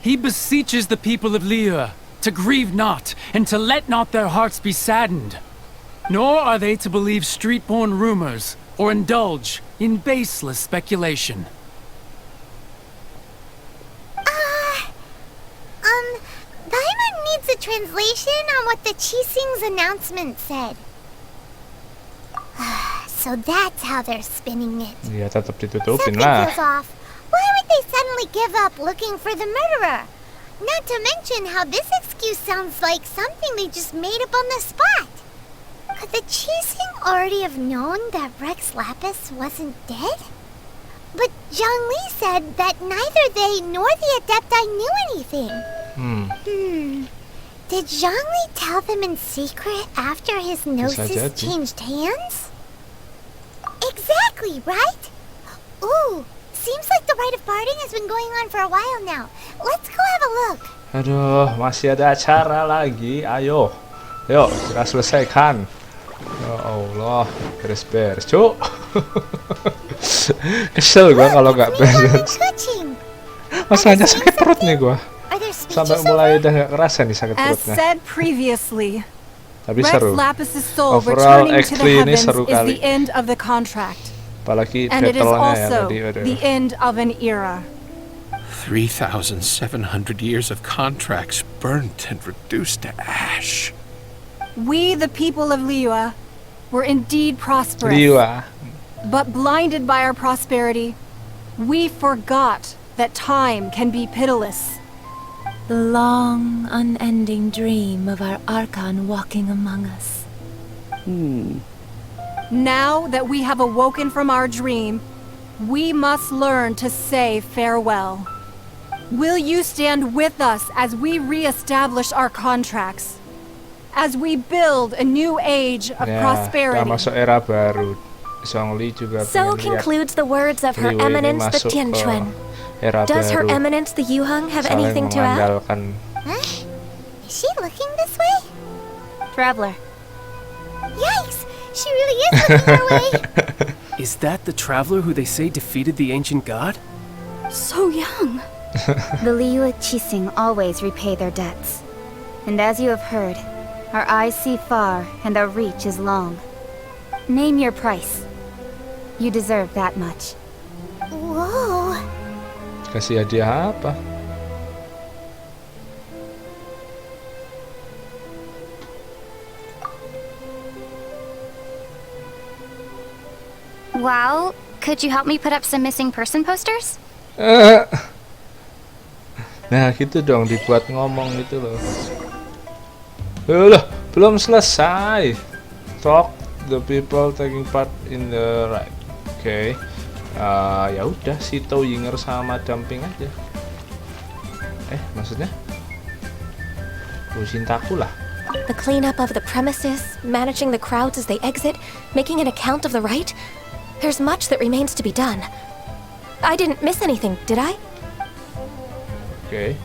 He beseeches the people of Liyue to grieve not and to let not their hearts be saddened. Nor are they to believe street-born rumors or indulge in baseless speculation. Paimon needs a translation on what the Chising's announcement said. So that's how they're spinning it. Ya tetap ditutupin Something lah. feels off. Why would they suddenly give up looking for the murderer? Not to mention how this excuse sounds like something they just made up on the spot. Could the Chising already have known that Rex Lapis wasn't dead? But Zhongli said that neither they nor the Adepti knew anything. Did Zhongli tell them in secret after his gnosis jadi. changed hands? Exactly, right? Ooh, seems like the rite of parting has been going on for a while now. Let's go have a look. Aduh, masih ada acara lagi. Ayo. Yuk, kita selesaikan. Ya Allah, beres-beres, cuk. Kesel gua kalau nggak beres. Masalahnya sakit perut nih gua. Sampai mulai udah nggak kerasa nih sakit As perutnya. said previously, Tapi Rex seru. Lapis' soul Overall, returning to Act the 3 ini heavens seru is kali. the end of the contract. Apalagi And it is battle-nya ya also tadi. Aduh. the end of an era. 3,700 years of contracts burnt and reduced to ash. We, the people of Liyue, were indeed prosperous. Liyue. But blinded by our prosperity, we forgot that time can be pitiless. The long, unending dream of our Archon walking among us. Now that we have awoken from our dream, we must learn to say farewell. Will you stand with us as we re-establish our contracts? As we build a new age of Ya, kita prosperity? masuk era baru. Zhongli juga So pengen lihat concludes the words of Her Liyue ini Eminence the masuk ke Tianquan. era Does Her baru. Eminence the Yuheng have Saling anything to add? mengandalkan. Huh? Is she looking this way? Traveler. Yikes! She really is looking our way. Is that the traveler who they say defeated the ancient god? So young. The Liyue Chising always repay their debts. And as you have heard, our eyes see far and our reach is long. Name your price. You deserve that much. Whoa. Kasih hadiah apa? Wow, could you help me put up some missing person posters? Nah gitu dong, dibuat ngomong gitu loh. Loh, belum selesai. Talk the people taking part in the ride. Oke. Ya udah si Toyinger sama Dumping aja. Maksudnya? Cintaku lah. The cleanup of the premises, managing the crowds as they exit, making an account of the rite. There's much that remains to be done. I didn't miss anything, did I? Oke.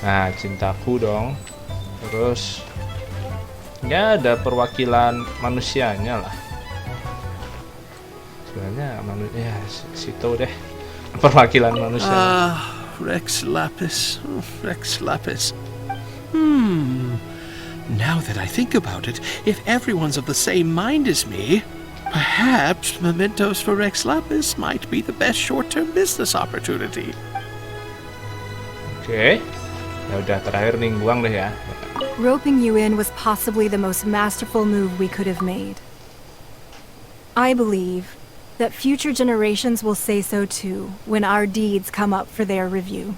Nah, Cintaku dong. Terus ya ada perwakilan manusianya lah. Sebenarnya manusia situ deh. Perwakilan manusia. Rex Lapis. Rex Lapis. Now that I think about it, if everyone's of the same mind as me, perhaps mementos for Rex Lapis might be the best short-term business opportunity. Oke. Ya udah terakhir Ningguang deh ya. Roping you in was possibly the most masterful move we could have made. I believe that future generations will say so too when our deeds come up for their review.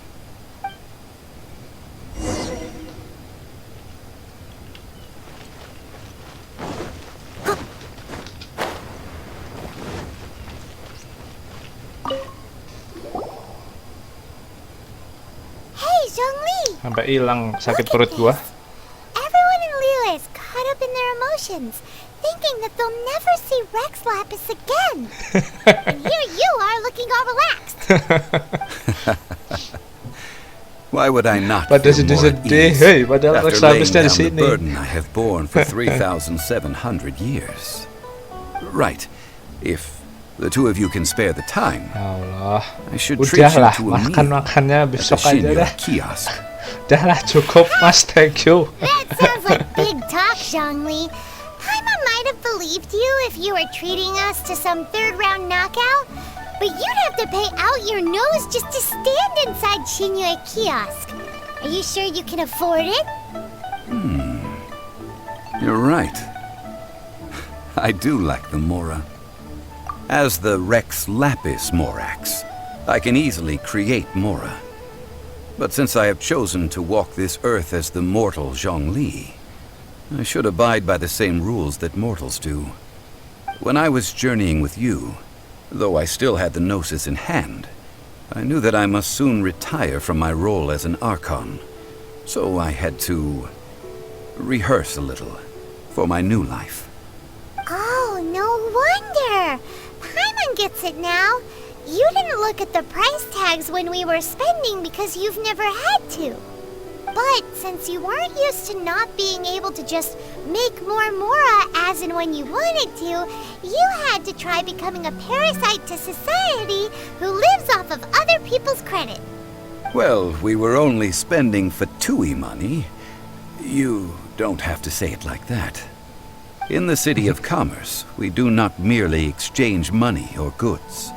Hey, Zhongli! Sampai hilang sakit perut gua. Everyone in Liyue is caught up in their emotions, thinking that they'll never see Rex Lapis again. And here you are looking all relaxed. Why would I not Pada feel more at sedih-sedih, ease hey, padahal Rex after laying Lapis dari down the sini. burden I have borne for 3,700 years? Right. If the two of you can spare the time, Allah. I should treat you Udahlah, to a meal makan-makannya at the besok aja Shinyo deh. kiosk. Udahlah, cukup mas, thank you. That sounds like big talk, Zhongli. Paimon might have believed you if you were treating us to some third-round knockout, but you'd have to pay out your nose just to stand inside Shinyo kiosk. Are you sure you can afford it? You're right. I do lack the Mora. As the Rex Lapis Morax, I can easily create Mora. But since I have chosen to walk this earth as the mortal Zhongli, I should abide by the same rules that mortals do. When I was journeying with you, though I still had the Gnosis in hand, I knew that I must soon retire from my role as an Archon. So I had to rehearse a little for my new life. Oh, no wonder. Paimon gets it now. You didn't look at the price tags when we were spending because you've never had to. But since you weren't used to not being able to just make more Mora as and when you wanted to, you had to try becoming a parasite to society who lives off of other people's credit. Well, we were only spending Fatui money. You don't have to say it like that. In the City of Commerce, we do not merely exchange money or goods.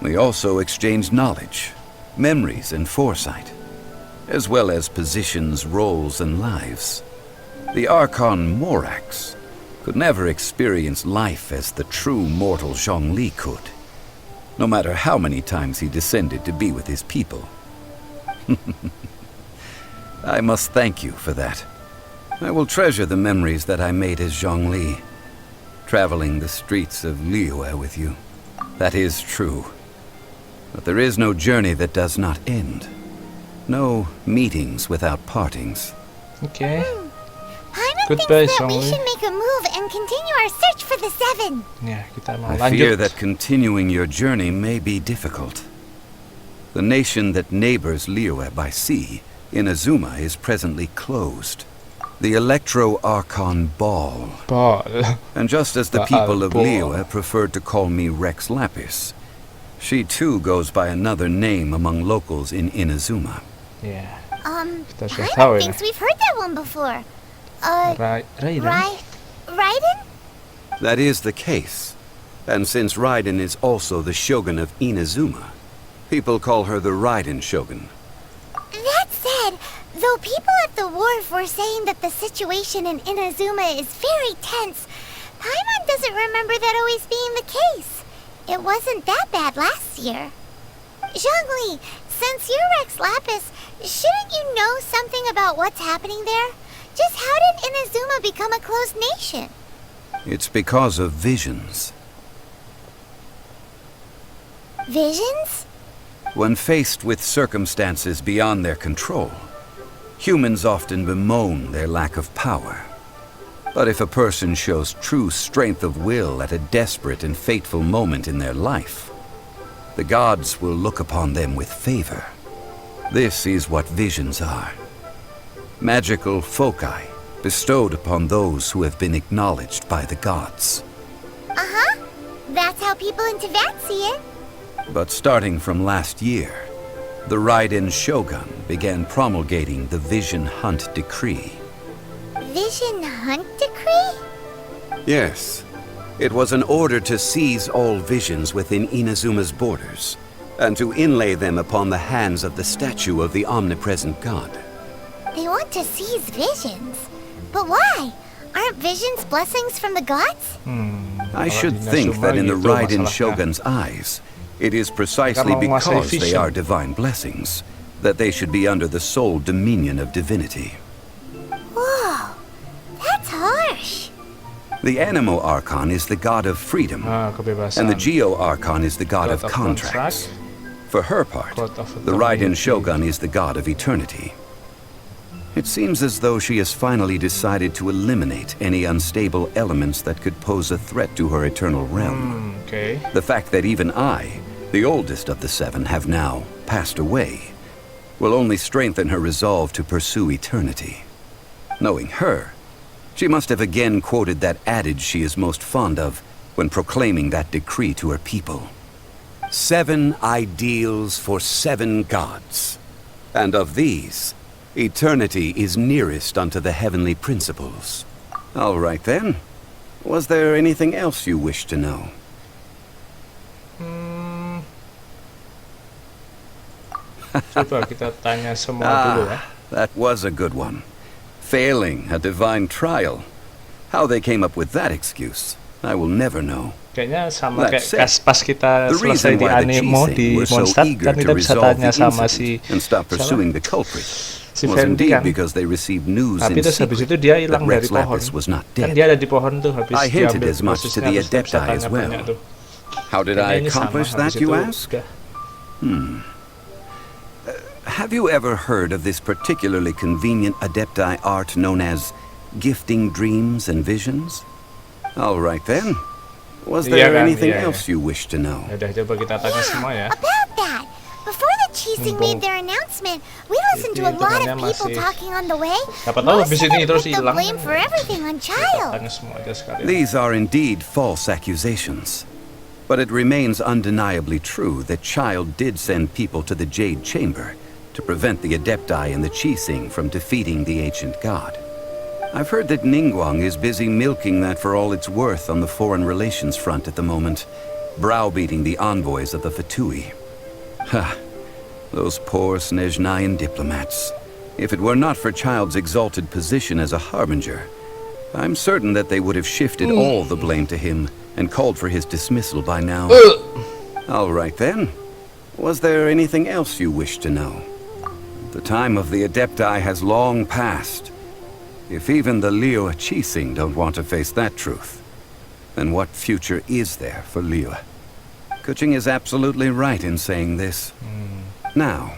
We also exchange knowledge, memories, and foresight, as well as positions, roles, and lives. The Archon Morax could never experience life as the true mortal Zhongli could, no matter how many times he descended to be with his people. I must thank you for that. I will treasure the memories that I made as Zhongli, traveling the streets of Liyue with you. That is true. But there is no journey that does not end. No meetings without partings. Okay. Paimon Goodbye, thinks that we Zhongli. should make a move and continue our search for the Seven. Ya, kita mau I lanjut. fear that continuing your journey may be difficult. The nation that neighbors Liyue by sea, Inazuma, is presently closed. The Electro-Archon Ball. And just as the people of Liyue preferred to call me Rex Lapis, she too goes by another name among locals in Inazuma. Yeah. Paimon tahu ya. thinks we've heard that one before. Raiden? Raiden? That is the case. And since Raiden is also the Shogun of Inazuma, people call her the Raiden Shogun. That said, though people at the wharf were saying that the situation in Inazuma is very tense, Paimon doesn't remember that always being the case. It wasn't that bad last year. Zhongli, since you're Rex Lapis, Shouldn't you know something about what's happening there? Just how did Inazuma become a closed nation? It's because of visions. Visions? When faced with circumstances beyond their control, humans often bemoan their lack of power. But if a person shows true strength of will at a desperate and fateful moment in their life, the gods will look upon them with favor. This is what visions are. Magical foci bestowed upon those who have been acknowledged by the gods. Uh-huh. That's how people in Teyvat see it. But starting from last year, the Raiden Shogun began promulgating the Vision Hunt Decree. Vision Hunt Decree? Yes. It was an order to seize all visions within Inazuma's borders, and to inlay them upon the hands of the statue of the omnipresent god. They want to seize visions. But why? Aren't visions blessings from the gods? I should think that in the Raiden Shogun's eyes, it is precisely because they are divine blessings that they should be under the sole dominion of divinity. Whoa, that's harsh. The Anemo Archon is the god of freedom, and the Geo Archon is the god of contracts. For her part, the Raiden Shogun is the god of eternity. It seems as though she has finally decided to eliminate any unstable elements that could pose a threat to her eternal realm. The fact that even I, the oldest of the seven, have now passed away, will only strengthen her resolve to pursue eternity. Knowing her, she must have again quoted that adage she is most fond of when proclaiming that decree to her people. 7 ideals for 7 gods, and of these, eternity is nearest unto the heavenly principles. All right then. Was there anything else you wish to know? Coba kita tanya semua dulu ya. That was a good one. Failing a divine trial. How they came up with that excuse, I will never know. Kayaknya sama kayak pas kita selesai di animo di Mondstadt, kan kita bisa tanya sama si Fendi kan. Tapi terus habis itu dia hilang dari pohon. Kan dia ada di pohon tuh habis diambil prosesnya, terus kita bisa tanya banyak tuh. How did I accomplish that, you ask? Have you ever heard of this particularly convenient Adepti art known as gifting dreams and visions? All right then. Was there anything else you wish to know? Coba kita tanya semua ya. About that. Before the Qixing made their announcement, we listened to a lot of people talking on the way. Most of them put the blame for everything on Child. These are indeed false accusations. But it remains undeniably true that Child did send people to the Jade Chamber to prevent the Adepti and the Qixing from defeating the ancient god. I've heard that Ningguang is busy milking that for all it's worth on the foreign relations front at the moment, browbeating the envoys of the Fatui. Ha! Those poor Snezhnayan diplomats. If it were not for Child's exalted position as a harbinger, I'm certain that they would have shifted all the blame to him and called for his dismissal by now. All right then. Was there anything else you wish to know? The time of the Adepti has long passed. If even the Liyue Qixing don't want to face that truth, then what future is there for Liyue? Kuching is absolutely right in saying this. Now,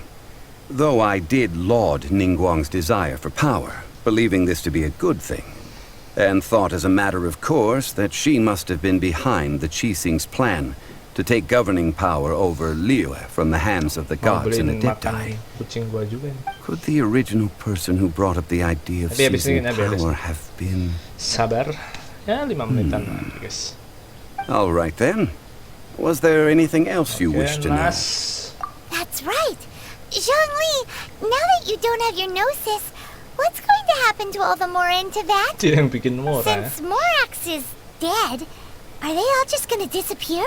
though I did laud Ningguang's desire for power, believing this to be a good thing, and thought as a matter of course that she must have been behind the Qixing's plan to take governing power over Liyue from the hands of the gods and Adepti. Could the original person who brought up the idea of seizing power have been... Sabar. Ya, 5 menitan guys. All right then. Was there anything else you wish to know? That's right. Zhongli, now that you don't have your gnosis, what's going to happen to all the Mora in Teyvat? Since Morax is dead, are they all just going to disappear?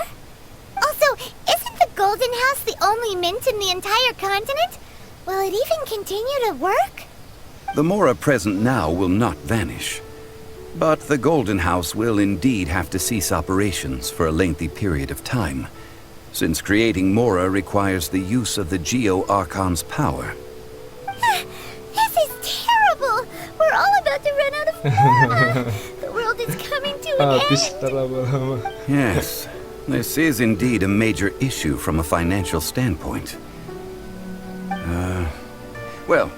Also, isn't the Golden House the only mint in the entire continent? Will it even continue to work? The Mora present now will not vanish. But the Golden House will indeed have to cease operations for a lengthy period of time, since creating Mora requires the use of the Geo Archon's power. The world is coming to an end. Yes, this is indeed a major issue from a financial standpoint. Well,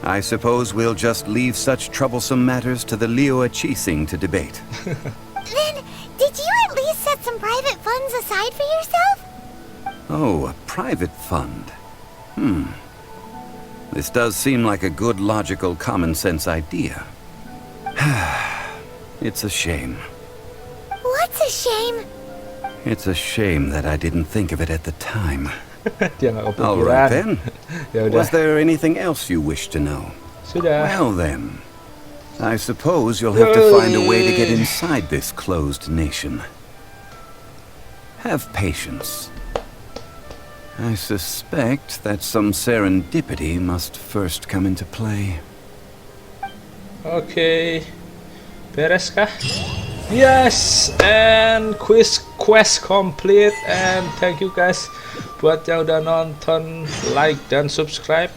I suppose we'll just leave such troublesome matters to the Liyue Qixing to debate. Then, did you at least set some private funds aside for yourself? Oh, a private fund. This does seem like a good, logical, common-sense idea. It's a shame. What's a shame? It's a shame that I didn't think of it at the time. Dia nggak kepikiran. All right then. Yaudah. Was there anything else you wish to know? Sudah. Well then, I suppose you'll have to find a way to get inside this closed nation. Have patience. I suspect that some serendipity must first come into play. Oke, beres kah? Yes, and quest complete, and thank you guys buat yang udah nonton, like dan subscribe.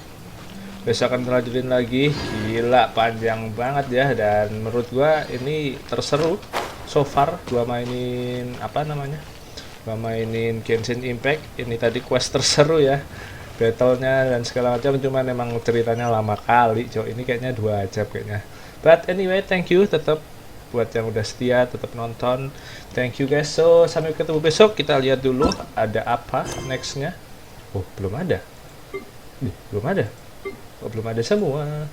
Besok akan lanjutin lagi. Gila, panjang banget ya, dan menurut gua ini terseru so far. Gua mainin Gua mainin Genshin Impact. Ini tadi quest terseru ya, battlenya dan segala macam. Cuman emang ceritanya lama kali, cok. Ini kayaknya 2 jam kayaknya. But anyway, thank you tetap buat yang udah setia, tetap nonton. Thank you guys. So sampai ketemu besok. Kita lihat dulu ada apa nextnya. Oh, belum ada. Belum ada. Oh, belum ada semua.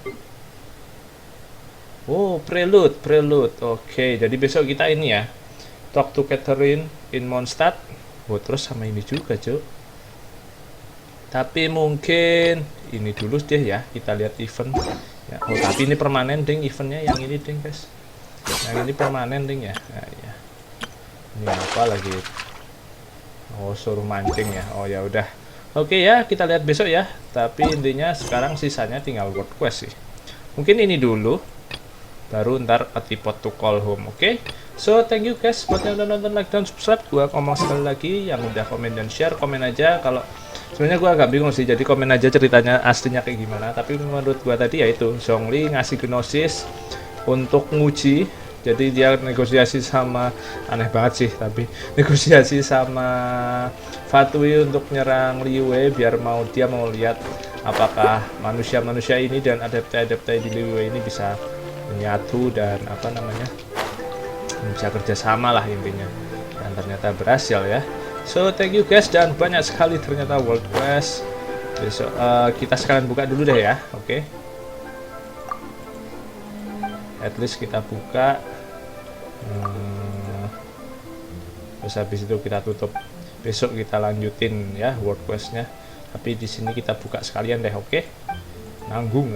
Oh, prelude. Oke, jadi besok kita ini ya, talk to Catherine in Mondstadt. Oh, terus sama ini juga, Cuk. Tapi mungkin ini dulu deh ya, kita lihat event ya. Oh, tapi ini permanen ding eventnya, yang ini ding guys. Yang ini permanen ding ya. Nah, ya. Ini apa lagi? Oh, suruh mancing ya. Oh, ya udah. Oke ya, kita lihat besok ya. Tapi intinya sekarang sisanya tinggal world quest sih. Mungkin ini dulu, baru ntar a tipot to call home. Oke? So thank you guys buat yang udah nonton, like dan subscribe. Gua ngomong sekali lagi, yang udah komen dan share, komen aja. Kalau sebenarnya gua agak bingung sih, jadi komen aja ceritanya aslinya kayak gimana. Tapi menurut gua tadi ya itu, Zhongli ngasih gnosis untuk nguji. Jadi dia negosiasi sama, aneh banget sih, tapi negosiasi sama Fatui untuk nyerang Liyue, biar dia mau lihat apakah manusia-manusia ini dan adeptai-adeptai di Liyue ini bisa menyatu dan bisa kerjasama lah intinya. Dan ternyata berhasil ya. So thank you guys, dan banyak sekali ternyata world quest. Besok kita sekalian buka dulu deh ya. Oke. At least kita buka. Terus habis itu kita tutup. Besok kita lanjutin ya world questnya. Tapi di sini kita buka sekalian deh, oke? Nanggung.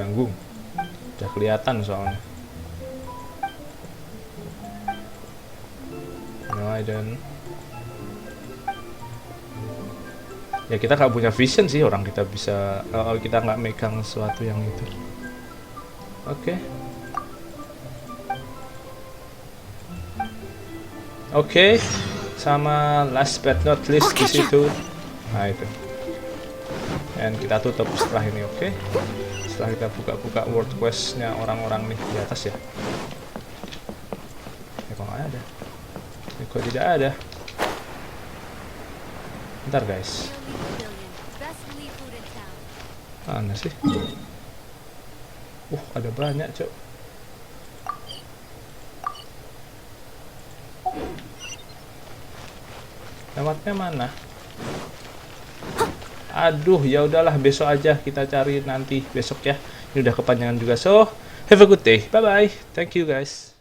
Udah kelihatan soalnya. No, I don't. Ya kita nggak punya vision sih, orang kita bisa kita nggak megang sesuatu yang itu. Oke, sama last but not least di situ. Nah itu. Dan kita tutup setelah ini, oke? Setelah kita buka-buka world quest-nya orang-orang nih di atas ya. Ya kok nggak ada? Ini kok tidak ada? Bentar guys. Mana sih? Ada banyak, Cok. Lewatnya mana? Aduh, ya udahlah, besok aja kita cari nanti besok ya. Ini udah kepanjangan juga. So, have a good day. Bye bye. Thank you guys.